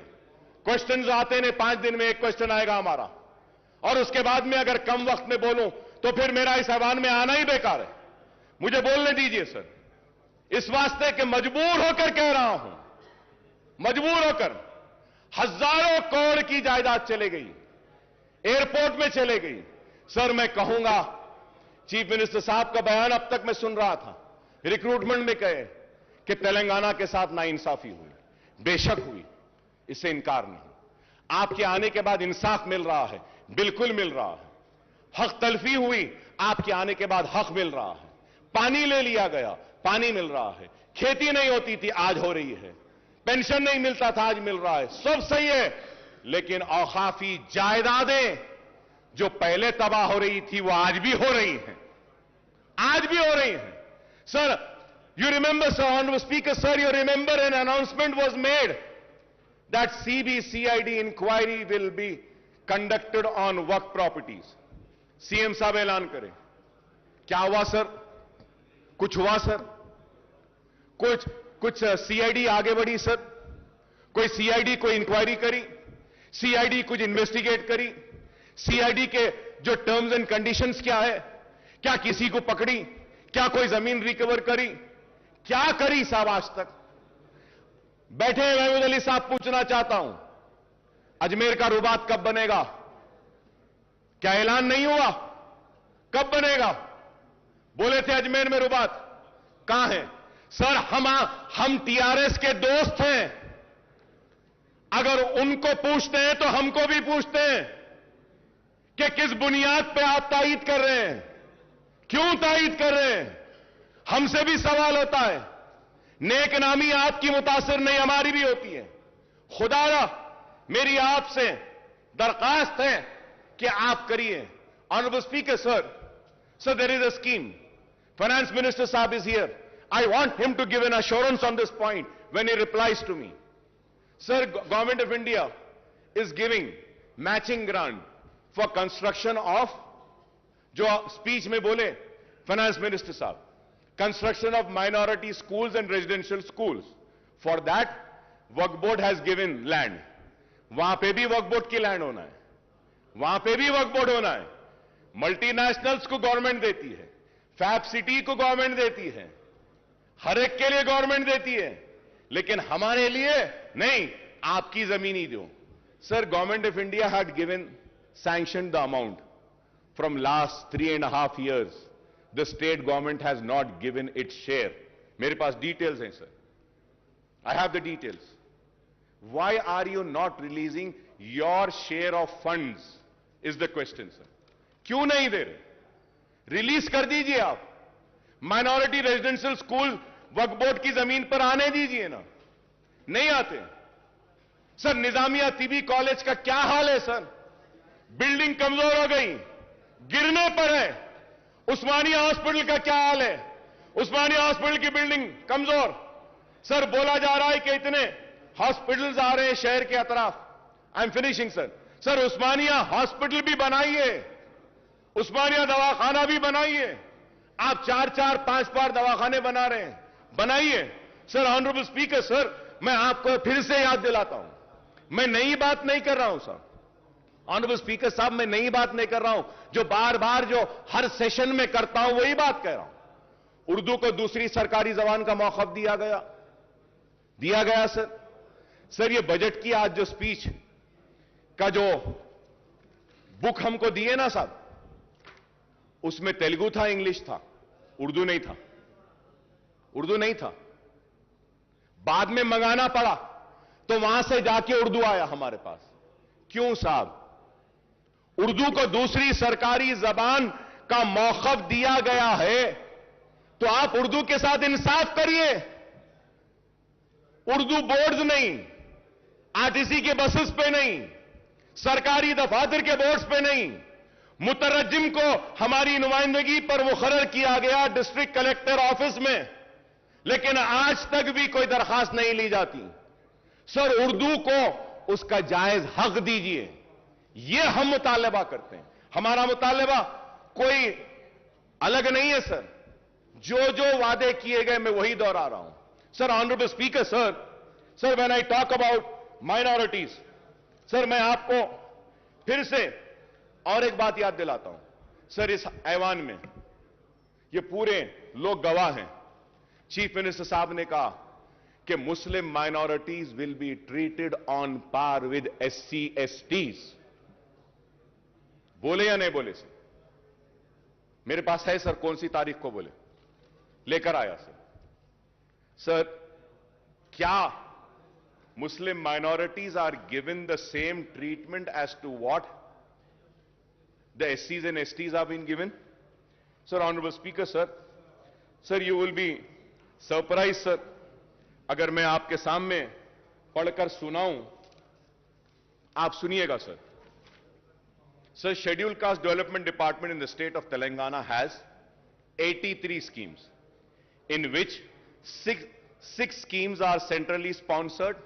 क्वेश्चंस आते ने, 5 दिन में एक क्वेश्चन आएगा हमारा, और उसके बाद में अगर कम वक्त में बोलूं तो फिर मेरा इस ऐवान में आना ही बेकार है। मुझे बोलने दीजिए सर, इस वास्ते कि मजबूर होकर कह रहा हूं, मजबूर होकर। हजारों करोड़ की जायदाद चले गई, एयरपोर्ट में चले गई। सर, मैं कहूंगा, चीफ मिनिस्टर साहब का बयान अब तक मैं सुन रहा था, रिक्रूटमेंट में कहे कि तेलंगाना के साथ नाइंसाफी हुई। बेशक हुई, इससे इनकार नहीं। आपके आने के बाद इंसाफ मिल रहा है, बिल्कुल मिल रहा है। हक तलफी हुई, आपके आने के बाद हक मिल रहा है। पानी ले लिया गया, पानी मिल रहा है। खेती नहीं होती थी, आज हो रही है। पेंशन नहीं मिलता था, आज मिल रहा है। सब सही है, लेकिन औकाफी जायदादें जो पहले तबाह हो रही थी वो आज भी हो रही हैं, आज भी हो रही हैं। Sir, you remember, sir, Honorable Speaker, sir, you remember an announcement was made that CID inquiry will be conducted on work properties. CM साहब ऐलान करें। क्या हुआ सर? कुछ हुआ सर? कुछ सीआईडी आगे बढ़ी सर? कोई सीआईडी कोई इंक्वायरी करी? सीआईडी कुछ इन्वेस्टिगेट करी? सीआईडी के जो टर्म्स एंड कंडीशंस क्या है, क्या किसी को पकड़ी? क्या कोई जमीन रिकवर करी? क्या करी साहब आज तक? बैठे महमूद अली साहब, पूछना चाहता हूं, अजमेर का रुबात कब बनेगा? क्या ऐलान नहीं हुआ? कब बनेगा? बोले थे अजमेर में रुबात, कहां है? सर, हम टीआरएस के दोस्त हैं, अगर उनको पूछते हैं तो हमको भी पूछते हैं कि किस बुनियाद पे आप तायीद कर रहे हैं, क्यों तायीद कर रहे हैं? हमसे भी सवाल होता है। नेक नामी आपकी मुतासिर नहीं, हमारी भी होती है। खुदारा, मेरी आपसे दरखास्त है कि आप करिए. Honorable Speaker, sir, there is a scheme. Finance Minister Saab is here. I want him to give an assurance on this point when he replies to me. Sir, Government of India is giving matching grant for construction of, jo speech mein bole, Finance Minister Saab, construction of minority schools and residential schools. For that, Waqf Board has given land. वहां पे भी वक्फ board की land होना है, वहां पे भी वक्फ board होना है. मल्टीनेशनल्स को गवर्नमेंट देती है, फैब सिटी को गवर्नमेंट देती है, हर एक के लिए गवर्नमेंट देती है, लेकिन हमारे लिए नहीं. आपकी जमीन ही दो. Sir, government of India had given sanction the amount. From last 3.5 years the state government has not given its share. मेरे पास डिटेल्स हैं sir, I have the details. Why are you not releasing your share of funds is the question, sir. क्यों नहीं दे रहे? Release कर दीजिए आप. Minority residential school वक्फ board की जमीन पर आने दीजिए ना. नहीं आते. सर, निजामिया तिबी कॉलेज का क्या हाल है सर? बिल्डिंग कमजोर हो गई, गिरने पर है. उस्मानिया हॉस्पिटल का क्या हाल है? उस्मानिया हॉस्पिटल की बिल्डिंग कमजोर. सर, बोला जा रहा है कि इतने हॉस्पिटल्स आ रहे हैं शहर के अतराफ. I am finishing sir. Sir, Osmania hospital भी बनाइए, उस्मानिया दवाखाना भी बनाइए. आप 4-4, 5 दवाखाने बना रहे हैं, बनाइए. सर, ऑनरेबल स्पीकर सर, मैं आपको फिर से याद दिलाता हूं, मैं नई बात नहीं कर रहा हूं सर. ऑनरेबल स्पीकर साहब, मैं नई बात नहीं कर रहा हूं. जो बार बार जो हर सेशन में करता हूं वही बात कह रहा हूं. उर्दू को दूसरी सरकारी जबान का मौक़िफ़ दिया गया सर. सर, ये बजट की आज जो स्पीच का जो बुक हमको दिए ना साहब, उसमें तेलुगु था, इंग्लिश था, उर्दू नहीं था. उर्दू नहीं था. बाद में मंगाना पड़ा तो वहां से जाके उर्दू आया हमारे पास. क्यों साहब? उर्दू को दूसरी सरकारी जबान का मौक़िफ़ दिया गया है तो आप उर्दू के साथ इंसाफ करिए. उर्दू बोर्ड्स नहीं, आरटीसी के बसेस पे नहीं, सरकारी दफातर के बोर्ड्स पे नहीं. मुतरज्जिम को हमारी नुमाइंदगी पर मुकर्रर किया गया डिस्ट्रिक्ट कलेक्टर ऑफिस में, लेकिन आज तक भी कोई दरखास्त नहीं ली जाती. सर, उर्दू को उसका जायज हक दीजिए. यह हम मुतालबा करते हैं. हमारा मुतालबा कोई अलग नहीं है सर. जो वादे किए गए मैं वही दोहरा रहा हूं. Sir, honourable speaker sir, when I talk about minorities, sir, मैं आपको फिर से और एक बात याद दिलाता हूं. सर, इस ऐवान में ये पूरे लोग गवाह हैं. चीफ मिनिस्टर साहब ने कहा कि Muslim minorities will be treated on par with SC/STs. बोले या नहीं बोले सर? मेरे पास है सर, कौन सी तारीख को बोले, लेकर आया सर. सर, क्या Muslim minorities are given the same treatment as to what the SCs and STs have been given? Sir, Honorable Speaker, sir, you will be surprised, sir, अगर मैं आपके सामने पढ़कर सुनाऊं. आप सुनिएगा sir. Sir, Scheduled Caste Development Department in the state of Telangana has 83 schemes, in which six schemes are centrally sponsored,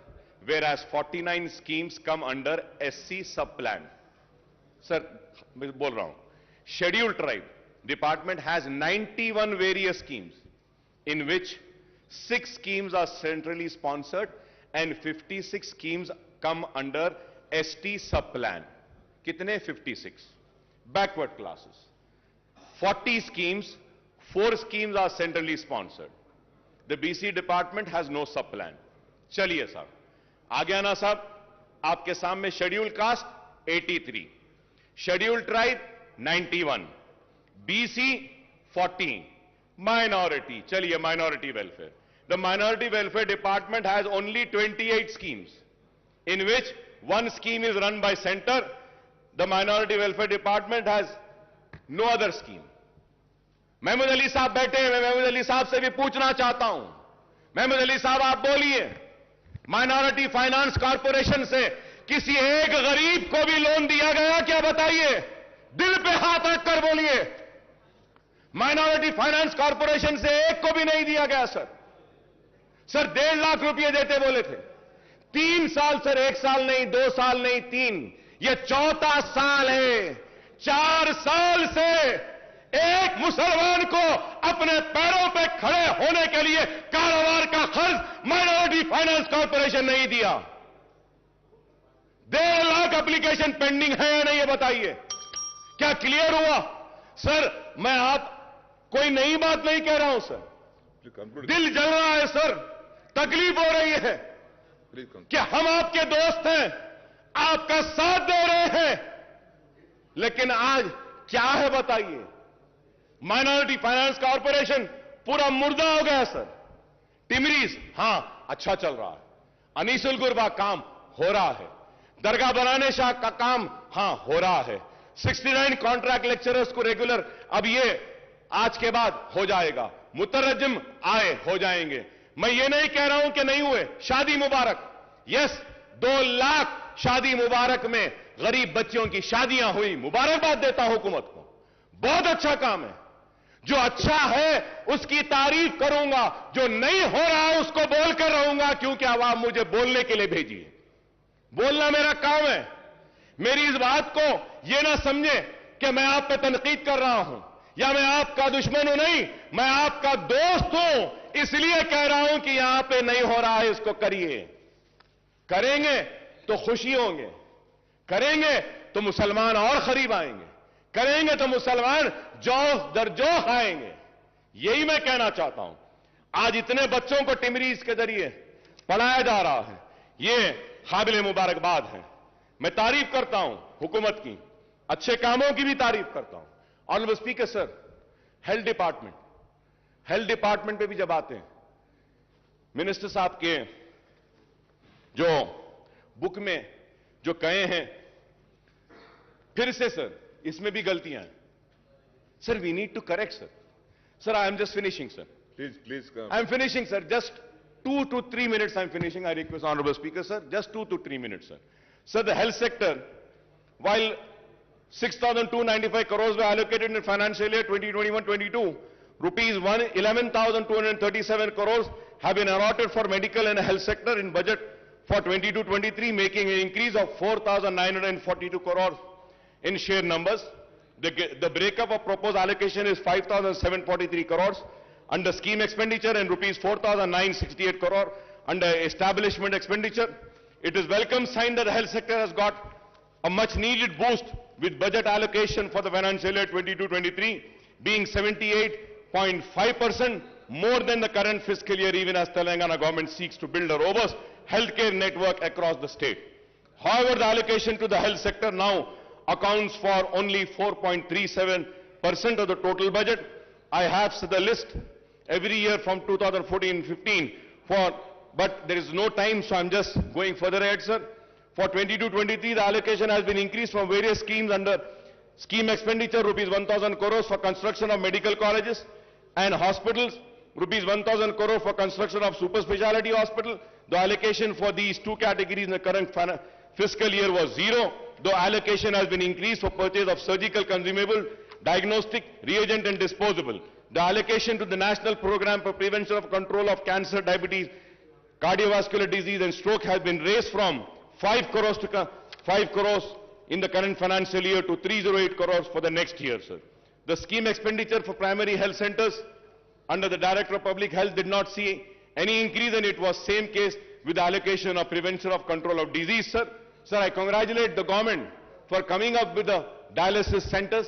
whereas 49 schemes come under SC sub-plan. Sir, मैं बोल रहा हूं. Scheduled Tribe Department has 91 various schemes, in which 6 schemes are centrally sponsored and 56 schemes come under ST sub-plan. कितने? 56. Backward classes. 40 schemes, 4 schemes are centrally sponsored. The BC department has no sub-plan. चलिए साहब, आ गया ना साहब आपके सामने. Schedule caste 83, schedule tribe 91, BC 14, minority. चलिए, minority welfare. The minority welfare department has only 28 schemes, in which one scheme is run by center. The minority welfare department has no other scheme. Mahmood Ali साहब बैठे हैं, मैं महमूद अली साहब से भी पूछना चाहता हूं. महमूद अली साहब, आप बोलिए माइनॉरिटी फाइनेंस कॉर्पोरेशन से किसी एक गरीब को भी लोन दिया गया क्या? बताइए, दिल पे हाथ रखकर बोलिए। माइनॉरिटी फाइनेंस कॉर्पोरेशन से एक को भी नहीं दिया गया सर। सर 1.5 लाख रुपए देते बोले थे। 3 साल सर, 1 साल नहीं, 2 साल नहीं, 3, ये 4था साल है। 4 साल से एक मुसलमान को अपने पैरों पे खड़े होने के लिए कारोबार का खर्च माइनॉरिटी फाइनेंस कॉर्पोरेशन नहीं दिया। 1.5 लाख एप्लीकेशन पेंडिंग है या नहीं, ये बताइए। क्या क्लियर हुआ? सर मैं आप कोई नई बात नहीं कह रहा हूं सर, दिल जल रहा है सर, तकलीफ हो रही है कि हम आपके दोस्त हैं, आपका साथ दे रहे हैं, लेकिन आज क्या है बताइए? माइनॉरिटी फाइनेंस कॉर्पोरेशन पूरा मुर्दा हो गया सर। टिमरीज हां अच्छा चल रहा है, अनीसुल गुरबा काम हो रहा है, दरगाह बनाने शाह का काम हां हो रहा है, 69 कॉन्ट्रैक्ट लेक्चरर्स को रेगुलर अब ये आज के बाद हो जाएगा, मुतरज्जिम आए हो जाएंगे। मैं ये नहीं कह रहा हूं कि नहीं हुए, शादी मुबारक, यस 2 लाख शादी मुबारक में गरीब बच्चियों की शादियां हुई, मुबारकबाद देता हूं हुकूमत को, बहुत अच्छा काम है। जो अच्छा है उसकी तारीफ करूंगा, जो नहीं हो रहा है उसको बोलकर रहूंगा, क्योंकि आवाम मुझे बोलने के लिए भेजी है, बोलना मेरा काम है। मेरी इस बात को यह ना समझे कि मैं आप पे तनकीद कर रहा हूं या मैं आपका दुश्मन हूं, नहीं, मैं आपका दोस्त हूं, इसलिए कह रहा हूं कि यहां पे नहीं हो रहा है, इसको करिए। करेंगे तो खुशी होंगे, करेंगे तो मुसलमान और करीब आएंगे, करेंगे तो मुसलमान जोश दर जोश आएंगे। यही मैं कहना चाहता हूं। आज इतने बच्चों को टिमरीज के जरिए पढ़ाया जा रहा है, ये काबिल मुबारकबाद है। मैं तारीफ करता हूं हुकूमत की, अच्छे कामों की भी तारीफ करता हूं। Honourable speaker sir, health department पे भी जब आते हैं, मिनिस्टर साहब के जो बुक में जो कहे हैं, फिर से सर इसमें भी गलतियां हैं sir, we need to correct sir. Sir I am just finishing sir, Please come. I am finishing, sir. Just 2 to 3 minutes I am finishing. I request Honorable Speaker, sir. Just 2 to 3 minutes, sir. Sir, the health sector, while 6,295 crores were allocated in financial year 2021-22, rupees 11,237 crores have been allotted for medical and health sector in budget for 22-23, making an increase of 4,942 crores in share numbers. The breakup of proposed allocation is 5,743 crores under scheme expenditure and rupees 4,968 crore under establishment expenditure. It is welcome sign that the health sector has got a much needed boost with budget allocation for the financial year 22-23 being 78.5% more than the current fiscal year, even as Telangana government seeks to build a robust healthcare network across the state. However, the allocation to the health sector now accounts for only 4.37% of the total budget. I have the list every year from 2014-15 but there is no time, so I'm just going further ahead, sir. For 22-23, the allocation has been increased from various schemes under scheme expenditure, rupees 1,000 crores for construction of medical colleges and hospitals, rupees 1,000 crores for construction of super speciality hospital. The allocation for these two categories in the current fiscal year was 0, though allocation has been increased for purchase of surgical consumable, diagnostic, reagent and disposable. The allocation to the National Program for Prevention of Control of Cancer, Diabetes, Cardiovascular Disease and Stroke has been raised from 5 crores to 5 crores in the current financial year to 308 crores for the next year, sir. The scheme expenditure for primary health centers under the Director of Public Health did not see any increase, and it was same case with the allocation of prevention of control of disease, sir. Sir, I congratulate the government for coming up with the dialysis centers.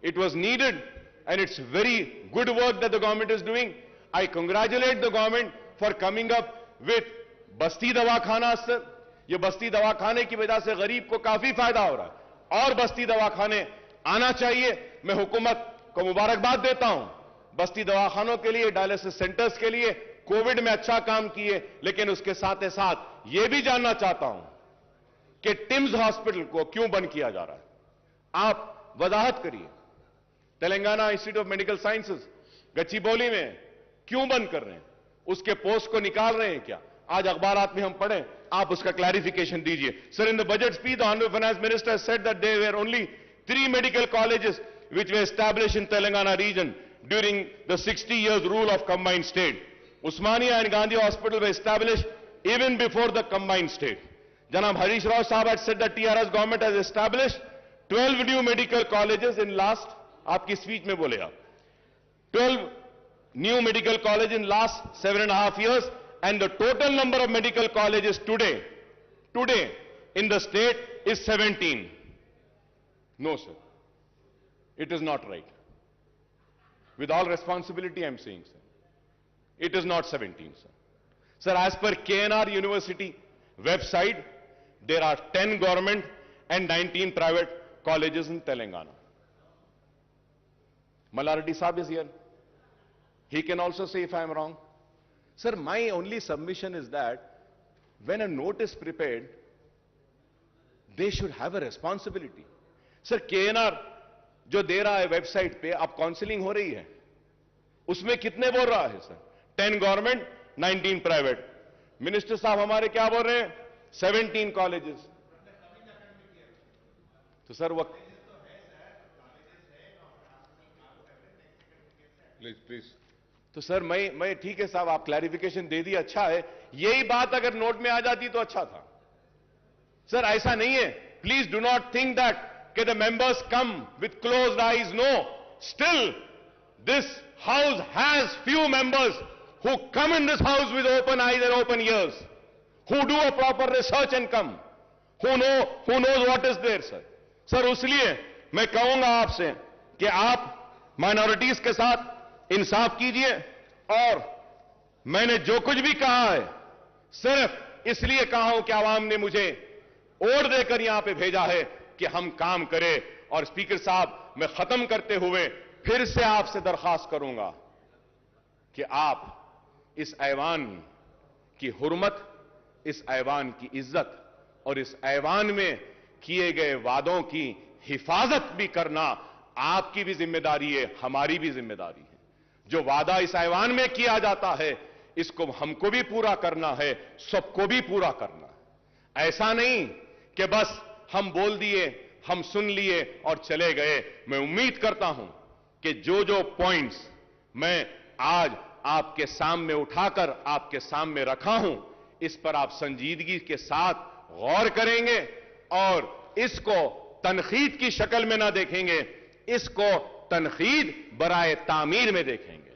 It was needed and it's very good work that the government is doing. I congratulate the government for coming up with बस्ती दवाखाना, sir. ये बस्ती दवाखाने की वजह से गरीब को काफी फायदा हो रहा है और बस्ती दवाखाने आना चाहिए. मैं हुकूमत को मुबारकबाद देता हूं बस्ती दवाखानों के लिए, डायलिसिस सेंटर्स के लिए. कोविड में अच्छा काम किए, लेकिन उसके साथ साथ यह भी जानना चाहता हूं कि टिम्स हॉस्पिटल को क्यों बंद किया जा रहा है. आप वजाहत करिए. Telangana institute of medical sciences Gachibowli में क्यों बंद कर रहे हैं? उसके पोस्ट को निकाल रहे हैं क्या? आज अखबारात में हम पढ़ें, आप उसका क्लैरिफिकेशन दीजिए. Sir, in the budget speech, the Honorable Finance Minister said that there were only 3 medical colleges which were established in Telangana region during the 60 years rule of combined state. Usmania and Gandhi Hospital were established even before the combined state. Janab Harish Rao Sahab had said that TRS government has established 12 new medical colleges in last, आपकी speech में बोले आप, 12 new medical colleges in last 7.5 years, and the total number of medical colleges today in the state is 17. No, sir. It is not right. With all responsibility, I am saying, sir. It is not 17, sir. Sir, as per KNR University website, there are 10 government and 19 private colleges in Telangana. Malarati Saab is here. He can also say if I am wrong. Sir, my only submission is that when a note is prepared, they should have a responsibility. Sir, KNR जो दे रहा है website पे, अब counselling हो रही है, उसमें कितने बोल रहा है सर? 10 government, 19 private. मिनिस्टर साहब हमारे क्या बोल रहे हैं? 17 कॉलेजेस. तो सर वो प्लीज. तो सर मैं ठीक है साहब, आप क्लैरिफिकेशन दे दिए, अच्छा है. यही बात अगर नोट में आ जाती तो अच्छा था. सर ऐसा नहीं है. Please do not think that कि the members come with closed eyes. No. Still, this house has few members who come in this house with open eyes and open ears, who do a proper research and come, who knows what is there, sir. Sir उसलिए मैं कहूंगा आपसे कि आप minorities के साथ इंसाफ कीजिए, और मैंने जो कुछ भी कहा है सिर्फ इसलिए कहा हूं कि आवाम ने मुझे वोट देकर यहां पे भेजा है कि हम काम करें. और स्पीकर साहब, मैं खत्म करते हुए फिर से आपसे दरखास्त करूंगा कि आप इस ऐवान की हुर्मत, इस ऐवान की इज्जत और इस ऐवान में किए गए वादों की हिफाजत भी करना आपकी भी जिम्मेदारी है, हमारी भी जिम्मेदारी है. जो वादा इस ऐवान में किया जाता है, इसको हमको भी पूरा करना है, सबको भी पूरा करना है. ऐसा नहीं कि बस हम बोल दिए, हम सुन लिए और चले गए. मैं उम्मीद करता हूं कि जो जो पॉइंट्स मैं आज आपके सामने उठाकर आपके सामने रखा हूं, इस पर आप संजीदगी के साथ गौर करेंगे और इसको तनखीद की शक्ल में ना देखेंगे, इसको तनखीद बराए तामीर में देखेंगे.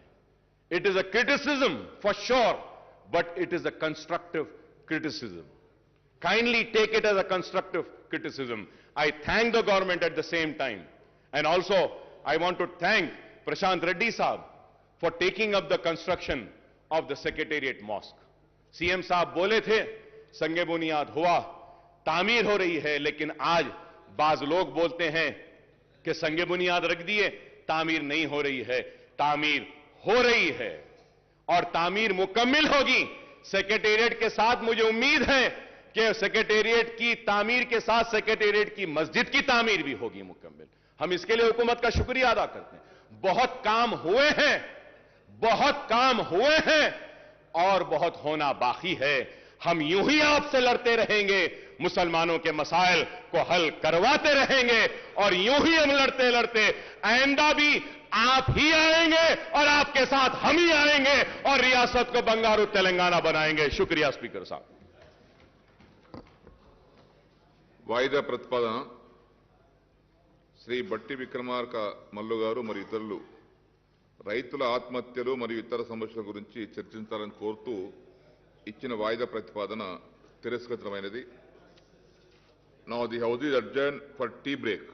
It is a criticism for sure, but it is a constructive criticism. Kindly take it as a constructive criticism. I thank the government at the same time. And also, I want to thank Prashant Reddy Saab for taking up the construction of the Secretariat Mosque. CM साहब बोले थे, संगे बुनियाद हुआ, तामीर हो रही है, लेकिन आज बाज लोग बोलते हैं कि संगे बुनियाद रख दिए, तामीर नहीं हो रही है. तामीर हो रही है और तामीर मुकम्मिल होगी. सेक्रेटेरिएट के साथ मुझे उम्मीद है कि सेक्रेटेरिएट की तामीर के साथ सेक्रेटेरिएट की मस्जिद की तामीर भी होगी मुकम्मल. हम इसके लिए हुकूमत का शुक्रिया अदा करते हैं. बहुत काम हुए हैं, बहुत काम हुए हैं और बहुत होना बाकी है. हम यूं ही आपसे लड़ते रहेंगे, मुसलमानों के मसाइल को हल करवाते रहेंगे, और यूं ही हम लड़ते लड़ते आइंदा भी आप ही आएंगे और आपके साथ हम ही आएंगे और रियासत को बंगारू तेलंगाना बनाएंगे. शुक्रिया स्पीकर साहब. వాయిదా ప్రతిపాదన శ్రీ బట్టి విక్రమార్క మల్లు గారు మరియు ఇతరులు రైతుల ఆత్మహత్యలు మరియు ఇతర సమస్యల గురించి చర్చించాలని కోరుతూ ఇచ్చిన వాయిదా ప్రతిపాదన తిరస్కృతమైనది. Now the house is adjourned for tea break.